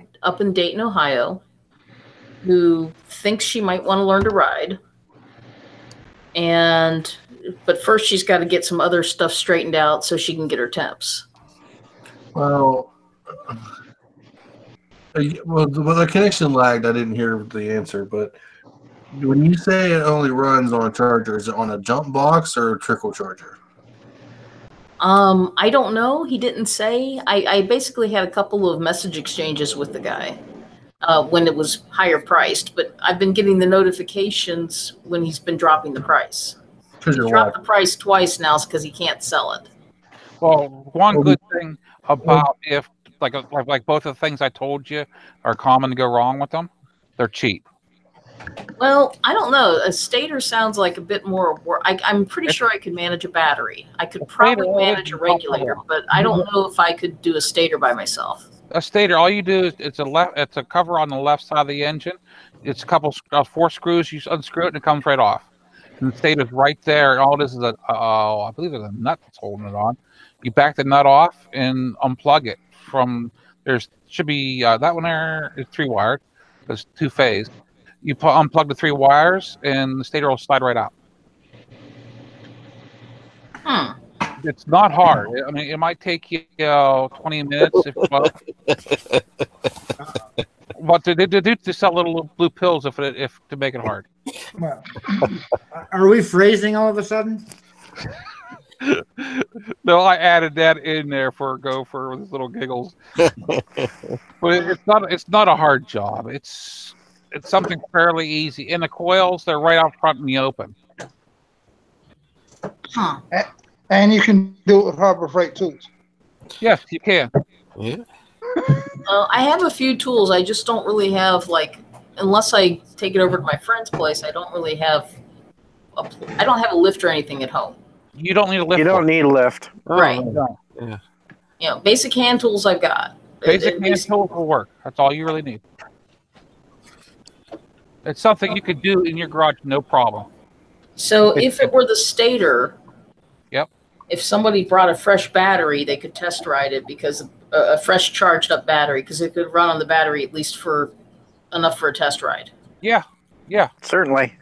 Dayton, Ohio, who thinks she might want to learn to ride, but first she's got to get some other stuff straightened out so she can get her temps. Well, Well, the connection lagged. I didn't hear the answer, but when you say it only runs on a charger, is it on a jump box or a trickle charger? I don't know. He didn't say. I basically had a couple of message exchanges with the guy when it was higher priced, but I've been getting the notifications when he's been dropping the price. He dropped the price twice now because he can't sell it. Well, one good thing about if like both of the things I told you are common to go wrong with them, they're cheap. Well, I don't know. A stator sounds like a bit more work. I'm pretty sure I could manage a battery. I could probably manage a regulator, but I don't know if I could do a stator by myself. A stator, all you do is it's a cover on the left side of the engine. It's a couple 4 screws. You unscrew it and it comes right off. And the stator's right there. And all this is I believe there's a nut that's holding it on. You back the nut off and unplug it from. Should be that one there is 3-wired. There's 2-phase. You unplug the 3 wires and the stator will slide right out. It's not hard. I mean, it might take you 20 minutes. But they do sell little blue pills if to make it hard. Well, are we phrasing all of a sudden? No, I added that in there for a gopher with his little giggles. But it's not a hard job. It's something fairly easy. And the coils, they're right out front in the open. Huh. And you can do it with Harbor Freight tools. Yes, you can. Yeah. I have a few tools. I just don't really have, like, unless I take it over to my friend's place, I don't really have I don't have a lift or anything at home. You don't need a lift. You don't need a lift. Right. Yeah. You know, basic hand tools I've got. Basic hand tools will work. That's all you really need. It's something you could do in your garage, no problem. So if it were the stator, yep. If somebody brought a fresh battery, they could test ride it because a fresh charged up battery, because it could run on the battery at least for enough for a test ride. Yeah, yeah, certainly.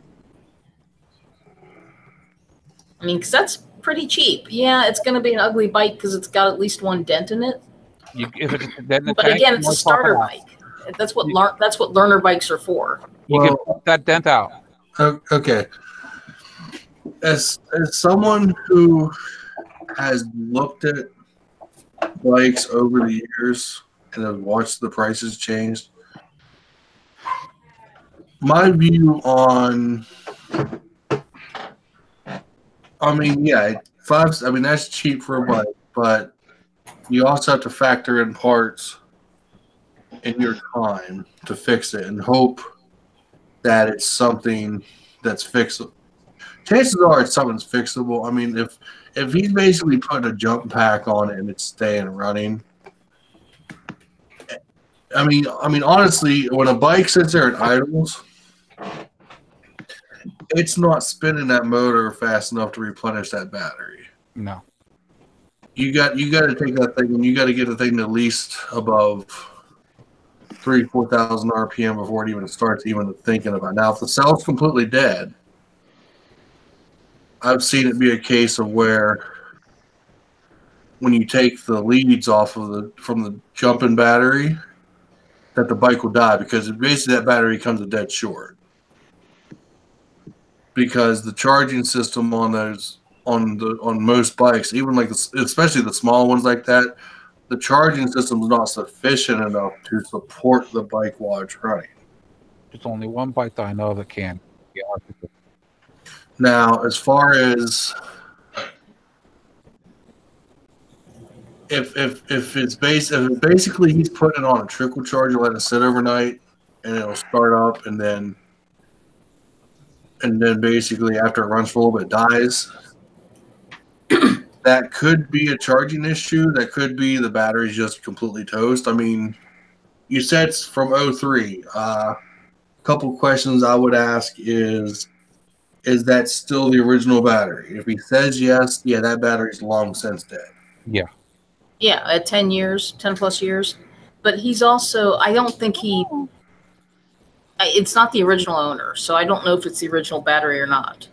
I mean, because that's pretty cheap. Yeah, it's going to be an ugly bike because it's got at least one dent in it. If it's a dent in the but tank, again, it's a starter bike. That's what learner bikes are for. You can put that dent out. Okay. As someone who has looked at bikes over the years and have watched the prices change, my view on, I mean, yeah, that's cheap for a bike, but you also have to factor in parts in your time to fix it and hope that it's something that's fixable. Chances are it's something's fixable. I mean, if he's basically put a jump pack on it and it's staying running, I mean, honestly, when a bike sits there and idles, it's not spinning that motor fast enough to replenish that battery. No. You got to take that thing and you got to get the thing at least above 3,000-4,000 RPM before it even starts even thinking about it. Now, if the cell's completely dead, I've seen it be a case of where when you take the leads off from the jumping battery, that the bike will die because basically that battery comes a dead short. Because the charging system on most bikes, even especially the small ones like that, the charging system is not sufficient enough to support the bike while it's running. There's only one bike that I know that can. Now, as far as if it's basically he's putting it on a trickle charger, let it sit overnight, and it'll start up, and then basically after it runs for a little bit, dies. That could be a charging issue. That could be the battery's just completely toast. I mean, you said it's from 03. Couple questions I would ask is that still the original battery? If he says yes, yeah, that battery's long since dead. Yeah. Yeah, at 10 plus years. But he's also, I don't think it's not the original owner, so I don't know if it's the original battery or not.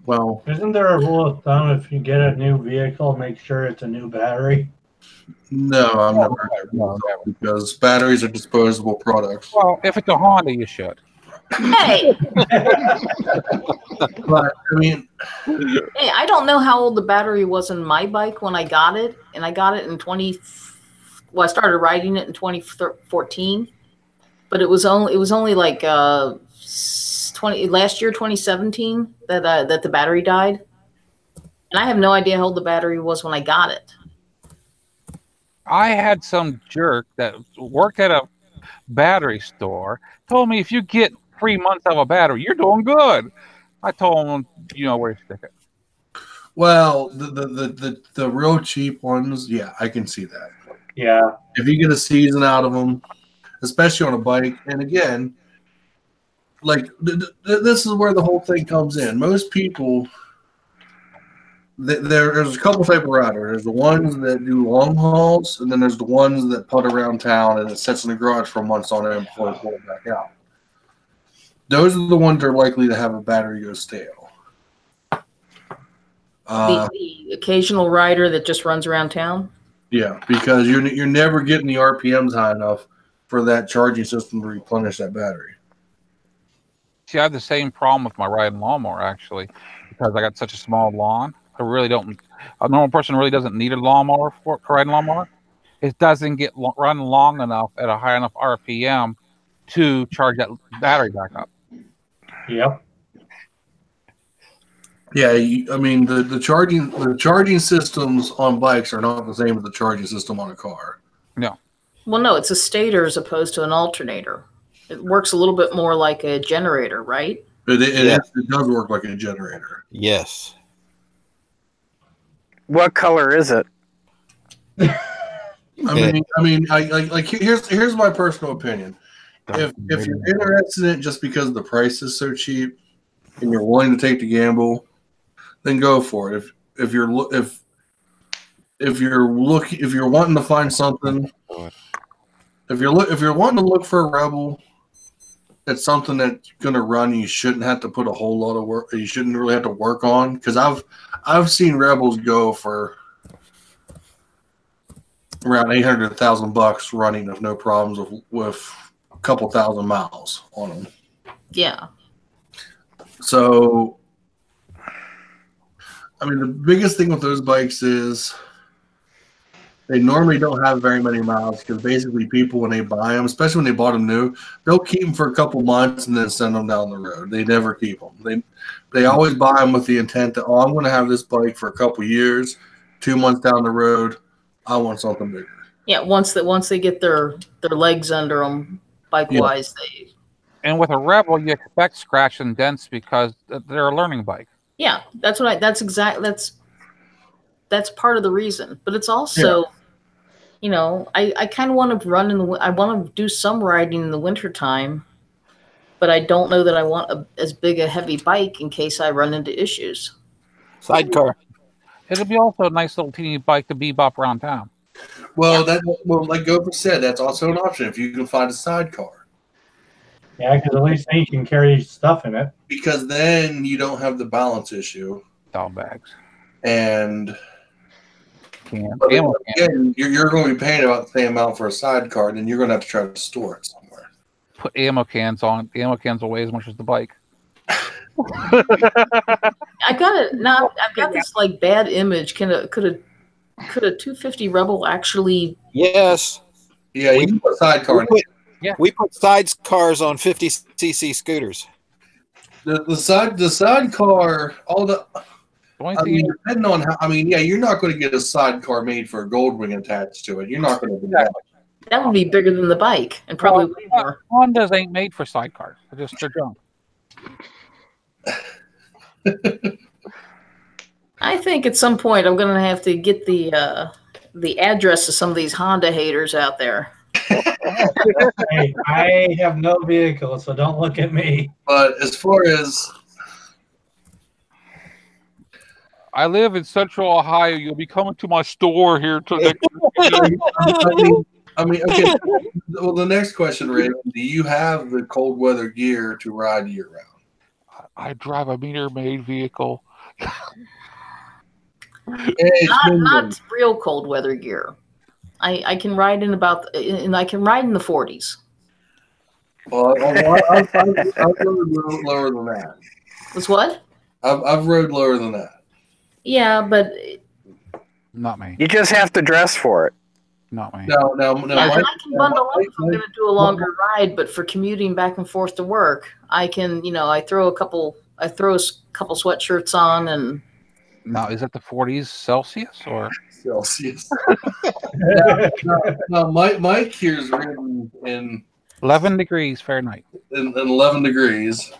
Well, isn't there a rule of thumb if you get a new vehicle, make sure it's a new battery? No, I'm never because batteries are disposable products. Well, if it's a Honda, you should. Hey, But I mean, hey, I don't know how old the battery was in my bike when I got it, and I got it in I started riding it in 2014, but it was only like 2017 that the battery died, and I have no idea how old the battery was when I got it. I had some jerk that worked at a battery store told me if you get 3 months of a battery, you're doing good. I told him, you know where to stick it. well, the real cheap ones, yeah, I can see that. Yeah. If you get a season out of them, especially on a bike, and again, like this is where the whole thing comes in. Most people, there's a couple type of rider. There's the ones that do long hauls, and then there's the ones that putt around town and it sits in the garage for months on end before they pull it back out. Those are the ones that are likely to have a battery go stale. The occasional rider that just runs around town. Yeah, because you're never getting the RPMs high enough for that charging system to replenish that battery. See, I have the same problem with my riding lawnmower, actually, because I got such a small lawn. I really don't. A normal person really doesn't need a lawnmower for riding lawnmower. It doesn't get run long enough at a high enough RPM to charge that battery back up. Yep. Yeah, I mean the charging systems on bikes are not the same as the charging system on a car. No. Well, no, it's a stator as opposed to an alternator. It works a little bit more like a generator, right? It does work like a generator. Yes. What color is it? Here's my personal opinion. If you're interested in it just because the price is so cheap and you're willing to take the gamble, then go for it. If you're wanting to find something, if you're wanting to look for a Rebel, it's something that's going to run. You shouldn't have to put a whole lot of work. You shouldn't really have to work on, because I've seen Rebels go for around $800,000 running with no problems with a couple thousand miles on them. Yeah. So, I mean, the biggest thing with those bikes is they normally don't have very many miles, because basically people, when they buy them, especially when they bought them new, they'll keep them for a couple months and then send them down the road. They never keep them. They always buy them with the intent that, I'm going to have this bike for a couple years. 2 months down the road, I want something bigger. Yeah, once they get their legs under them, bike-wise, they... And with a Rebel, you expect scratch and dents because they're a learning bike. Yeah, that's part of the reason. But it's also, I kind of want to run I want to do some riding in the wintertime, but I don't know that I want as big a heavy bike in case I run into issues. Sidecar. It'll be also a nice little teeny bike to bebop around town. Well, like Gopher said, that's also an option if you can find a sidecar. Yeah, because at least then you can carry stuff in it. Because then you don't have the balance issue. Doll bags. And again, you're going to be paying about the same amount for a sidecar, then you're going to have to try to store it somewhere. Put ammo cans on. The ammo cans will weigh as much as the bike. I've got this like bad image. Could a 250 Rebel actually? Yes. Yeah, you can put a sidecar. We put sidecars on 50cc scooters. The sidecar, depending on how, you're not going to get a sidecar made for a Goldwing attached to it. You're not going to do that. That would be bigger than the bike, and probably way more. Hondas ain't made for sidecars. They're junk. I think at some point I'm going to have to get the address of some of these Honda haters out there. Hey, I have no vehicle, so don't look at me. But as far as I live in Central Ohio, you'll be coming to my store here today. Okay. Well, the next question, Ray, do you have the cold weather gear to ride year round? I drive a meter-made vehicle. Not real cold weather gear. I can ride in I can ride in the 40s. Well, I've rode lower than that. Was what? I've rode lower than that. Yeah, but Not me. You just have to dress for it. Not me. No. I can bundle up if I'm going to do a longer ride, but for commuting back and forth to work, I can, I throw a couple sweatshirts on and. Now, is it the 40s Celsius or Celsius? no, Mike here's ridden in 11 degrees Fahrenheit. In 11 degrees,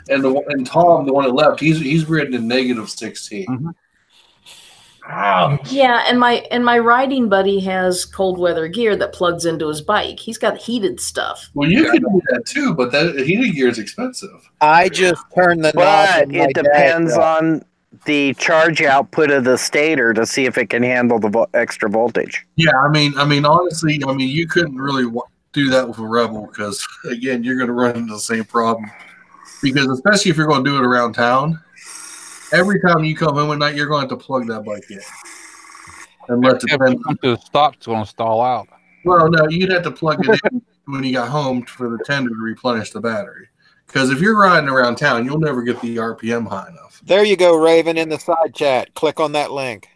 and Tom, the one that left, he's ridden in -16. Mm-hmm. Yeah, and my riding buddy has cold weather gear that plugs into his bike. He's got heated stuff. Well, you can do that too, but that heated gear is expensive. I just turned the knob. But it depends on the charge output of the stator to see if it can handle the extra voltage. Yeah, I mean, honestly, you couldn't really do that with a Rebel because, again, you're going to run into the same problem. Because especially if you're going to do it around town, every time you come home at night, you're going to have to plug that bike in. And let If you come to a stop, it's going to stall out. Well, no, you'd have to plug it in when you got home for the tender to replenish the battery. Because if you're riding around town, you'll never get the RPM high enough. There you go, Raven, in the side chat. Click on that link.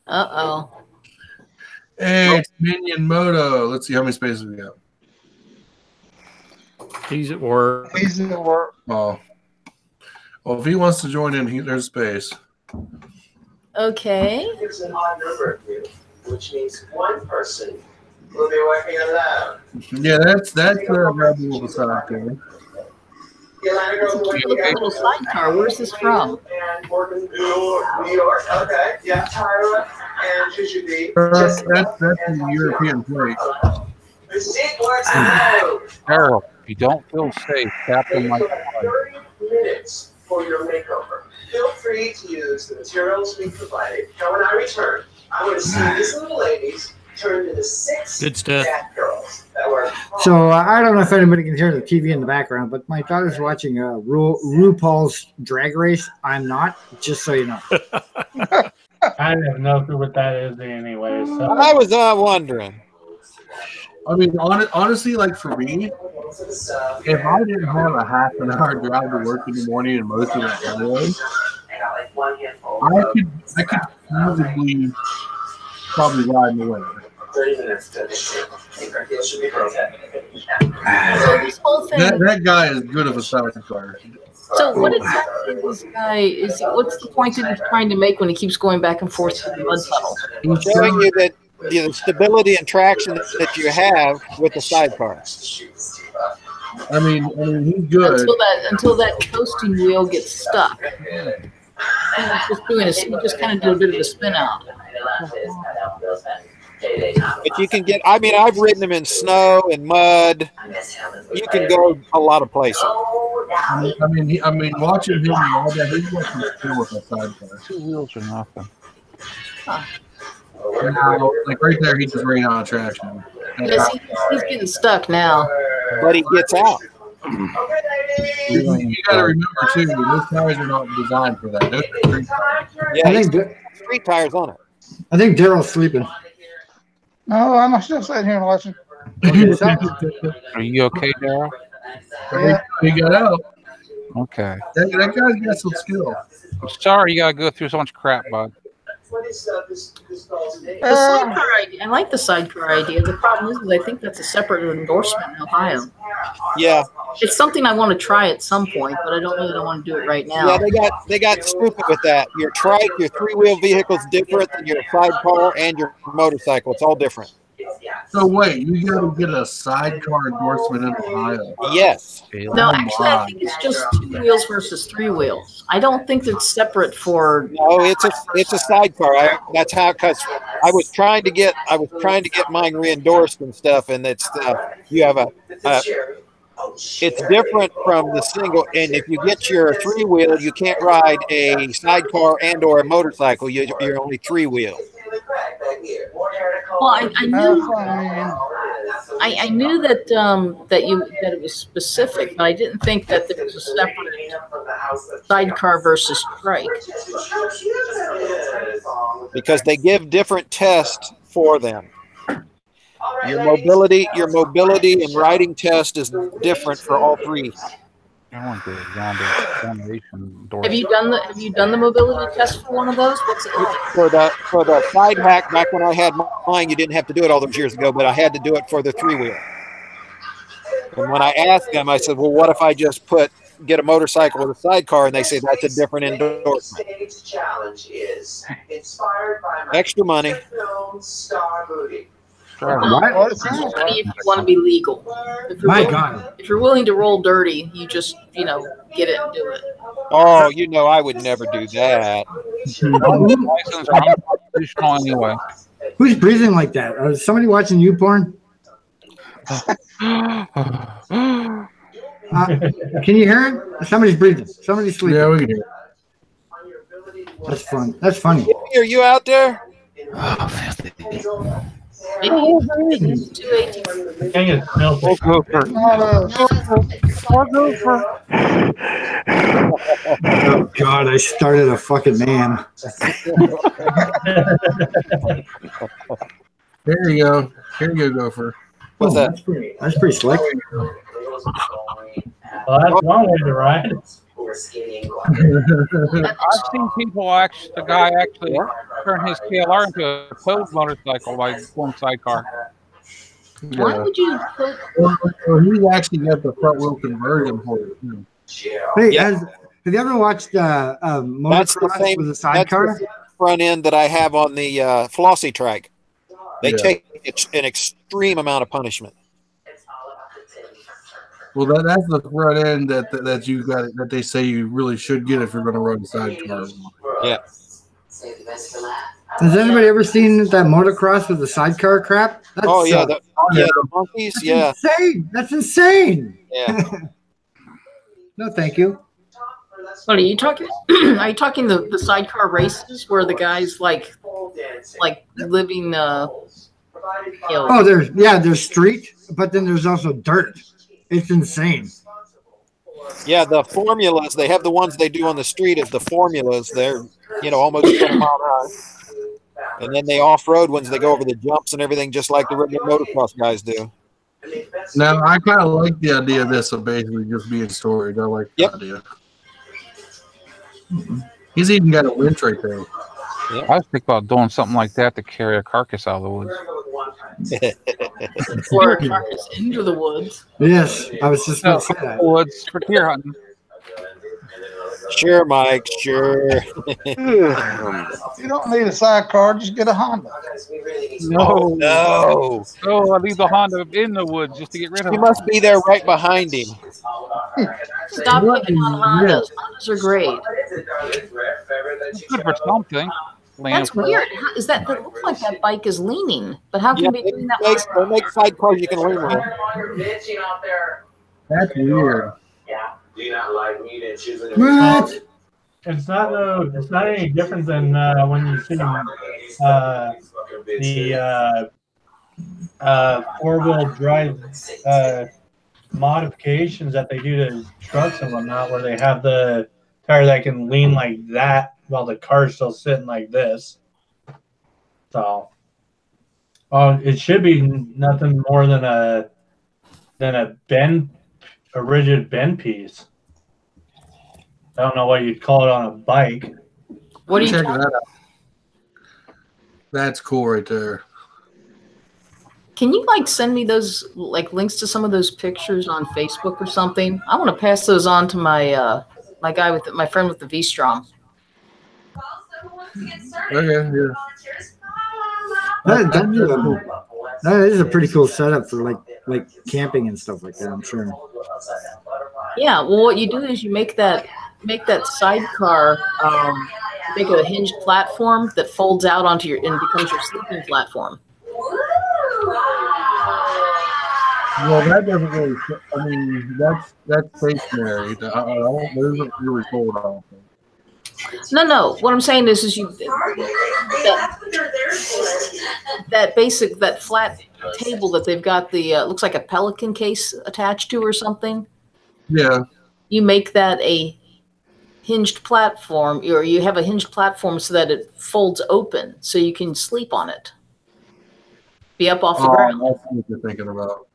Uh-oh. Hey, it's Minion Moto. Let's see how many spaces we got. He's at work. Oh. Well, if he wants to join in, there's space. Okay. It's an odd number of you, which means one person will be working alone. Yeah, that's Rebel beside there. It's a little sidecar. Where's this from? New York. Okay. Yeah. Tyra and Jujubee. That's the European plate. The seat works alone. Harold, if you don't feel safe, tap on my 30 minutes for your makeover. Feel free to use the materials we provided. Now, when I return, I want to see these little ladies turned into 6 Good stuff. bad girls that were. So I don't know if anybody can hear the TV in the background, but my daughter's watching RuPaul's Drag Race. I'm not, just so you know. I have no clue what that is anyway. So. I was wondering. I mean, honestly, like for me, if I didn't have a half an hour drive to work in the morning and most of that road, I could easily probably ride in the winter. 30 minutes to should be perfect. So this whole thing. That guy is good of a sidecar. So what exactly this guy is? What's the point that he's trying to make when he keeps going back and forth to the mud puddle? He's showing you that the stability and traction that you have with the sidecar. I mean, he's good Until that coasting wheel gets stuck. He just kind of did a bit of a spin out. But you can get, I mean, I've ridden them in snow and mud. You can go a lot of places. I mean, watching him all that, he's working still with a sidecar. 2 wheels or nothing. Now, like right there, he's just running out of traction. Yes, he's getting stuck now. But he gets out. You got to remember too, those tires are not designed for that. Those are street tires. Yeah, he's got street tires on it. I think Daryl's sleeping. No, I'm still sitting here and watching. Are you okay, Daryl? He got out. Okay. That guy's got some skill. I'm sorry you got to go through so much crap, bud. What is this girl's name? The sidecar idea. I like the sidecar idea. The problem is I think that's a separate endorsement in Ohio. Yeah. It's something I want to try at some point, but I don't want to do it right now. Yeah, they got stupid with that. Your trike, your 3-wheel vehicle is different than your sidecar and your motorcycle. It's all different. So wait, you got to get a sidecar endorsement in Ohio? Yes. No, actually, I think it's just 2 wheels versus 3 wheels. I don't think it's separate for. No, it's a sidecar. That's how, because I was trying to get mine re-endorsed and stuff, and it's you have it's different from the single. And if you get your 3-wheel, you can't ride a sidecar and or a motorcycle. You're only 3-wheel. Well, I knew that that it was specific, but I didn't think that there was a separate sidecar versus trike. Because they give different tests for them. Your mobility and riding test is different for all three. I want the generation door. Have you done the mobility test for one of those? What's it like? For the side hack, back when I had mine, you didn't have to do it all those years ago, but I had to do it for the 3-wheel. And when I asked them, I said, "Well, what if I just get a motorcycle with a sidecar?" And they say that's a different endorsement. Stage challenge is inspired by my Extra money. film Star Movie. What? It's funny if you want to be legal. My God. If you're willing to roll dirty, you just, get it and do it. Oh, I would never do that. License are unconstitutional anyway. Who's breathing like that? Is somebody watching you porn? Can you hear it? Somebody's breathing. Somebody's sleeping. Yeah, we can hear it. That's fun. That's funny. Are you out there? Oh, God, I started a fucking man. There you go. Here you go, Gopher. What's that? That's pretty slick. Well, that's one way to ride. I've seen the guy actually turn his KLR into a towed motorcycle by one sidecar. Why would you put? Well, he's actually got the front wheel conversion for it too. Hey, have you ever watched motocross with a sidecar? That's the front end that I have on the Flossy track. They take an extreme amount of punishment. Well, that's the front end that you got that they say you really should get if you're going to run sidecar. Yeah. Has anybody ever seen that motocross with the sidecar crap? That's, the monkeys. That's insane. That's insane. Yeah. No, thank you. What are you talking? Are you talking the sidecar races where the guys like living? There's street, but then there's also dirt. It's insane. Yeah, the formulas, they have the ones they do on the street as the formulas. They're, almost 20 mile an hour. And then they off-road ones, they go over the jumps and everything just like the regular motocross guys do. Now, I kind of like the idea of this of basically just being storage. I like the idea. He's even got a winch right there. Yeah. I was thinking about doing something like that to carry a carcass out of the woods. Or a carcass into the woods. Yes, I was just going to say that. Woods for deer hunting. Sure, Mike, sure. You don't need a sidecar, just get a Honda. No. Oh, I leave the Honda in the woods just to get rid of it. He must be there right behind him. Stop picking on Hondas. Hondas are great. It's good for something. That's weird. Is that it looks like that bike is leaning, but how can they do that? They make sidecars you can lean with. That's weird. Do you not like meat and choosing? What? It's not any different than when you see the four-wheel drive modifications that they do to trucks and whatnot, where they have the tire that can lean like that while the car's still sitting like this. So, it should be nothing more than a rigid bend piece. I don't know what you'd call it on a bike. What do you check that out? That's cool right there. Can you send me those links to some of those pictures on Facebook or something? I want to pass those on to my my friend with the V-Strom. Okay, yeah. That is a pretty cool setup for like camping and stuff like that, I'm sure. Yeah, well, what you do is you make that sidecar, make a hinged platform that folds out onto and becomes your sleeping platform. Well, that doesn't really. I mean, that's stationary. I don't move it really cold. I don't think. No. What I'm saying is you that flat table that they've got the looks like a Pelican case attached to or something. Yeah. You make that a hinged platform, or you have a hinged platform so that it folds open, so you can sleep on it. be up off the Oh, ground. that's what you're thinking about.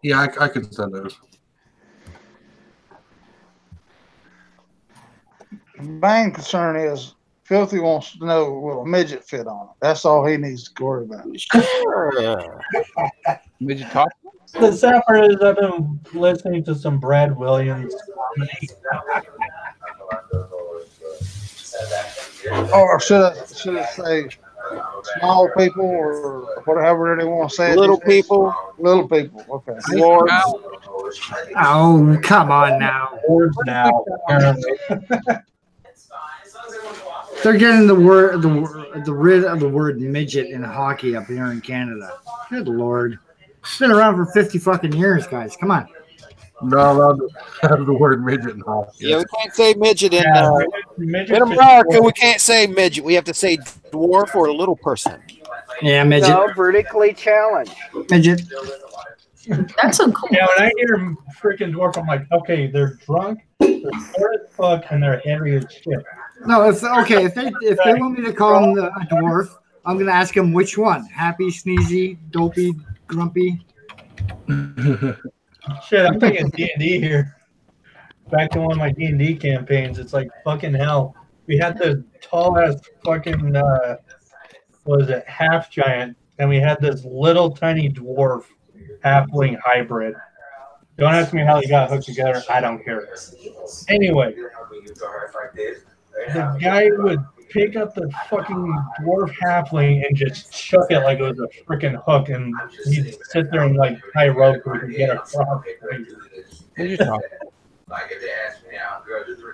Yeah, I could send those. The main concern is Filthy wants to know will a midget fit on it. That's all he needs to worry about. Sure. Midget top. The sad part is I've been listening to some Brad Williams comedy. Or should I say small people or whatever they want to say? Little people. Little people. Okay. Lords. Oh, come on now. Words now, apparently. They're getting the rid of the word midget in hockey up here in Canada. Good Lord. It's been around for 50 fucking years, guys. Come on. Not allowed to have the word midget in hockey. Yeah, we can't say midget in midget in America. We can't say midget. We have to say dwarf or little person. Yeah, midget. No, vertically challenged. Midget. That's so cool. Yeah, when I hear freaking dwarf, I'm like, okay, they're drunk, they're short as fuck, and they're hairy as shit. No, if they want me to call him a dwarf, I'm gonna ask him which one. Happy, sneezy, dopey, grumpy. Shit, I'm thinking D&D here. Back to one of my D&D campaigns, it's like fucking hell. We had this tall ass fucking what is it, half giant, and we had this little tiny dwarf halfling hybrid. Don't ask me how they got hooked together. I don't care. Anyway, the guy would pick up the fucking dwarf halfling and just chuck it like it was a freaking hook, and he'd sit there and like tie rope so we could get across. What are you talking?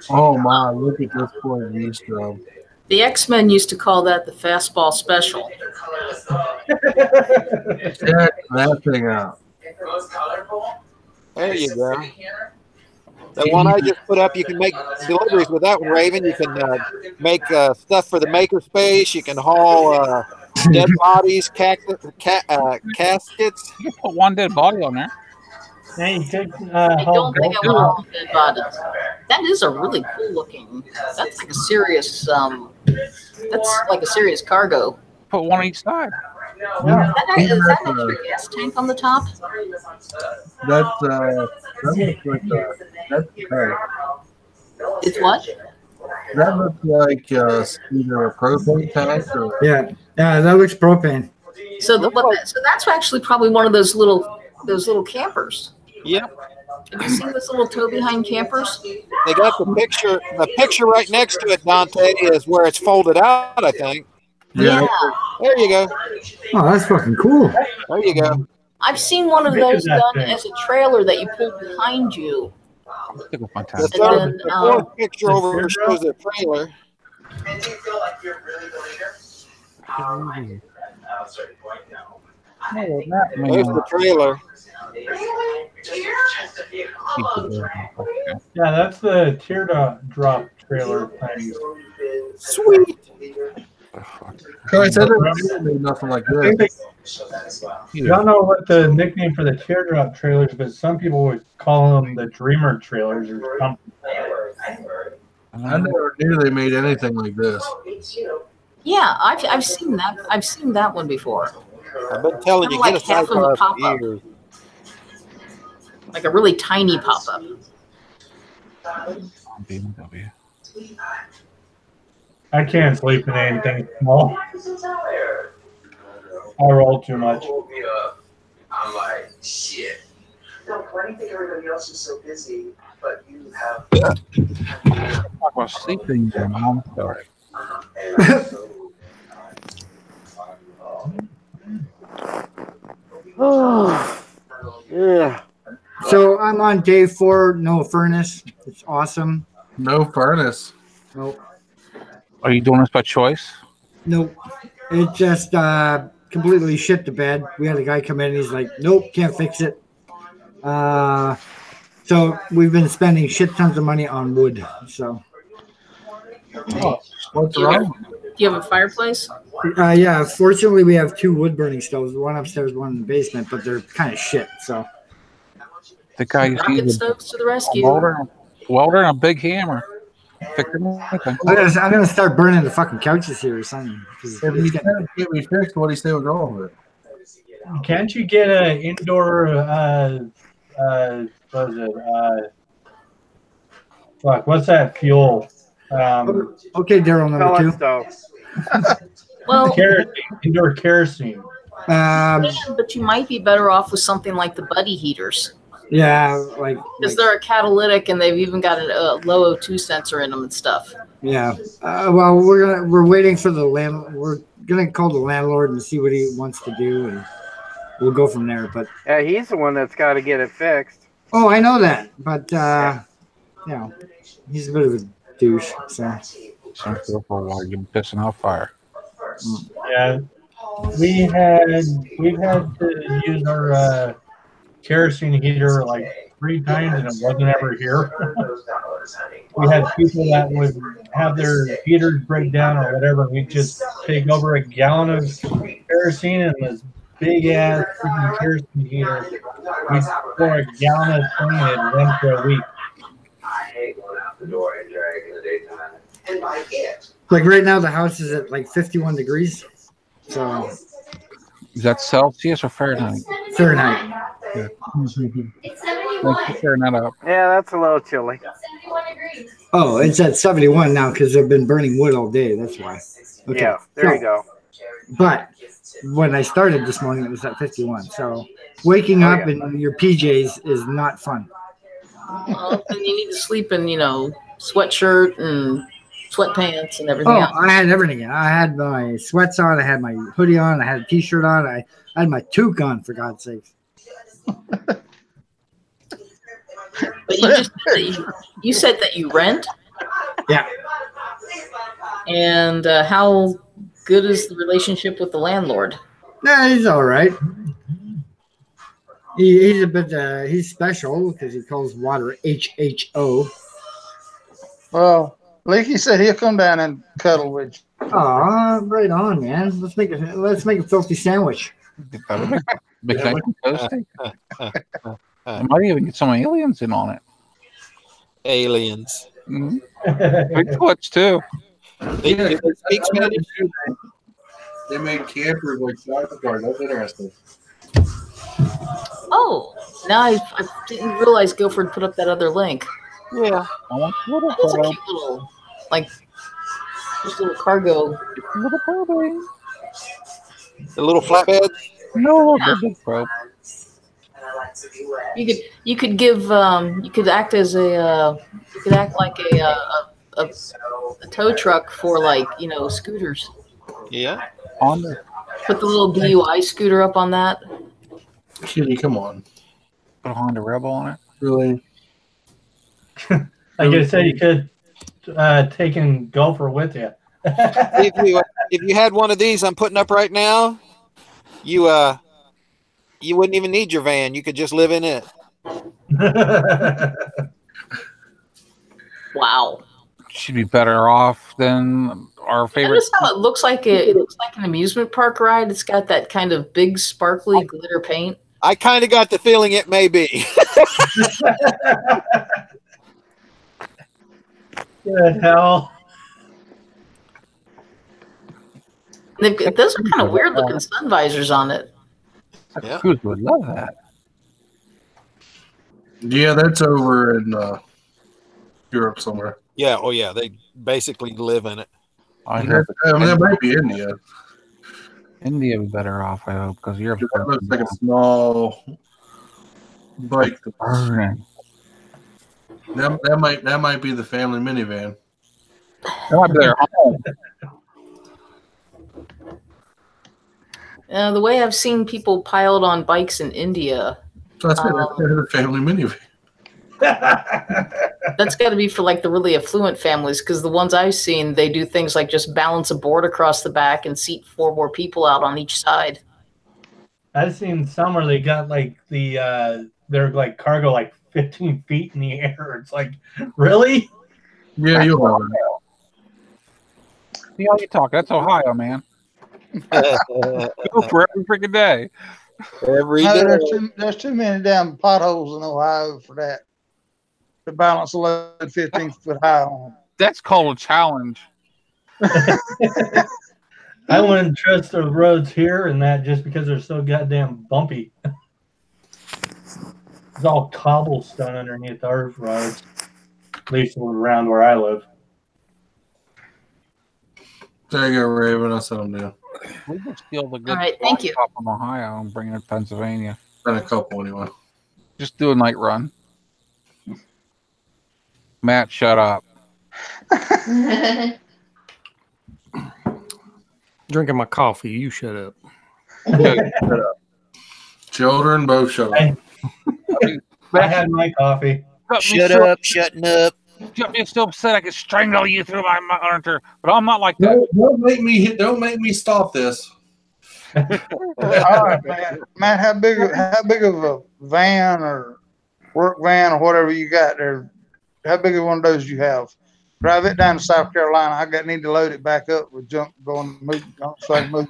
Oh my! Look at this poor yeast drum. The X-Men used to call that the fastball special. Check that thing out. There you go. The one I just put up, you can make deliveries with that one, Raven. You can make stuff for the makerspace. You can haul dead bodies, caskets. You can put one dead body on there. Yeah, you could, I don't think I want all dead bodies. That is a really cool looking. That's like a serious. That's like a serious cargo. Put one on each side. Yeah. Is that an extra gas tank on the top? That looks like that's okay. It's what? That looks like either a propane tank or Yeah, that looks propane. So that's actually probably one of those little campers. Yep. Have you seen this little tow behind campers? They got the picture. The picture right next to it, Dante, is where it's folded out, I think. Yeah. There you go. Oh, that's fucking cool. There you go. I've seen one of those done as a trailer that you pull behind you. The fourth picture over here shows a trailer. There's the trailer. Yeah, that's the teardrop trailer thing. Sweet. I said it made nothing like this. Y'all know what the nickname for the teardrop trailers, but some people would call them the Dreamer trailers or something. I never knew they made anything like this. Yeah, I've seen that. I've seen that one before. I've been telling you, Kinda get a like half of a sidecar for pop-up. years. Like a really tiny pop-up. BMW. I can't sleep in anything small. I roll too much. I'm like, shit. No, why do you think everybody else is so busy, but you have. Talk about sleeping there, Mom. Sorry. Oh, yeah. So I'm on day 4, no furnace. It's awesome. No furnace. Nope. Are you doing this by choice? Nope. It just completely shit the bed. We had a guy come in and he's like, nope, can't fix it. So we've been spending shit tons of money on wood. So. Oh, what's Do you wrong? have a fireplace? Yeah, fortunately we have 2 wood burning stoves, one upstairs, one in the basement, but they're kind of shit. So. The guy used to Rocket use stoves to the a rescue. welder and a big hammer. I'm gonna start burning the fucking couches here or something. If he can't get me fixed, what do you say was wrong with it? Can't you get an indoor? What is it? Fuck, what's that fuel? Okay, Daryl number 2. Well, kerosene, indoor kerosene. but you might be better off with something like the buddy heaters. Yeah, like because they're a catalytic and they've even got a low O2 sensor in them and stuff. Yeah. Well, we're waiting for the land. We're gonna call the landlord and see what he wants to do, and we'll go from there. But yeah, he's the one that's got to get it fixed. Oh, I know that, but you know, he's a bit of a douche. So. For a while, you're pissing off fire. Yeah, we've had to use our kerosene heater like 3 times, and it wasn't ever here. We had people that would have their heaters break down or whatever, and we'd just take over a gallon of kerosene and this big ass freaking kerosene heater. We'd pour a gallon of clean and run for a week. I hate going out the door and drag in the daytime. And by it. Like right now, the house is at like 51 degrees. So. Is that Celsius or Fahrenheit? Fahrenheit. Yeah. Thanks for clearing that up. Yeah, that's a little chilly. Oh, it's at 71 now because they've been burning wood all day. That's why. Okay. Yeah, there you go. But when I started this morning, it was at 51. So waking up in your PJs is not fun. Well, then you need to sleep in, sweatshirt and sweatpants and everything else. I had everything. I had my sweats on. I had my hoodie on. I had a T-shirt on. I had my toque on, for God's sakes. But you said that you rent? Yeah. And how good is the relationship with the landlord? Nah, he's all right. He's a bit, he's special because he calls water HHO. Well, Leaky said he'll come down and cuddle with you. Aw, right on, man. Let's make a filthy sandwich. Big thing. I might even get some aliens in on it. Aliens. Bigfoots too. They speak Spanish. They made campers like sidecars. That's interesting. Oh, now I didn't realize Guilford put up that other link. Yeah. That's a cute little, just a little cargo. The little flatbed? No, yeah. Probe. You could give you could act as like a tow truck for scooters. Yeah. Put the little DUI scooter up on that. Kitty, come on. Put a Honda Rebel on it. Really? Like I said, you could taken Gopher with you. if you had one of these I'm putting up right now, you wouldn't even need your van. You could just live in it. Wow. She'd be better off than our favorite. Notice how it looks like it looks like an amusement park ride. It's got that kind of big sparkly glitter paint. I kind of got the feeling it may be. Good hell. Those are kind of weird looking sun visors on it. Yeah. Who would love that? Yeah, that's over in Europe somewhere. Yeah. Oh, yeah. They basically live in it. That might be India. India would be better off, I hope, because Europe looks like a small bike. That might be the family minivan. That might be their home. The way I've seen people piled on bikes in India, That's the family minivan. that's got to be for the really affluent families, because the ones I've seen, they do things like just balance a board across the back and seat 4 more people out on each side. I've seen some where they got their cargo 15 feet in the air. It's really? Yeah, you'll have it. See how you talk? That's Ohio, man. Go for every freaking day. Every day. There's too many damn potholes in Ohio for that to balance a load 15 foot high on. That's called a challenge. I wouldn't trust the roads here and that just because they're so goddamn bumpy. It's all cobblestone underneath our roads, at least around where I live. There you go, Raven. That's what I'm doing. We can steal the good All right, thank you. stuff from Ohio and bring it to Pennsylvania. Done a couple anyway. Just do a night run. Matt, shut up. Drinking my coffee. You shut up. Shut up. Children, both shut up. I had my coffee. Shut up, shutting up. Got me so upset I could strangle you through my monitor, but I'm not like that. Don't make me stop this. All right, Matt, how big of a van or work van or whatever you got there? How big of one of those you have? Drive it down to South Carolina. I need to load it back up with junk going so I can move.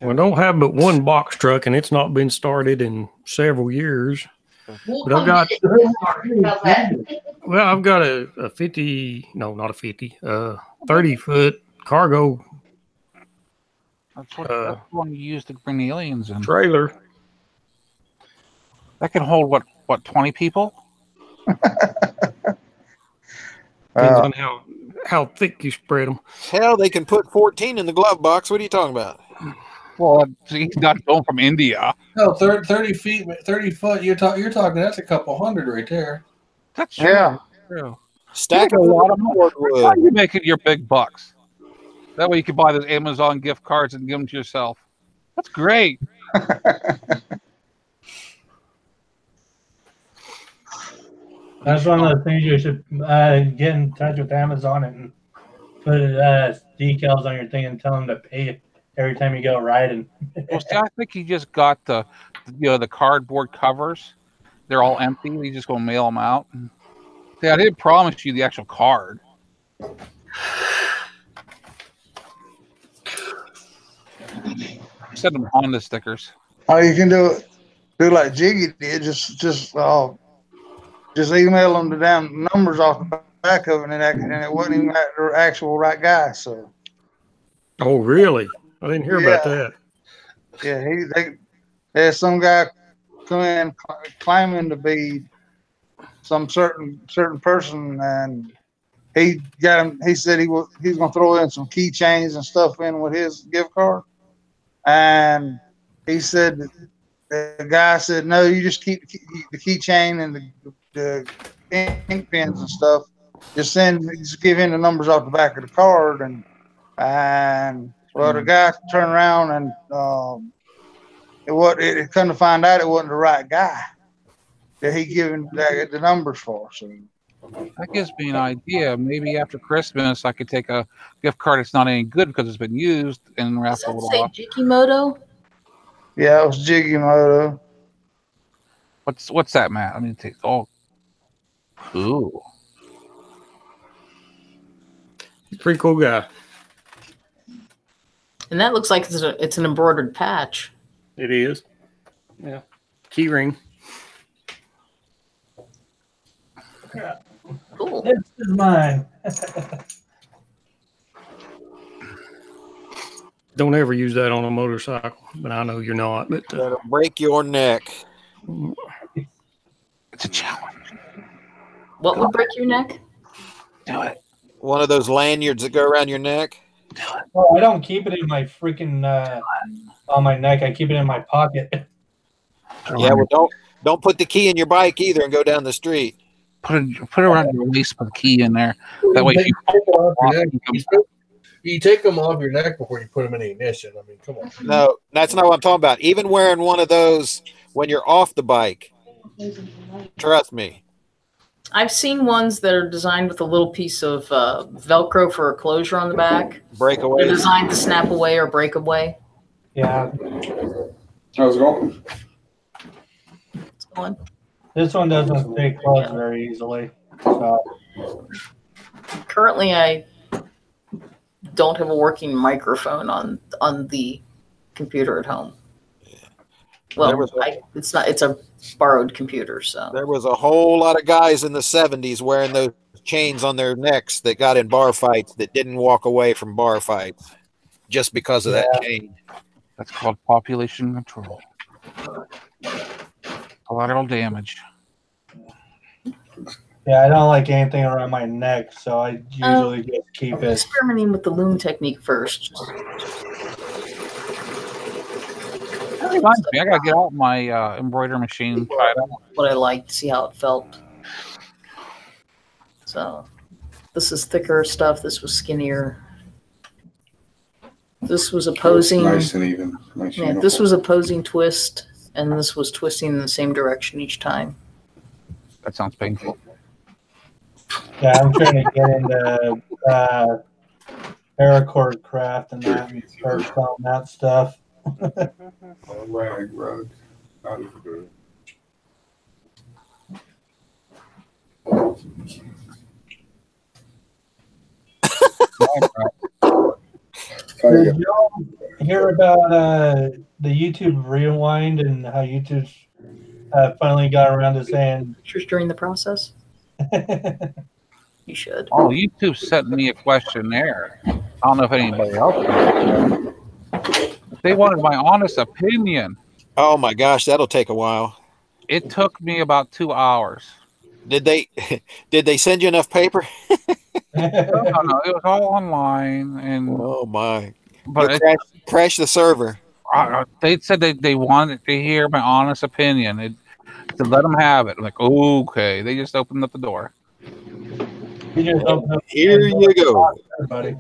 We don't have but one box truck, and it's not been started in several years. But I've got I've got a 50, no, not a 50, 30-foot cargo. That's the one you used to bring the aliens in. Trailer. That can hold what 20 people? Depends on how thick you spread them. Hell, they can put 14 in the glove box. What are you talking about? Well, he's not going from India. No, 30 feet, 30 foot. You're talking. That's a couple hundred right there. That's true. Yeah. True. Stack a lot of That's how you making your big bucks. That way you can buy those Amazon gift cards and give them to yourself. That's great. That's one of the things you should get in touch with Amazon and put decals on your thing and tell them to pay it every time you go riding. Well, see, I think he just got the cardboard covers. They're all empty. He's just gonna mail them out. See, I didn't promise you the actual card. Send them Honda stickers. Oh, you can do like Jiggy did. Just email them the damn numbers off the back of it, and it wasn't even the actual right guy. So. Oh, really? I didn't hear about that. Yeah, there's some guy come in claiming to be some certain person, and he got him. He said he's gonna throw in some keychains and stuff in with his gift card, and he said the guy said, "No, you just keep the keychain and the ink pens and stuff. Just give in the numbers off the back of the card." And well, the guy turned around and it couldn't find out it wasn't the right guy that he given the numbers for. So that gives me an idea. Maybe after Christmas, I could take a gift card that's not any good because it's been used and wrap a little off. JikiMoto? Yeah, it was JikiMoto. What's that, Matt? I mean, ooh. He's a pretty cool guy. And that looks like it's an embroidered patch. It is. Yeah. Key ring. Cool. This is mine. Don't ever use that on a motorcycle, but I know you're not. But that'll break your neck. It's a challenge. What would break your neck? Do it. One of those lanyards that go around your neck. Well, I don't keep it in my freaking on my neck. I keep it in my pocket. Yeah, well, don't put the key in your bike either and go down the street. Put it around your waist, put the key in there. That way, you take them off your neck before you put them in the ignition. I mean, come on. No, that's not what I'm talking about. Even wearing one of those when you're off the bike, trust me. I've seen ones that are designed with a little piece of Velcro for a closure on the back. Breakaway. They're designed to snap away or break away. Yeah. How's it going? It's going. This one doesn't stay closed very easily. So. Currently, I don't have a working microphone on the computer at home. Well, it's not. It's a borrowed computer, so There was a whole lot of guys in the 70s wearing those chains on their necks that got in bar fights that didn't walk away from bar fights just because of that chain. That's called population control. Collateral damage. Yeah, I don't like anything around my neck, so I usually just keep it. Experimenting with the loom technique first. I gotta get out my embroidery machine and try it out. What I liked, see how it felt. So, this is thicker stuff. This was skinnier. This was opposing. Nice and even. Nice Yeah, this was opposing twist, and this was twisting in the same direction each time. That sounds painful. Yeah, I'm trying to get into paracord craft and that and start selling that stuff. Rag rug. That is good. Did y'all hear about the YouTube rewind and how YouTube finally got around to saying pictures during the process? You should. Oh, YouTube sent me a questionnaire. I don't know if anybody else did. They wanted my honest opinion. Oh my gosh, that'll take a while. It took me about 2 hours. Did they send you enough paper? No, it was all online, and oh my! But crash the server. They said they wanted to hear my honest opinion. To let them have it. I'm like, okay, they just opened up the door. Here you go, buddy.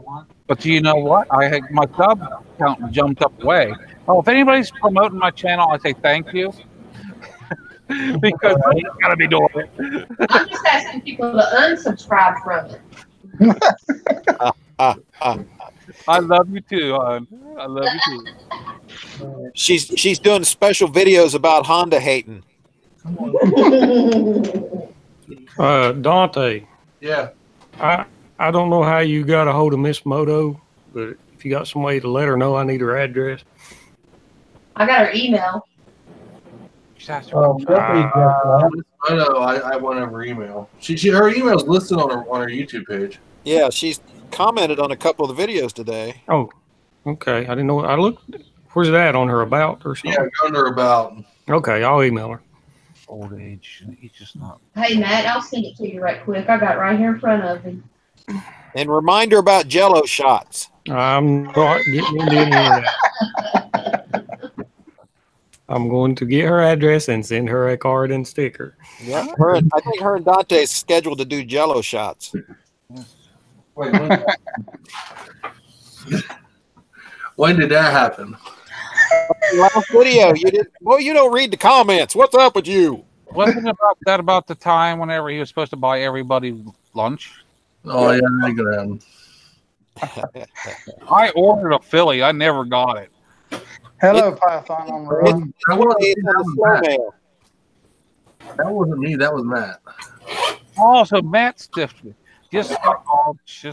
But do you know what? I had my sub count jumped up way. Oh, if anybody's promoting my channel, I say thank you. Because I gotta be doing it. I'm just asking people to unsubscribe from it. I love you too, hon. I love you too. She's doing special videos about Honda hating. Dante. Yeah. I don't know how you got a hold of Miss Moto, but if you got some way to let her know I need her address. I got her email. I know. I want her email. Her email's listed on her YouTube page. Yeah, she's commented on a couple of the videos today. Oh, okay. I didn't know. I looked. Where's it at on her about or something? Yeah, go to her about. Okay, I'll email her. Old age. He's just not. Hey, Matt, I'll send it to you right quick. I got it right here in front of me. And remind her about Jello shots. I'm not getting into any of that. I'm going to get her address and send her a card and sticker. Yeah, I think her and Dante is scheduled to do Jello shots. Wait, when did that happen? Last video, you did. Well, you don't read the comments. What's up with you? Wasn't about the time whenever he was supposed to buy everybody lunch? Oh yeah, I got him. I ordered a Philly. I never got it. Hello, Python on the run. That wasn't me. That was Matt. Oh, so Matt stiffed me. Just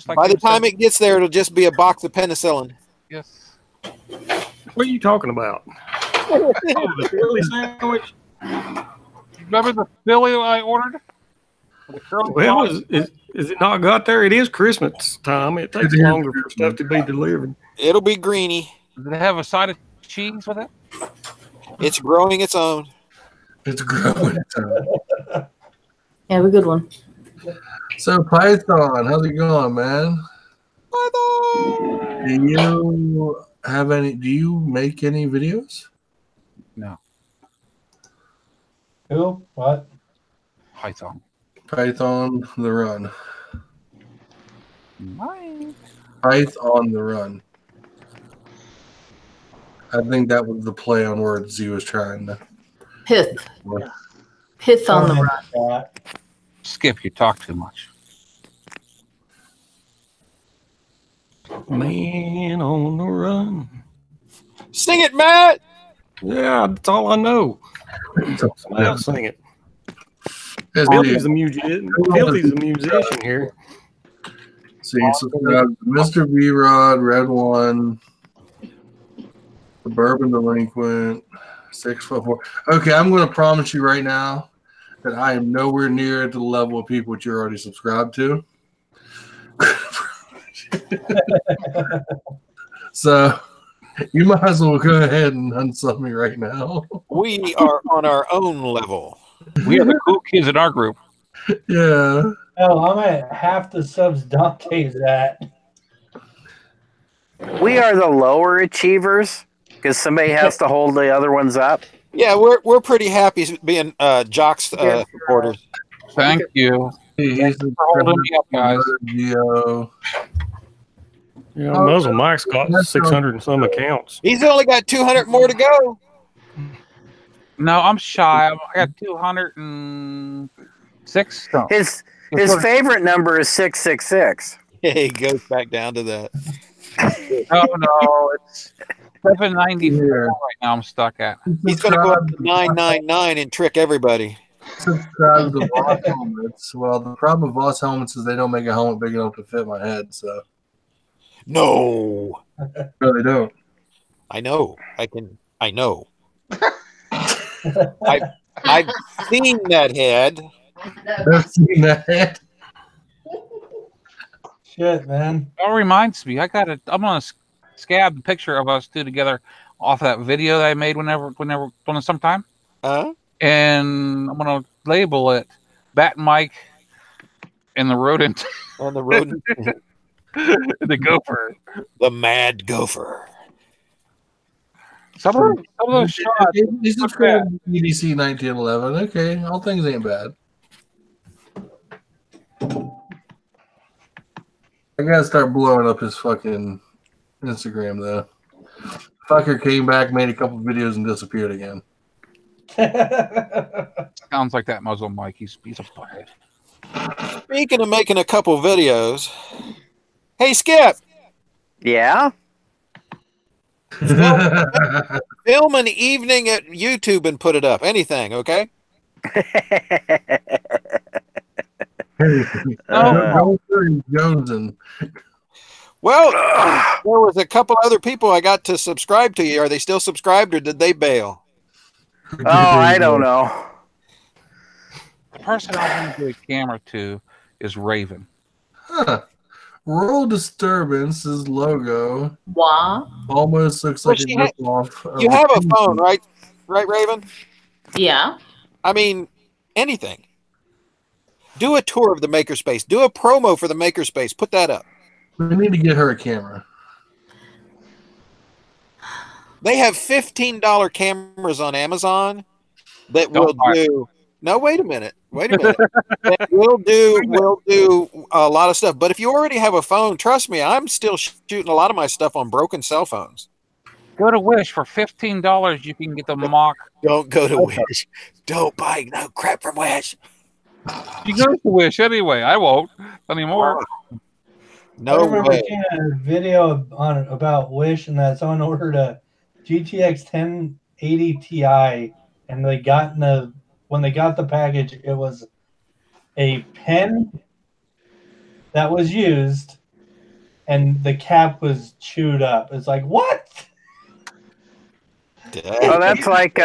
like By the time it gets there, it'll just be a box of penicillin. Yes. What are you talking about? Oh, the Philly sandwich. Remember the Philly I ordered? Well, is it not got there? It is Christmas time. It takes longer for stuff to be delivered. It'll be greeny. Do they have a side of cheese with it? It's growing its own. It's growing its own. Have a good one. So Python, how's it going, man? Python. Do you have any? Do you make any videos? No. Who? What? Python. Python the Run. Mine. Python the Run. I think that was the play on words he was trying to. Pith. Pith on the run. Skip, you talk too much. Man on the run. Sing it, Matt. Yeah, that's all I know. Somebody else sing it. Filthy's a musician. Filthy's a musician here. See, so Mr. V-Rod, Red One, Suburban Delinquent, 6'4". Okay, I'm going to promise you right now that I am nowhere near at the level of people that you're already subscribed to. So you might as well go ahead and unsub me right now. We are on our own level. We are the cool kids in our group. Yeah. Oh, I'm at half the subs Dante's at. We are the lower achievers because somebody has to hold the other ones up. Yeah, we're pretty happy being Jock's supporters. Thank you. He's for holding me up, guys. Yeah, Muzzle Mike's got 600 and some accounts. He's only got 200 more to go. No, I'm shy. I got 206. No. His favorite number is 666. He goes back down to that. No, it's 794 right now. I'm stuck at. He's going to go up to 999 and trick everybody. Subscribe to Voss helmets. Well, the problem with Voss helmets is they don't make a helmet big enough to fit my head. So no, they don't. I know. I know. I've seen that head. I've seen that head. Shit, man. That reminds me. I'm gonna scab the picture of us two together off that video that I made sometime. And I'm gonna label it Bat Mike and the rodent. On the rodent. The gopher. The mad gopher. Some of those shots. He's subscribed to EDC 1911. Okay, all things ain't bad. I gotta start blowing up his fucking Instagram though. Fucker came back, made a couple videos, and disappeared again. Sounds like that muzzle Mike. He's a butthead. Speaking of making a couple videos, hey Skip. Yeah. Film an evening at YouTube and put it up. Anything, okay? Well, there was a couple other people I got to subscribe to you. Are they still subscribed or did they bail? Oh, I don't know. The person I want to do a camera to is Raven. Huh. Rural Disturbance's logo Wow. almost looks like a rip-off. You have a phone, right? Right, Raven? Yeah. I mean, anything. Do a tour of the makerspace. Do a promo for the makerspace. Put that up. We need to get her a camera. They have $15 cameras on Amazon that will do. No, wait a minute. Wait a minute. That will do a lot of stuff. But if you already have a phone, trust me, I'm still shooting a lot of my stuff on broken cell phones. Go to Wish for $15. You can get the mock. Don't go to Wish. Don't buy no crap from Wish. You go to Wish anyway. I won't anymore. I remember seeing a video about Wish, and that someone ordered a GTX 1080 Ti, and when they got the package, it was a pen that was used, and the cap was chewed up. It's like, what? Oh, that's like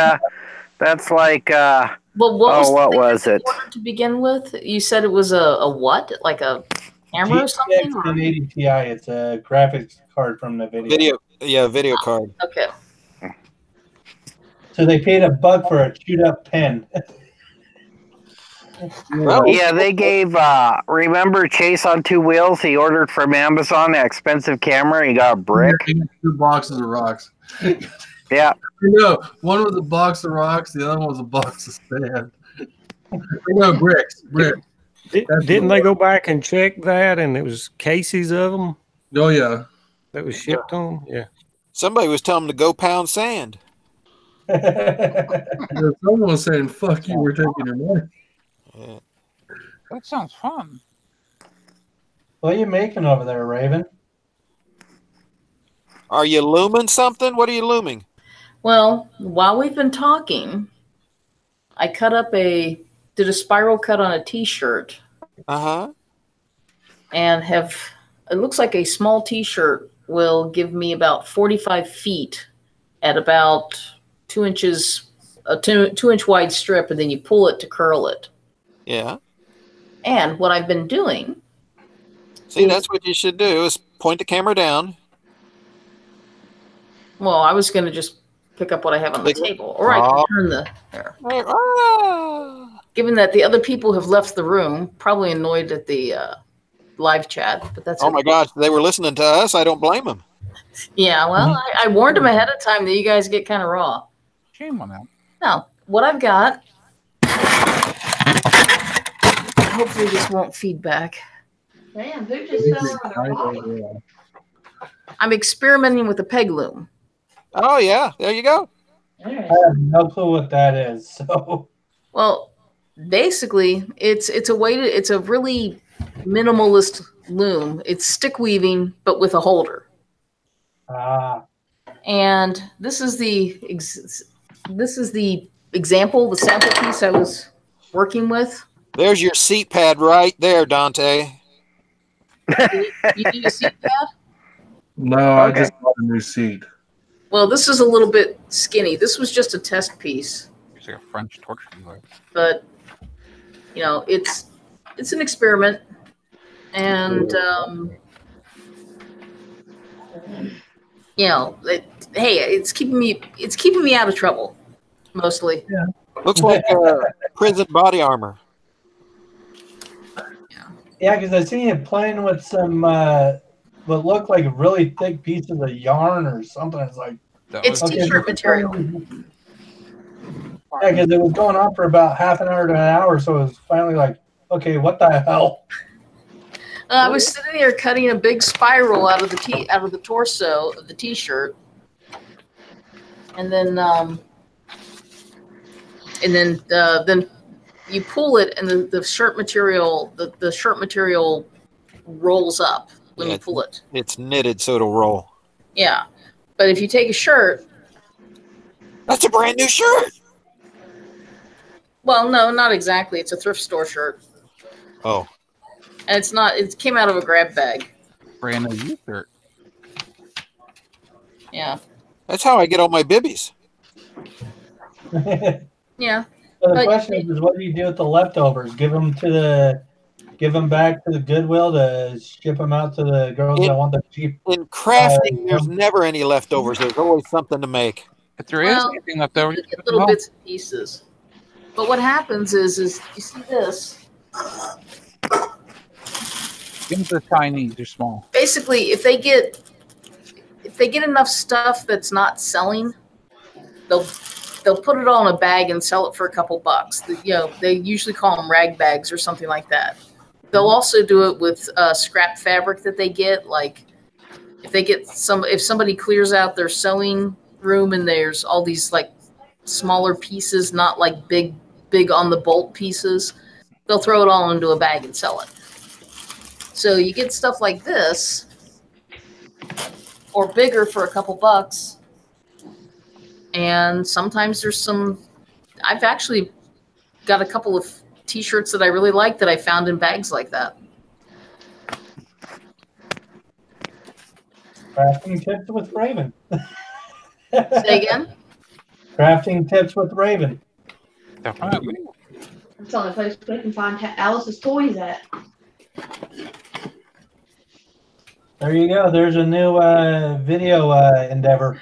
Well, what was it? To begin with, you said it was a what? Like a camera or something? GTX 1080 Ti. It's a graphics card from the video. Video card. Okay. So they paid $1 for a chewed up pen. Yeah, they gave. Remember Chase on Two Wheels? He ordered from Amazon an expensive camera. He got a brick. 2 boxes of rocks. Yeah. No, one was a box of rocks. The other one was a box of sand. No, bricks. Didn't they go back and check that, and it was cases of them? Oh yeah, that was shipped on. Yeah. Somebody was telling them to go pound sand. Someone was saying, "Fuck you, we're taking your money." That sounds fun. What are you making over there, Raven? Are you looming something? What are you looming? Well, while we've been talking, I did a spiral cut on a t-shirt. And it looks like a small t-shirt will give me about 45 feet at about 2 inches, a 2-inch wide strip, and then you pull it to curl it. Yeah. And what I've been doing. See, that's what you should do is point the camera down. Well, I was going to just pick up what I have on the table. Or I can turn the... There. Given that the other people have left the room, probably annoyed at the live chat, but that's Oh my gosh, they were listening to us. I don't blame them. Yeah, well, I warned them ahead of time that you guys get kind of raw. Shame on that. Now, what I've got... Hopefully this won't feedback. Damn, who just fell on their bottom? I'm experimenting with a peg loom. Oh, yeah. There you go. I have no clue what that is. So, well, basically, it's a really minimalist loom. It's stick weaving, but with a holder. And this is the example, the sample piece I was working with. There's your seat pad right there, Dante. You need a seat pad? No, I just bought a new seat. Well, this is a little bit skinny. This was just a test piece. It's like a French torture device. But, you know, it's an experiment. And, you know, hey, it's keeping me out of trouble, mostly. Yeah. Looks like prison body armor. yeah, because I seen you playing with some what looked like really thick pieces of yarn or something. It's like it's t-shirt material. Yeah, because it was going on for about half an hour to an hour, so it was finally like, okay, what the hell? I was sitting there cutting a big spiral out of the torso of the t-shirt, and then you pull it, and the shirt material rolls up when you pull it. It's knitted, so it'll roll. Yeah, but if you take a shirt, that's a brand new shirt. Well, no, not exactly. It's a thrift store shirt. Oh. And it's not. It came out of a grab bag. Brand new shirt. Yeah. That's how I get all my bibbies. Yeah. So the question is, what do you do with the leftovers? Give them back to the Goodwill to ship them out to the girls that want the cheap. In crafting, there's never any leftovers. There's always something to make. If there is anything left over, you get little bits and pieces. But what happens is you see this. Give them to the Chinese. They're small. Basically, if they get enough stuff that's not selling, they'll put it all in a bag and sell it for a couple bucks. They usually call them rag bags or something like that. They'll also do it with scrap fabric that they get. Like if somebody clears out their sewing room and there's all these like smaller pieces, not like big on the bolt pieces, they'll throw it all into a bag and sell it. So you get stuff like this, or bigger for a couple bucks. And sometimes there's some. I've actually got a couple of T-shirts that I really like that I found in bags like that. Crafting tips with Raven. Say again? Crafting tips with Raven. Definitely. That's the only place we can find Alice's toys at. There you go. There's a new video endeavor.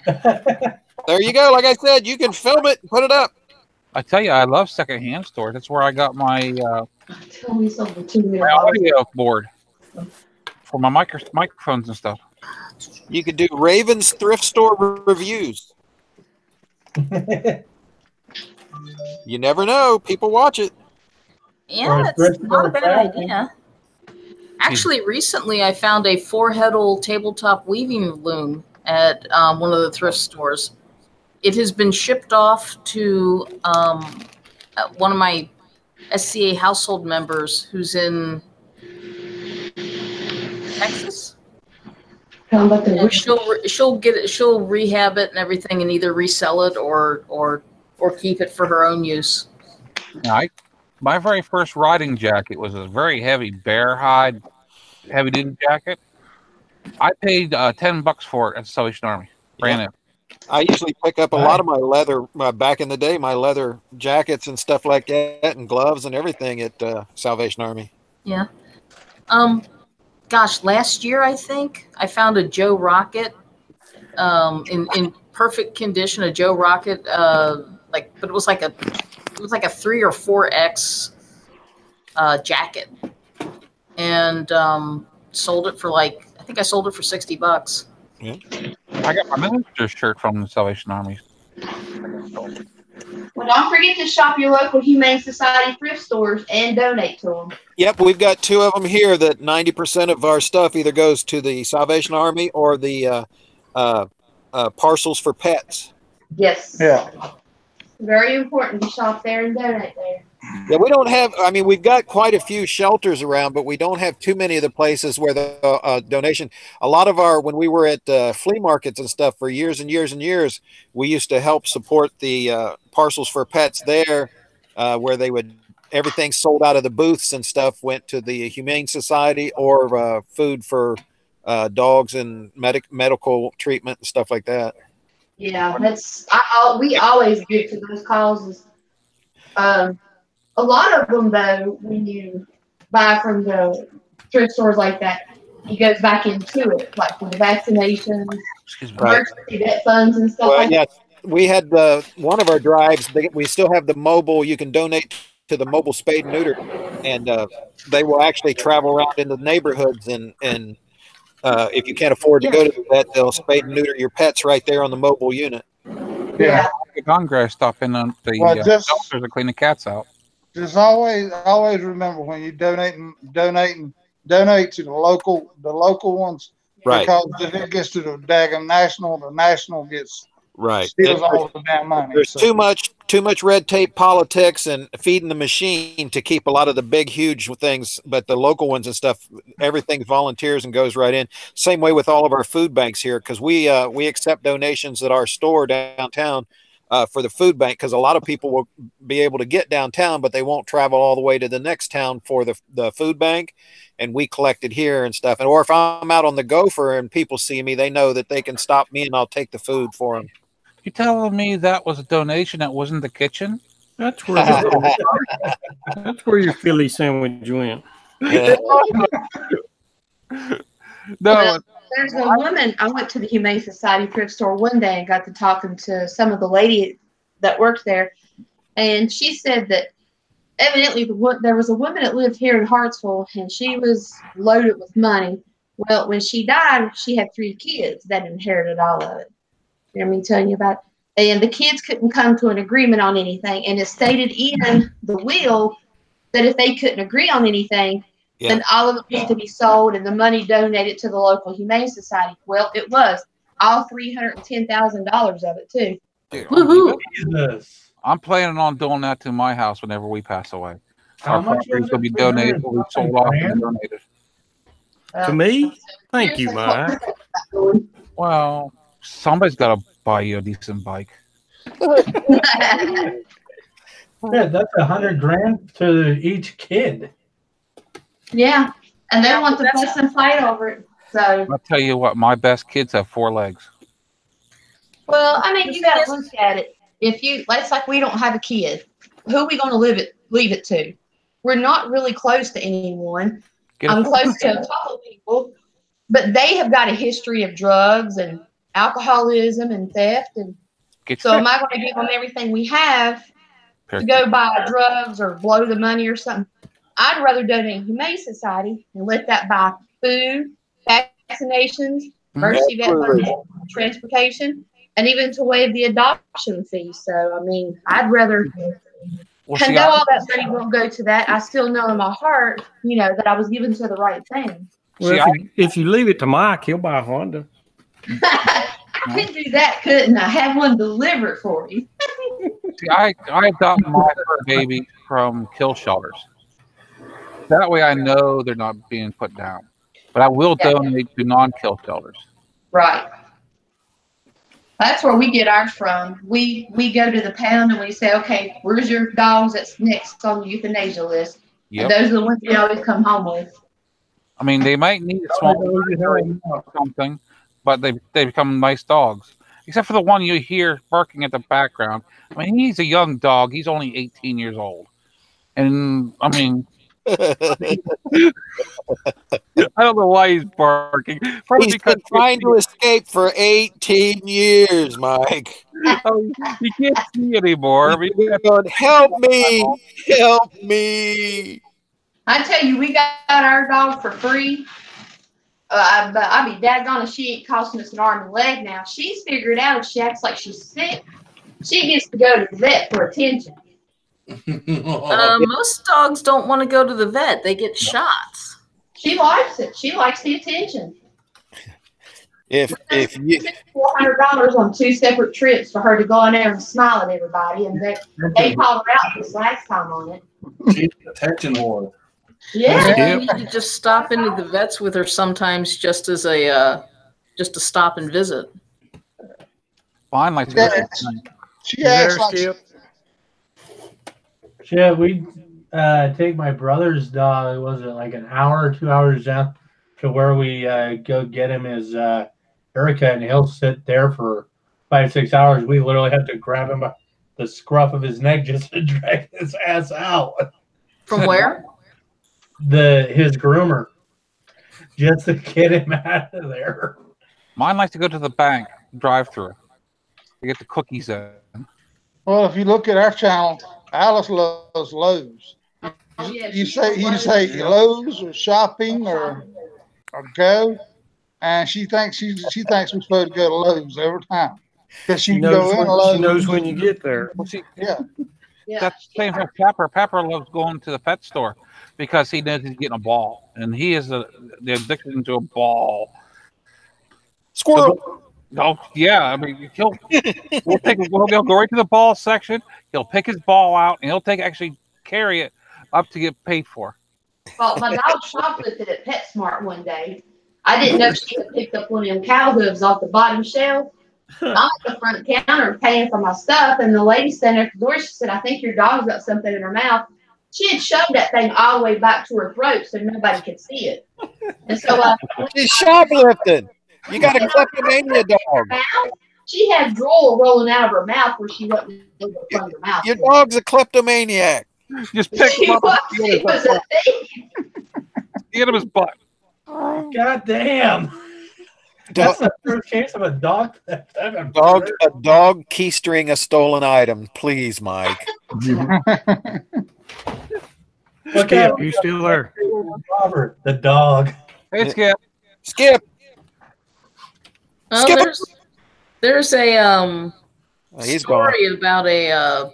There you go. Like I said, you can film it and put it up. I tell you, I love secondhand stores. That's where I got my Tell me something too. my audio board for my microphones and stuff. You could do Raven's thrift store reviews. You never know. People watch it. Yeah, it's not a bad idea. Actually, recently I found a 4-heddle tabletop weaving loom at one of the thrift stores. It has been shipped off to one of my SCA household members who's in Texas. And she'll get it. She'll rehab it and everything, and either resell it or keep it for her own use. Yeah, my very first riding jacket was a very heavy bear hide, heavy duty jacket. I paid $10 for it at the Salvation Army. Brand new. I usually pick up a lot of my leather back in the day, my leather jackets and stuff like that, and gloves and everything at Salvation Army. Yeah. Gosh, last year I think I found a Joe Rocket in perfect condition. A Joe Rocket, but it was like a 3 or 4X jacket, and sold it for I think I sold it for $60. Yeah. I got my minister shirt from the Salvation Army. Well, don't forget to shop your local Humane Society thrift stores and donate to them. Yep, we've got 2 of them here that 90% of our stuff either goes to the Salvation Army or the parcels for pets. Yes. Yeah. Very important to shop there and donate there. Yeah, we don't have, I mean, we've got quite a few shelters around, but we don't have too many of the places where the donation, a lot of when we were at flea markets and stuff for years and years and years, we used to help support the parcels for pets there, where they would, everything sold out of the booths and stuff went to the Humane Society or food for dogs and medical treatment and stuff like that. Yeah, we always give to those causes. A lot of them, though, when you buy from the thrift stores like that, it goes back into it, like for the vaccinations, emergency vet funds and stuff like that. We had one of our drives. We still have the mobile. You can donate to the mobile spade and neuter, and they will actually travel around in the neighborhoods and if you can't afford to go to the vet, they'll spade and neuter your pets right there on the mobile unit. Yeah. Congress stop in on the shelters and clean the cats out. Just always remember when you donate to the local ones, right? Because if it gets to the daggum national, the national gets steals all the damn money. There's too much red tape politics and feeding the machine to keep a lot of the big, huge things, but the local ones and stuff, everything's volunteers and goes right in. Same way with all of our food banks here, because we accept donations at our store downtown for the food bank, because a lot of people will be able to get downtown, but they won't travel all the way to the next town for the food bank, and we collect it here and stuff. And or if I'm out on the gopher and people see me, they know that they can stop me and I'll take the food for them. You telling me that was a donation that wasn't the kitchen? That's where that's where your Philly sandwich went. No. There's a woman, I went to the Humane Society thrift store one day and got to talking to some of the ladies that worked there. And she said that evidently there was a woman that lived here in Hartsville and she was loaded with money. Well, when she died, she had 3 kids that inherited all of it. You know me telling you about it? And the kids couldn't come to an agreement on anything. And it stated in the will that if they couldn't agree on anything, then all of it was to be sold and the money donated to the local Humane Society. Well, it was all $310,000 of it too. Woohoo! I'm planning on doing that to my house whenever we pass away. How Our much properties will be donated, will be sold off and donated. To me? Thank you, Mike. Well, somebody's got to buy you a decent bike. Yeah, that's $100,000 to each kid. Yeah, and they want to fuss and fight over it. So I'll tell you what, my best kids have 4 legs. well, I mean, you got to look at it. If you, it's like we don't have a kid. Who are we going to leave it to? We're not really close to anyone. I'm close to a couple of people, but they have got a history of drugs and alcoholism and theft. And so am I going to give them everything we have to go buy drugs or blow the money or something? I'd rather donate to Humane Society and let that buy food, vaccinations, emergency vet funds, transportation, and even to waive the adoption fee. So, I mean, I'd rather, I know all that money won't go to that. I still know in my heart, you know, that I was given to the right thing. Well, if you leave it to Mike, he'll buy a Honda. I could do that, couldn't I? Have one delivered for me. See, I adopt my fur baby from kill shelters. That way I know they're not being put down. But I will donate to non-kill shelters. Right. That's where we get ours from. We go to the pound and we say, okay, where's your dogs that's next on the euthanasia list? Yep. And those are the ones we always come home with. I mean, they might need a small or something, but they become nice dogs. except for the one you hear barking at the background. I mean, he's a young dog. He's only 18 years old. And, I mean, I don't know why he's barking. Probably He's because been trying to escape for 18 years, Mike. he can't see anymore. I mean, help me! Help me! I tell you, we got our dog for free. But I mean, daggone it, she ain't costing us an arm and leg now. She's figured out if she acts like she's sick, she gets to go to the vet for attention. Most dogs don't want to go to the vet. They get shots. She likes it. She likes the attention. If you $400 on 2 separate trips for her to go in there and smile at everybody, and they called her out this last time on it. She's an attention whore. Yeah. You need to just stop into the vets with her sometimes, just as a just to stop and visit. Fine, like she acts like Yeah, we take my brother's dog. Was it like an hour or 2 hours down to where we go get him his haircut, and he'll sit there for 5-6 hours. We literally have to grab him by the scruff of his neck just to drag his ass out. From where? His groomer, just to get him out of there. Mine likes to go to the bank, drive-through, to get the cookies in. Well, if you look at our channel, Alice loves Lowe's. You say Lowe's or shopping or go, and she thinks we're supposed to go to Lowe's every time because she knows can go in Lowe's. She knows when you get there. Well, Yeah. That's the same for Pepper. Pepper loves going to the pet store because he knows he's getting a ball, and he is the addiction to a ball. Squirrel. Oh yeah, I mean he'll go right to the ball section. He'll pick his ball out, and he'll actually carry it up to get paid for. Well, my dog shoplifted at PetSmart one day. I didn't know she had picked up one of them cow hooves off the bottom shelf. I'm at the front counter paying for my stuff, and the lady standing at the door, she said, "I think your dog's got something in her mouth." She had shoved that thing all the way back to her throat so nobody could see it. And so she's shoplifting. You got a kleptomania dog. She had drool rolling out of her mouth where she wasn't able to run her mouth. Your dog's a kleptomaniac. Just pick him up. She was a thief. Get him his butt. God damn. That's the first case of a dog theft. A dog keystering a stolen item, please, Mike. Skip, you still there? Robert, the dog. Hey, Skip. Skip. Well, Skip. there's a He's story about a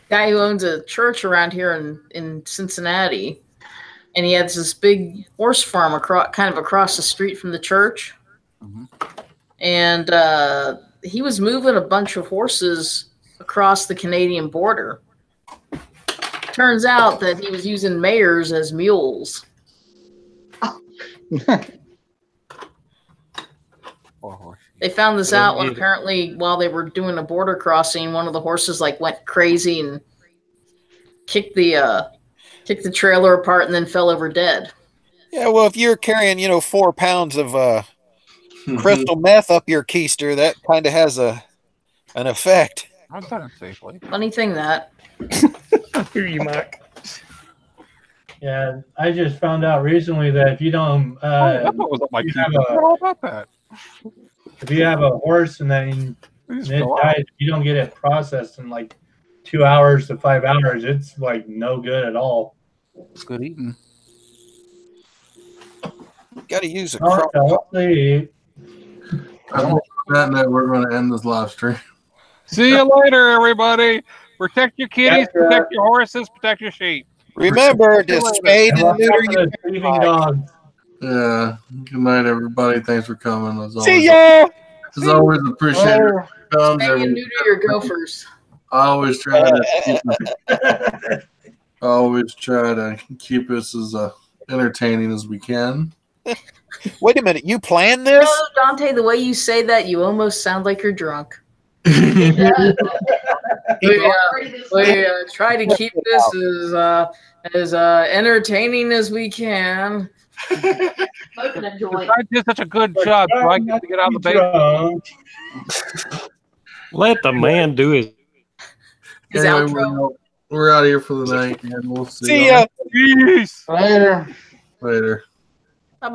guy who owns a church around here in Cincinnati. And he has this big horse farm kind of across the street from the church. Mm-hmm. And he was moving a bunch of horses across the Canadian border. Turns out that he was using mares as mules. They found this out when apparently while they were doing a border crossing, one of the horses went crazy and kicked the trailer apart and then fell over dead. Yeah, well, if you're carrying, 4 pounds of crystal meth up your keister, that kind of has an effect. I've done it safely. Funny thing that. I hear you, Mike. Yeah, I just found out recently that if you don't, if you have a horse and then it dies, you don't get it processed in 2 hours to 5 hours, it's no good at all. It's good eating. Got to use a On that note, we're going to end this live stream. See you later, everybody. Protect your kitties, protect your horses, protect your sheep. Remember to spade and neuter your dogs. Yeah. Good night, everybody. Thanks for coming. As always. See ya. As always, appreciate it. Spay and neuter your gophers. I always try to keep us as entertaining as we can. Wait a minute, you planned this? No, Dante, the way you say that, you almost sound like you're drunk. We try to keep this as entertaining as we can. Smoking a joint. I did such a good job, so I get to get out of the basement. Let the man do his. We're out of here for the night, and we'll see. See ya. Peace. Later. Later.